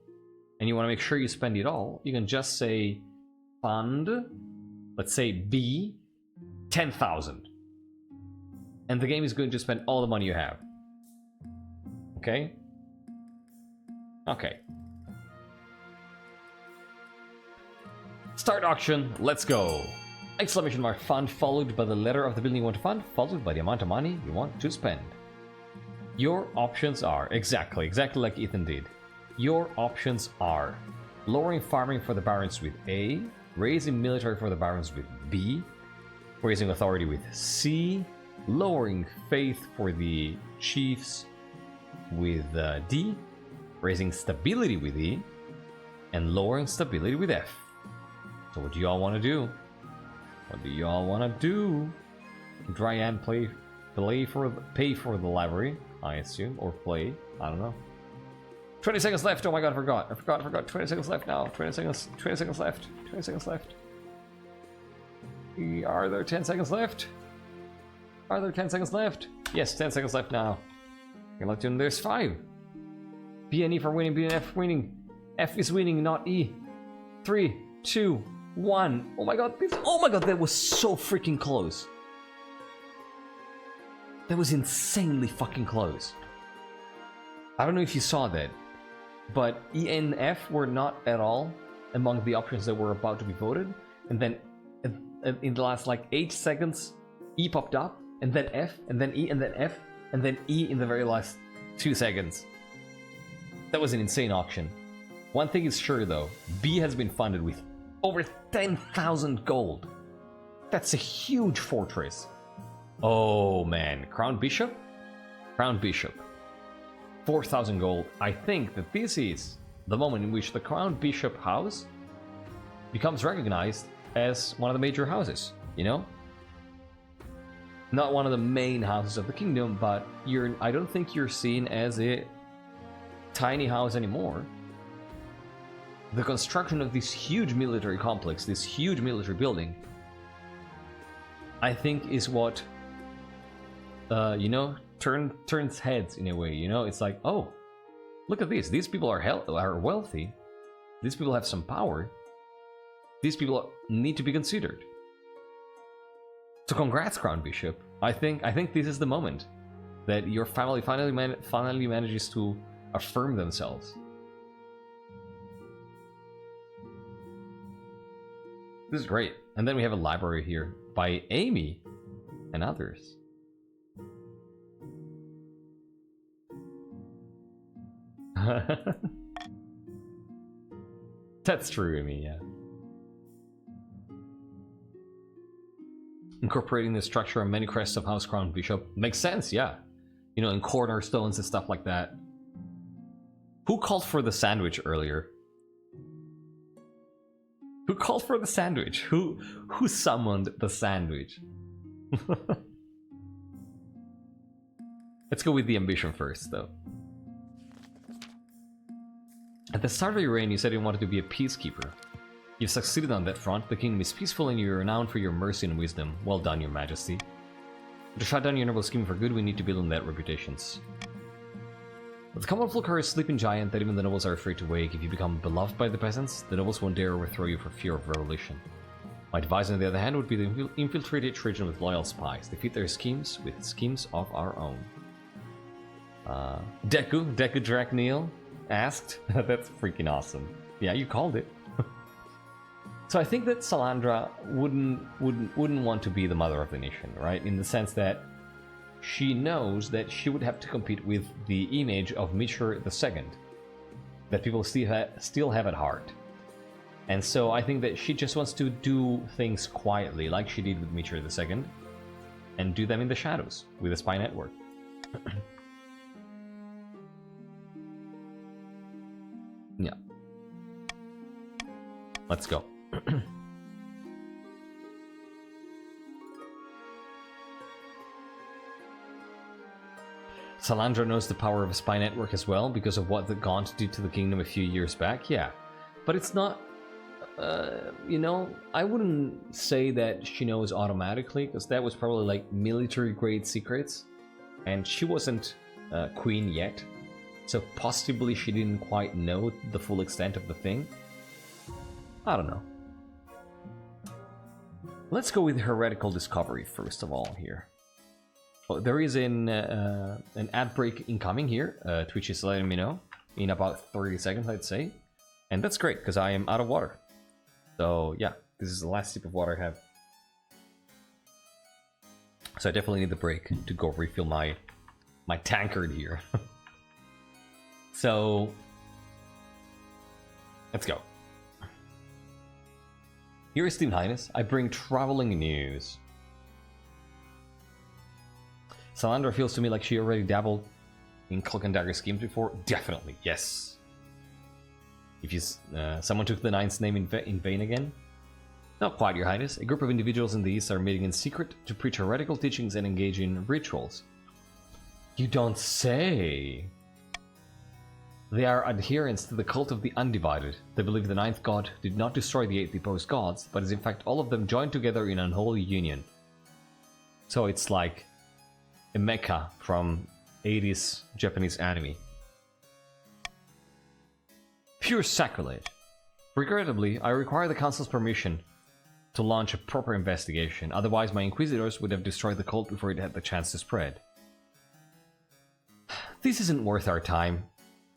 and you want to make sure you spend it all, you can just say fund, let's say B, 10,000. And the game is going to spend all the money you have. Okay? Okay. Start auction, let's go! Exclamation mark fund followed by the letter of the building you want to fund, followed by the amount of money you want to spend. Your options are exactly like Ethan did. Your options are lowering farming for the barons with A, raising military for the barons with B, raising authority with C, lowering faith for the chiefs with D, raising stability with E, and lowering stability with F. So what do y'all want to do? What do y'all want to do? Try and pay for the library, I assume, or play. I don't know. 20 seconds left. Oh my god, I forgot. 20 seconds left now. 20 seconds left. 20 seconds left. Are there 10 seconds left? Are there 10 seconds left? Yes, 10 seconds left now. You're locked in. There's 5. B and E for winning. B and F for winning. F is winning, not E. 3, 2, 1. Oh my god, that was so freaking close. That was insanely fucking close. I don't know if you saw that, but E and F were not at all among the options that were about to be voted. And then in the last like 8 seconds, E popped up, and then F, and then E, and then F, and then E in the very last 2 seconds. That was an insane auction. One thing is sure though, B has been funded with over 10,000 gold. That's a huge fortress. Oh man, Crown Bishop? Crown Bishop. 4,000 gold. I think that this is the moment in which the Crown Bishop house becomes recognized as one of the major houses, you know? Not one of the main houses of the kingdom, but I don't think you're seen as a tiny house anymore. The construction of this huge military complex, this huge military building, I think is what you know, turns heads in a way, you know? It's like, oh, look at this. These people are wealthy. These people have some power. These people need to be considered. So congrats, Crown Bishop. I think this is the moment that your family finally manages to affirm themselves. This is great. And then we have a library here by Amy and others. That's true, Amy, yeah. Incorporating the structure of many crests of House Crown Bishop makes sense, yeah. You know, in cornerstones and stuff like that. Who called for the sandwich earlier? Who called for the sandwich? Who summoned the sandwich? Let's go with the ambition first, though. At the start of your reign, you said you wanted to be a peacekeeper. You've succeeded on that front. The kingdom is peaceful and you're renowned for your mercy and wisdom. Well done, your majesty. To shut down your noble scheme for good, we need to build on that reputations. But the common folk are a sleeping giant that even the nobles are afraid to wake. If you become beloved by the peasants, the nobles won't dare overthrow you for fear of revolution. My advice, on the other hand, would be to infiltrate each region with loyal spies. Defeat their schemes with schemes of our own. Deku Drakneil asked. That's freaking awesome. Yeah, you called it. So I think that Salandra wouldn't want to be the mother of the nation, right? In the sense that she knows that she would have to compete with the image of Mitchell II that people still have at heart. And so I think that she just wants to do things quietly, like she did with Mitchell II, and do them in the shadows with a spy network. Yeah. Let's go. Salandra knows the power of a spy network as well because of what the Gaunt did to the kingdom a few years back, yeah. But it's not, you know, I wouldn't say that she knows automatically, because that was probably like military grade secrets, and she wasn't queen yet, so possibly she didn't quite know the full extent of the thing. I don't know. Let's go with heretical discovery first of all here. Oh, there is an ad break incoming here. Twitch is letting me know in about 30 seconds, I'd say. And that's great, because I am out of water. So yeah, this is the last sip of water I have. So I definitely need the break to go refill my my tankard here. So let's go. Your esteemed highness, I bring traveling news. Salandra feels to me like she already dabbled in cloak and dagger schemes before. Definitely, yes. If you, someone took the Ninth's name in vain again? Not quite, your highness. A group of individuals in the East are meeting in secret to preach heretical teachings and engage in rituals. You don't say. They are adherents to the cult of the Undivided. They believe the Ninth God did not destroy the 8 deposed gods, but is in fact all of them joined together in an unholy union. So it's like a mecha from 80s Japanese anime. Pure sacrilege. Regrettably, I require the Council's permission to launch a proper investigation, otherwise my Inquisitors would have destroyed the cult before it had the chance to spread. This isn't worth our time.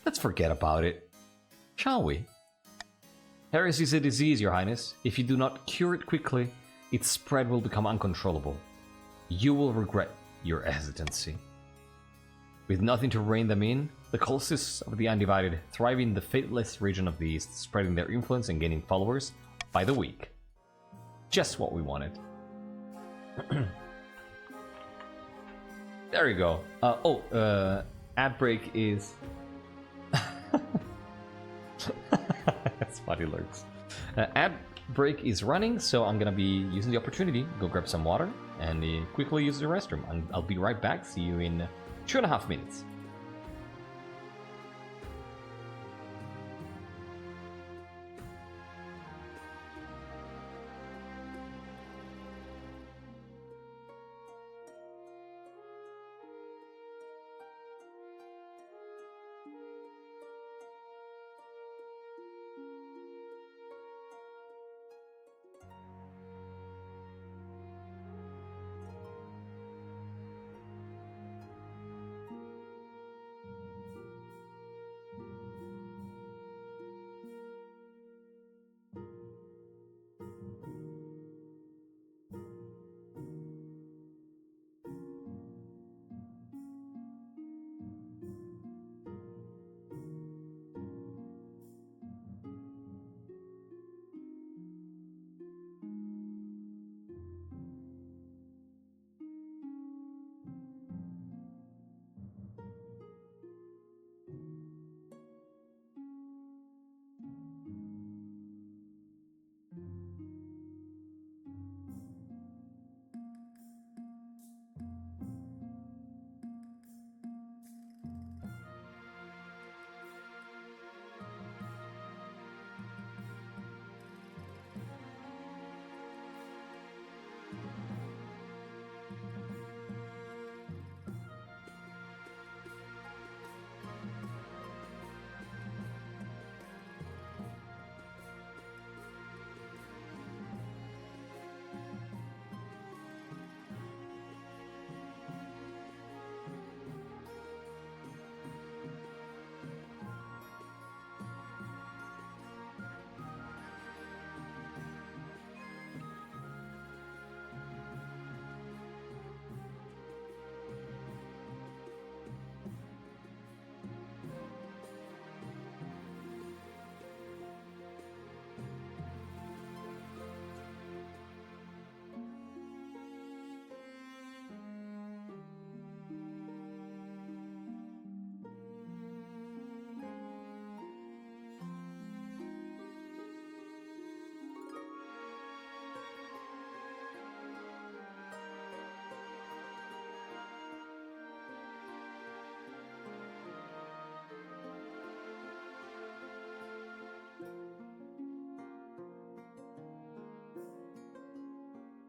Let's forget about it. Shall we? Heresy is a disease, your highness. If you do not cure it quickly, its spread will become uncontrollable. You will regret your hesitancy. With nothing to rein them in, the cultists of the Undivided thrive in the faithless region of the East, spreading their influence and gaining followers by the week. Just what we wanted. There you go. Ad break is... That's funny, lurks. Ad break is running, so I'm gonna be using the opportunity, go grab some water, and quickly use the restroom. And I'll be right back. See you in 2.5 minutes.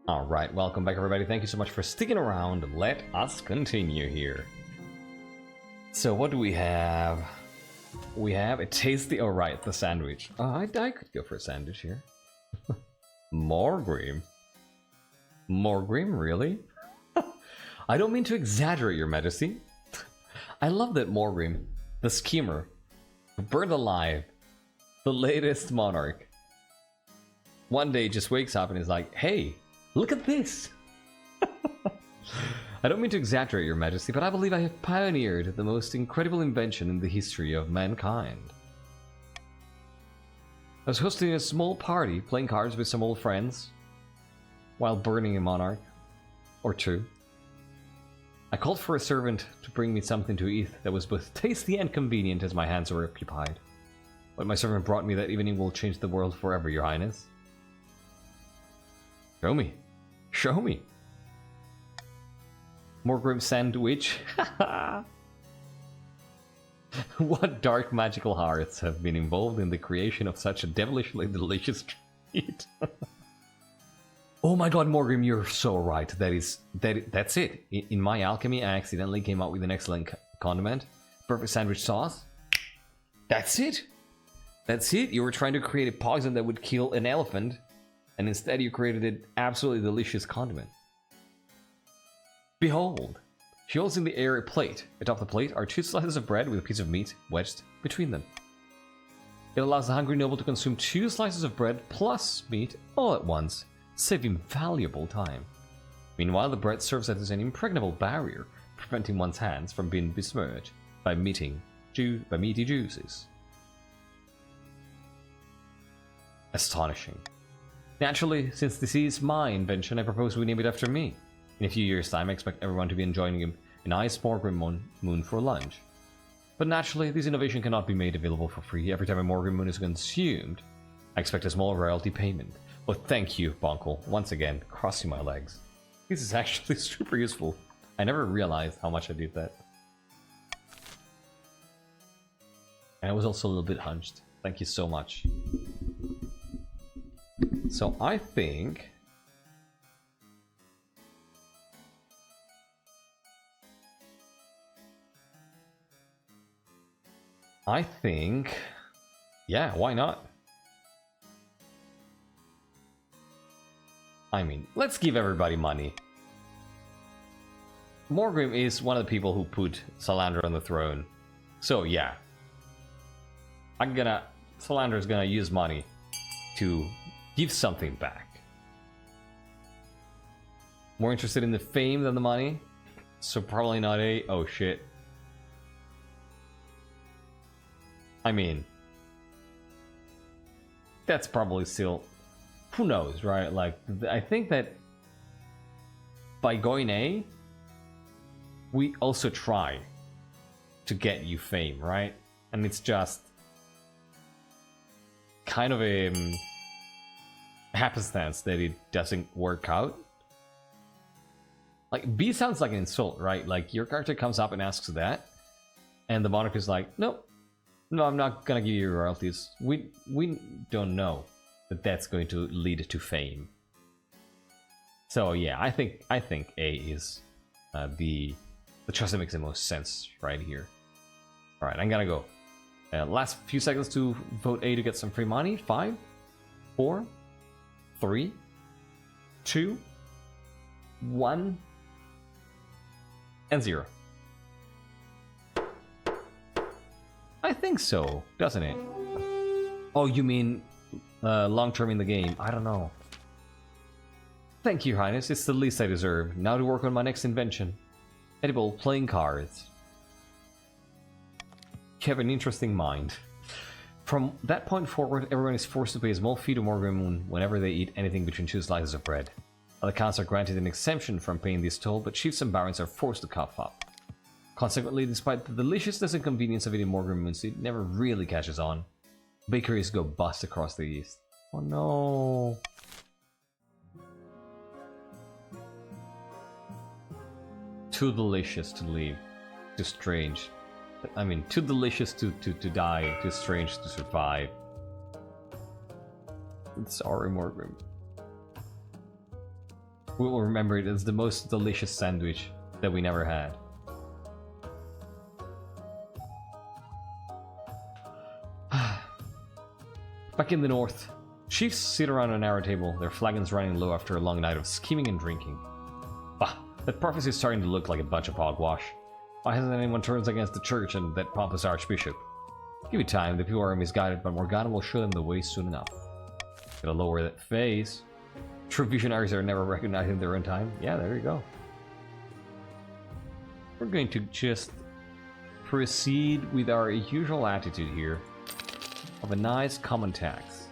Alright, welcome back everybody. Thank you so much for sticking around. Let us continue here. So what do we have? We have a tasty... Oh right, the sandwich. I could go for a sandwich here. Morgrim? Morgrim, really? I don't mean to exaggerate, your majesty. I love that Morgrim, the schemer, burned alive, the latest monarch, one day just wakes up and is like, hey, look at this! I don't mean to exaggerate, Your Majesty, but I believe I have pioneered the most incredible invention in the history of mankind. I was hosting a small party, playing cards with some old friends, while burning a monarch or two. I called for a servant to bring me something to eat that was both tasty and convenient as my hands were occupied. What my servant brought me that evening will change the world forever, Your Highness. Show me. Show me. Morgrim sandwich. What dark magical hearts have been involved in the creation of such a devilishly delicious treat? Oh my god, Morgrim, you're so right. That's it. In my alchemy, I accidentally came up with an excellent condiment. Perfect sandwich sauce. That's it. That's it. You were trying to create a poison that would kill an elephant, and instead you created an absolutely delicious condiment. Behold. She holds in the air a plate. Atop the plate are 2 slices of bread with a piece of meat wedged between them. It allows the hungry noble to consume 2 slices of bread plus meat all at once, saving valuable time. Meanwhile, the bread serves as an impregnable barrier, preventing one's hands from being besmirched by meaty juices. Astonishing. Naturally, since this is my invention, I propose we name it after me. In a few years' time, I expect everyone to be enjoying a nice Morgrim moon for lunch. But naturally, this innovation cannot be made available for free. Every time a Morgrim moon is consumed, I expect a small royalty payment. But thank you, Bonkle, once again, crossing my legs. This is actually super useful. I never realized how much I did that. And I was also a little bit hunched. Thank you so much. So I think... yeah, why not? I mean, let's give everybody money. Morgrim is one of the people who put Salandra on the throne. So yeah. Salandra's gonna use money to give something back. More interested in the fame than the money. So probably not a... oh shit. I mean, that's probably still, who knows, right? Like, I think that by going A, we also try to get you fame, right? And it's just kind of a happenstance that it doesn't work out. Like, B sounds like an insult, right? Like, your character comes up and asks that, and the monarch is like, nope. No, I'm not gonna give you royalties. We don't know that that's going to lead to fame. So yeah, I think A is the choice that makes the most sense right here. All right, I'm gonna go. Last few seconds to vote A to get some free money. 5, 4, 3, 2, 1, and 0. I think so, doesn't it? Oh, you mean long term in the game? I don't know. Thank you, Your Highness. It's the least I deserve. Now to work on my next invention. Edible playing cards. You have an interesting mind. From that point forward, everyone is forced to pay a small fee to Morgrim Moon whenever they eat anything between 2 slices of bread. Other counts are granted an exemption from paying this toll, but chiefs and barons are forced to cough up. Consequently, despite the deliciousness and convenience of eating Morgrim Moon, it never really catches on. Bakeries go bust across the east. Oh no. Too delicious to leave. Too strange. I mean, too delicious to die. Too strange to survive. Sorry, Morgrim. We will remember it as the most delicious sandwich that we never had. Back in the north, chiefs sit around a narrow table, their flagons running low after a long night of scheming and drinking. Bah, that prophecy is starting to look like a bunch of hogwash. Why hasn't anyone turned against the church and that pompous archbishop? Give it time, the people are misguided, but Morgana will show them the way soon enough. Gotta lower that face. True visionaries are never recognized in their own time. Yeah, there you go. we're going to just proceed with our usual attitude here of a nice common tax.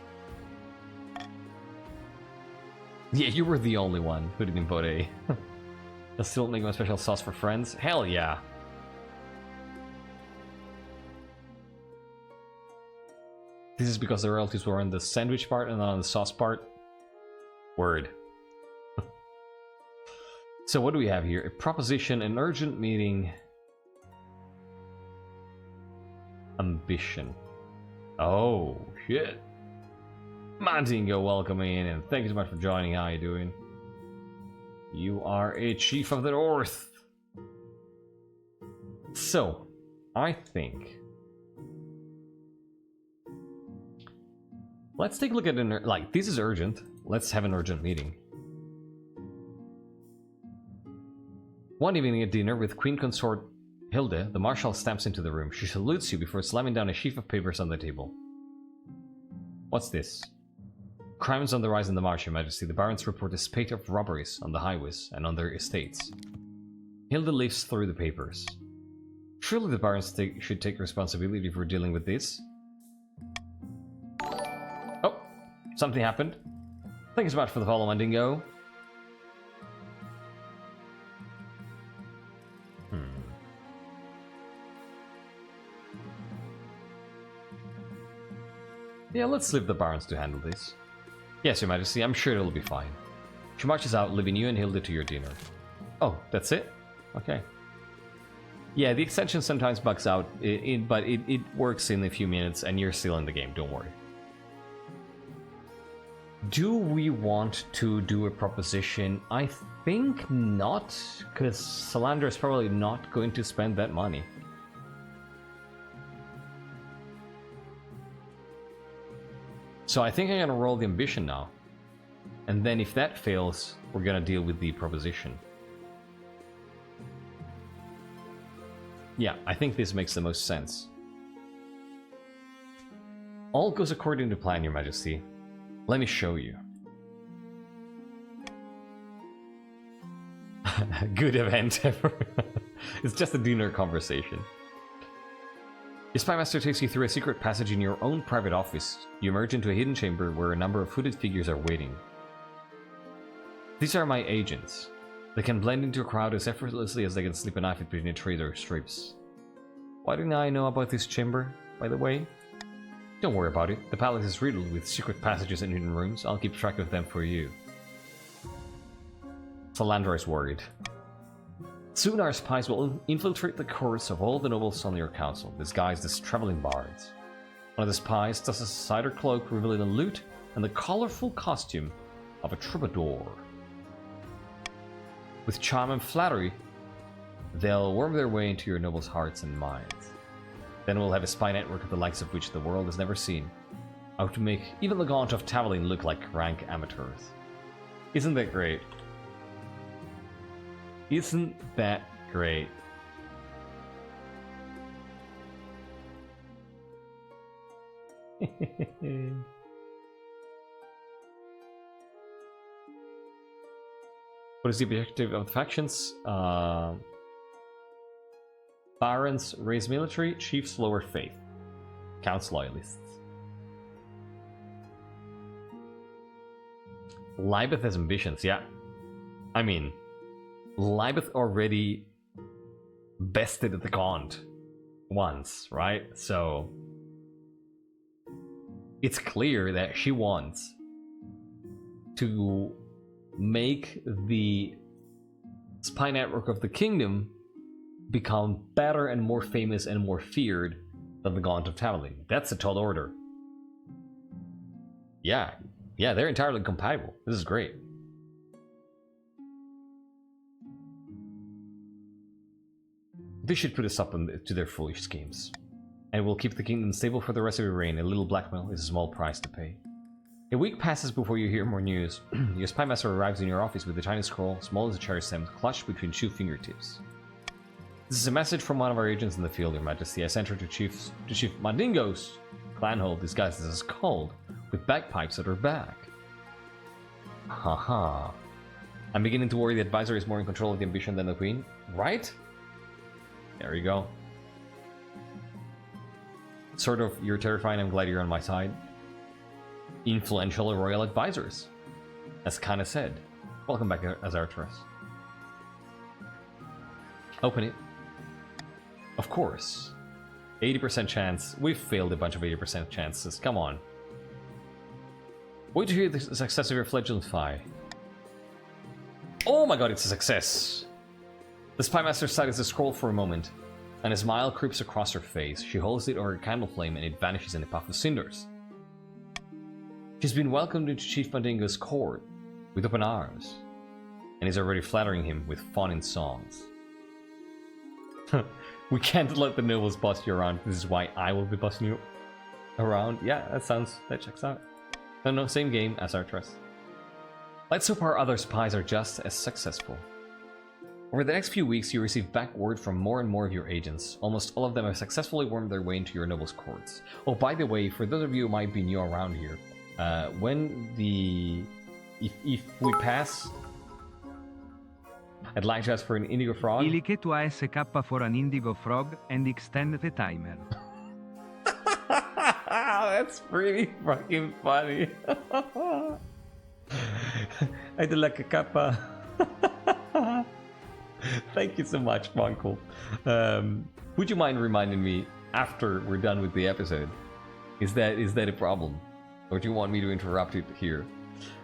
Yeah, you were the only one who didn't vote A. I'll still make my special sauce for friends? Hell yeah! This is because the royalties were on the sandwich part and not on the sauce part? Word. So what do we have here? A proposition, an urgent meeting... Ambition. Oh, shit. Mandingo, welcome in, and thank you so much for joining. How are you doing? You are a chief of the North. So, I think... Let's take a look at an... Like, this is urgent. Let's have an urgent meeting. One evening at dinner with Queen Consort Hilde, the Marshal stamps into the room. She salutes you before slamming down a sheaf of papers on the table. What's this? Crime is on the rise in the March, Your Majesty. The barons report a spate of robberies on the highways and on their estates. Hilde leafs through the papers. Surely the barons should take responsibility for dealing with this. Oh, something happened. Thank you so much for the follow, Mandingo. Yeah, let's leave the barons to handle this. Yes, Your Majesty, I'm sure it'll be fine. She marches out, leaving you and Hilde to your dinner. Oh, that's it? Okay. Yeah, the extension sometimes bugs out, but it works in a few minutes and you're still in the game, don't worry. Do we want to do a proposition? I think not, because Salandra is probably not going to spend that money. So I think I'm gonna roll the ambition now. And then if that fails, we're gonna deal with the proposition. Yeah, I think this makes the most sense. All goes according to plan, Your Majesty. Let me show you. Good event ever. It's just a dinner conversation. Your spymaster takes you through a secret passage in your own private office. You emerge into a hidden chamber where a number of hooded figures are waiting. These are my agents. They can blend into a crowd as effortlessly as they can slip a knife between a trader's strips. Why didn't I know about this chamber, by the way? Don't worry about it. The palace is riddled with secret passages and hidden rooms. I'll keep track of them for you. Salandra is worried. Soon our spies will infiltrate the courts of all the nobles on your council, disguised as traveling bards. One of the spies does a cider cloak revealing the loot and the colorful costume of a troubadour. With charm and flattery, they'll worm their way into your nobles' hearts and minds. Then we'll have a spy network of the likes of which the world has never seen, out to make even the Gaunt of Tavalin look like rank amateurs. Isn't that great? Isn't that great? What is the objective of the factions? Barons raise military, chiefs lower faith. Counts loyalists. Libeth has ambitions, yeah. I mean, Libeth already bested the Gaunt once, right? So it's clear that she wants to make the spy network of the kingdom become better and more famous and more feared than the Gaunt of Tavalin. That's a tall order. Yeah, they're entirely compatible. This is great. This should put us up to their foolish schemes. And will keep the kingdom stable for the rest of your reign. A little blackmail is a small price to pay. A week passes before you hear more news. Your spymaster arrives in your office with a tiny scroll, small as a cherry stem, clutched between two fingertips. This is a message from one of our agents in the field, Your Majesty. I sent her to Chief Mandingo's clanhold, disguised as a skald, with bagpipes at her back. Haha. I'm beginning to worry the advisor is more in control of the ambition than the queen. Right? There you go. Sort of, you're terrifying, I'm glad you're on my side. Influential royal advisors. As Kana said. Welcome back, Azartras. Open it. Of course. 80% chance. We've failed a bunch of 80% chances. Come on. Wait to hear the success of your fledgling spy. Oh my god, it's a success! The spy master sights the scroll for a moment, and a smile creeps across her face. She holds it over a candle flame and it vanishes in a puff of cinders. She's been welcomed into Chief Mandingo's court with open arms, and is already flattering him with fawning songs. We can't let the nobles boss you around. This is why I will be bossing you around. Yeah, that checks out. No, same game as our trust. Let's hope our other spies are just as successful. Over the next few weeks, you receive back word from more and more of your agents. Almost all of them have successfully wormed their way into your nobles' courts. Oh, by the way, for those of you who might be new around here, if we pass, I'd like to ask for an indigo frog. Ilicate to ASK for an indigo frog and extend the timer. That's pretty fucking funny. I'd like a kappa. Thank you so much, Monkel. Would you mind reminding me after we're done with the episode? Is that a problem? Or do you want me to interrupt it here?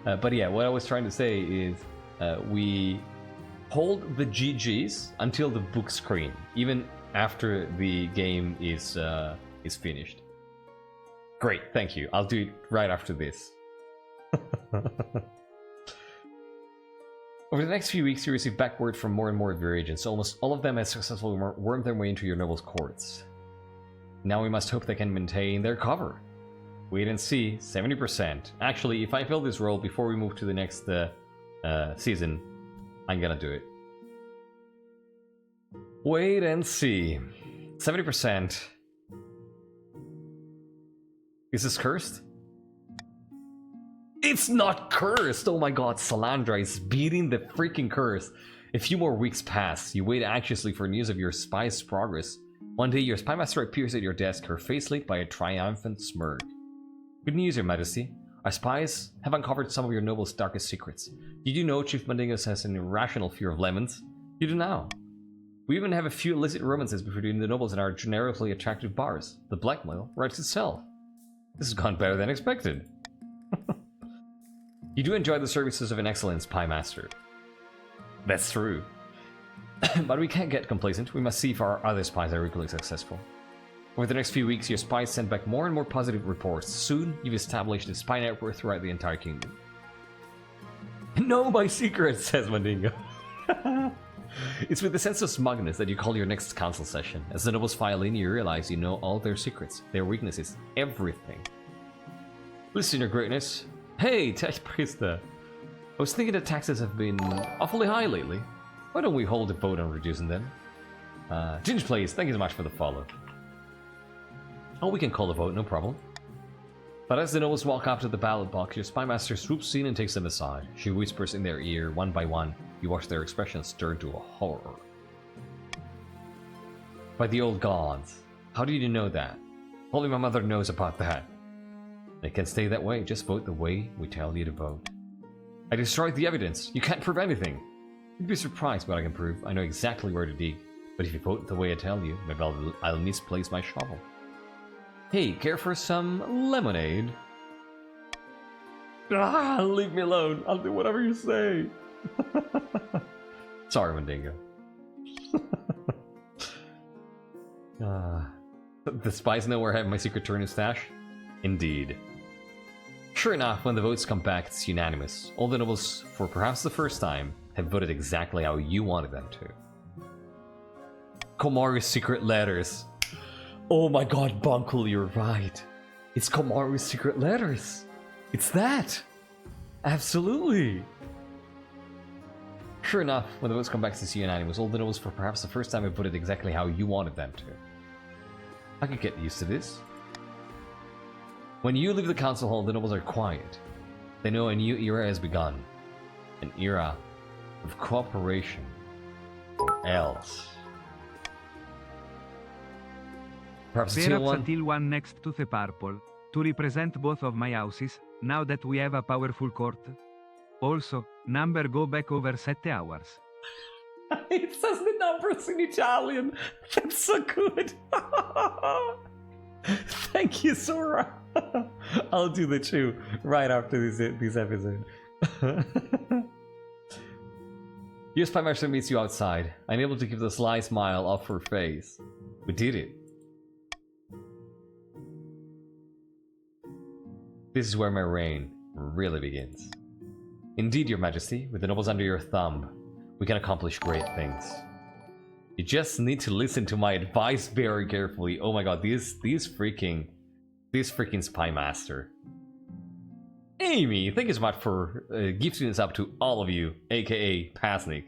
But yeah, what I was trying to say is we hold the GGs until the book screen, even after the game is finished. Great, thank you. I'll do it right after this. Over the next few weeks, you receive back word from more and more of your agents. Almost all of them have successfully wormed their way into your nobles' courts. Now we must hope they can maintain their cover. Wait and see, 70%. Actually, if I fill this role before we move to the next season, I'm gonna do it. Wait and see. 70%. Is this cursed? It's not cursed! Oh my god, Salandra is beating the freaking curse. A few more weeks pass. You wait anxiously for news of your spy's progress. One day, your spy master appears at your desk, her face lit by a triumphant smirk. Good news, Your Majesty. Our spies have uncovered some of your noble's darkest secrets. Did you know Chief Mandingo has an irrational fear of lemons? You do now. We even have a few illicit romances between the nobles in our generically attractive bars. The blackmail writes itself. This has gone better than expected. You do enjoy the services of an excellent spy master. That's true. But we can't get complacent. We must see if our other spies are equally successful. Over the next few weeks, your spies send back more and more positive reports. Soon, you've established a spy network throughout the entire kingdom. Know my secret, says Mandingo. It's with a sense of smugness that you call your next council session. As the nobles file in, you realize you know all their secrets, their weaknesses, everything. Listen, Your Greatness. Hey, Tax Priesta. I was thinking that taxes have been awfully high lately. Why don't we hold a vote on reducing them? Ginge Plays, thank you so much for the follow. Oh, we can call a vote, no problem. But as the nobles walk up to the ballot box, your spy master swoops in and takes them aside. She whispers in their ear, one by one. You watch their expressions turn to a horror. By the old gods. How did you know that? Only my mother knows about that. It can stay that way, just vote the way we tell you to vote. I destroyed the evidence. You can't prove anything. You'd be surprised what I can prove. I know exactly where to dig. But if you vote the way I tell you, maybe I'll misplace my shovel. Hey, care for some lemonade? Ah, leave me alone. I'll do whatever you say. Sorry, Mandingo. The spies know where I have my secret turnip stash? Indeed. Sure enough, when the votes come back, it's unanimous. All the nobles, for perhaps the first time, have voted exactly how you wanted them to. Komaru's secret letters. Oh my god, Bunkle, you're right. It's Komaru's secret letters. It's that. Absolutely. Sure enough, when the votes come back to see unanimous, all the nobles for perhaps the first time have voted exactly how you wanted them to. I could get used to this. When you leave the council hall, the nobles are quiet. They know a new era has begun. An era of cooperation. Or else. Perhaps a teal Perhaps a one? teal one next to the purple, to represent both of my houses, now that we have a powerful court. Also, number go back over 7 hours. It says the numbers in Italian. That's so good. Thank you, Sora. I'll do the 2 right after this episode. Your spy master meets you outside, unable to keep the sly smile off her face. We did it. This is where my reign really begins. Indeed, your majesty, with the nobles under your thumb, we can accomplish great things. You just need to listen to my advice very carefully. Oh my god, this freaking spy master. Amy, thank you so much for gifting this up to all of you, aka Pasnik.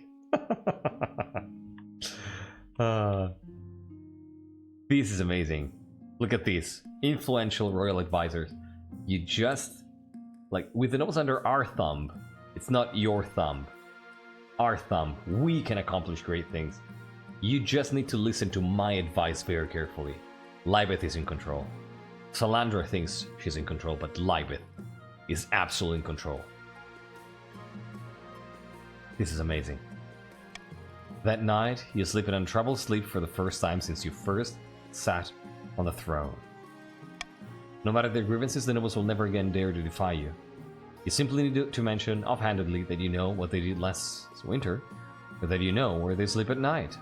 This is amazing. Look at these influential royal advisors. You just, like, with the nobles under our thumb, it's not your thumb, our thumb, we can accomplish great things. You just need to listen to my advice very carefully. Libeth is in control. Salandra thinks she's in control, but Libeth is absolutely in control. This is amazing. That night, you sleep in untroubled sleep for the first time since you first sat on the throne. No matter their grievances, the nobles will never again dare to defy you. You simply need to mention offhandedly that you know what they did last winter, or that you know where they sleep at night.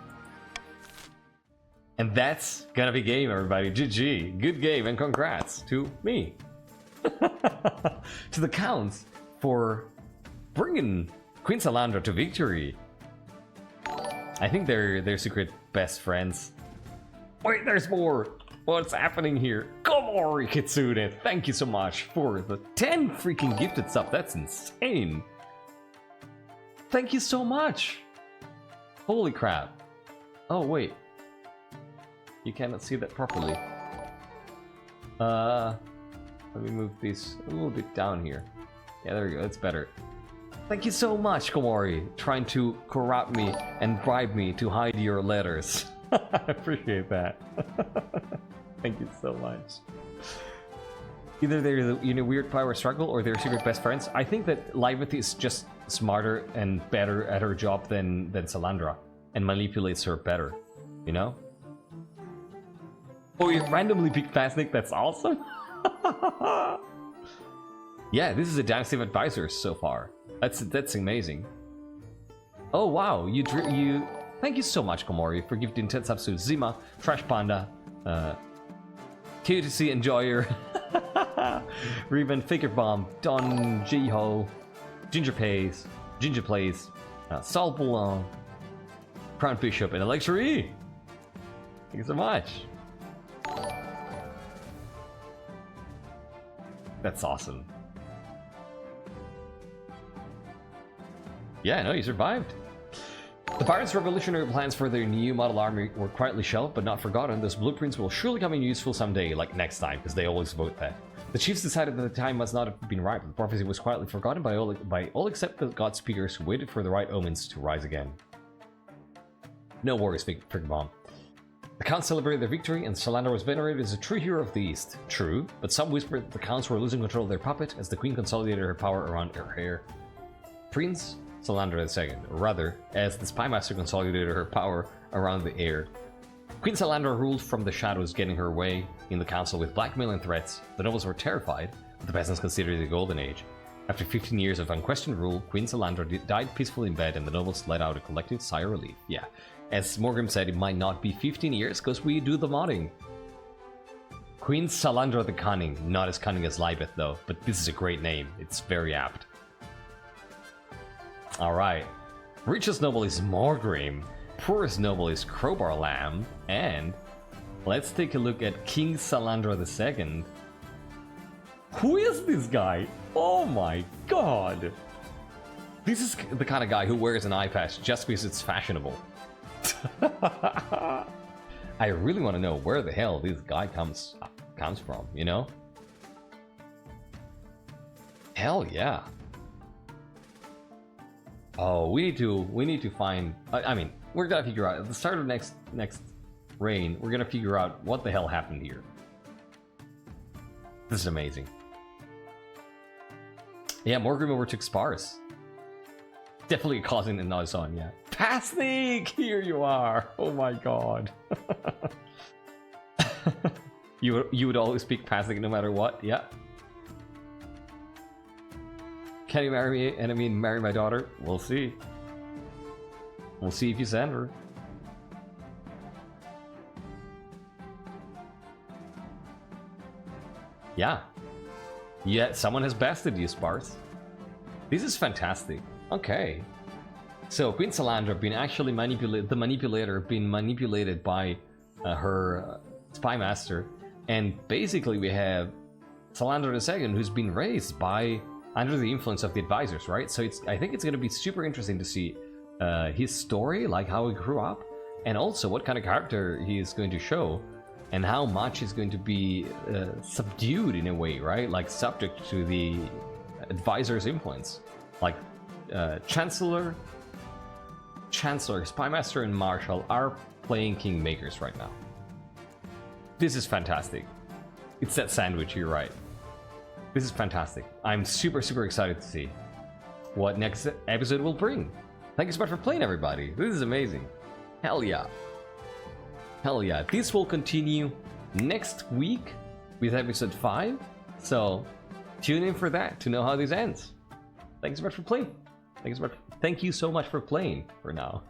And that's gonna be game, everybody. GG. Good game, and congrats to me. To the Counts for bringing Queen Salandra to victory. I think they're secret best friends. Wait, there's more! What's happening here? Komori Kitsune, thank you so much for the 10 freaking gifted stuff. That's insane. Thank you so much. Holy crap. Oh, wait. You cannot see that properly. Let me move these a little bit down here. Yeah, there we go. That's better. Thank you so much, Komori, trying to corrupt me and bribe me to hide your letters. I appreciate that. Thank you so much. Either they're in a weird power struggle or they're secret best friends. I think that Libeth is just smarter and better at her job than Salandra and manipulates her better, you know? Oh, you randomly picked Pasnik? That's awesome. Yeah, this is a Dynasty of Advisors so far. That's amazing. Oh wow, you thank you so much, Komori, for gifting 10 subs to Zima, Trash Panda, KOTC Enjoyer, Reven, Faker Bomb, Don Jiho, Ginger Plays, Saul Boulon, Crown Bishop, and Electri. Thank you so much. That's awesome. Yeah, no, you survived. The pirates' revolutionary plans for their new model army were quietly shelved, but not forgotten. Those blueprints will surely come in useful someday, like next time, because they always vote that. The chiefs decided that the time must not have been right, but the prophecy was quietly forgotten by all except the god speakers who waited for the right omens to rise again. No worries, Fig Bomb. The Counts celebrated their victory, and Salandra was venerated as a true hero of the East. True, but some whispered that the Counts were losing control of their puppet as the Queen consolidated her power around her hair. Prince Salandra II, or rather, as the Spy Master consolidated her power around the heir. Queen Salandra ruled from the shadows, getting her way in the council with blackmail and threats. The nobles were terrified, but the peasants considered it a golden age. After 15 years of unquestioned rule, Queen Salandra died peacefully in bed, and the nobles let out a collective sigh of relief. Yeah, as Morgan said, it might not be 15 years because we do the modding. Queen Salandra the Cunning, not as cunning as Libeth though, but this is a great name. It's very apt. Alright. Richest noble is Morgrim, poorest noble is Crowbar Lamb, and let's take a look at King Salandra II. Who is this guy? Oh my god! This is the kind of guy who wears an eye patch just because it's fashionable. I really want to know where the hell this guy comes from, you know? Hell yeah. Oh, we need to find. I mean, we're gonna figure out at the start of next reign, we're gonna figure out what the hell happened here. This is amazing. Yeah, Morgrim overtook Spars. Definitely causing another song, yeah. Pasnik! Here you are! Oh my god. you would always pick Pasnik no matter what, yeah. Can you marry me and I mean marry my daughter? We'll see. We'll see if you send her. Yeah. Yeah, someone has bested you, Spars. This is fantastic. Okay. So Queen Salandra being actually manipulated, the manipulator being manipulated by her spy master, and basically we have Salandra II who's been raised by under the influence of the advisors, right? So I think it's going to be super interesting to see his story, like how he grew up, and also what kind of character he is going to show, and how much is going to be subdued in a way, right? Like subject to the advisor's influence. Like Chancellor, Spy Master, and Marshal are playing Kingmakers right now. This is fantastic. It's that sandwich, you're right. This is fantastic. I'm super, super excited to see what next episode will bring. Thank you so much for playing, everybody. This is amazing. Hell yeah. Hell yeah. This will continue next week with episode 5. So tune in for that to know how this ends. Thanks so much for playing. Thank you so much for playing for now.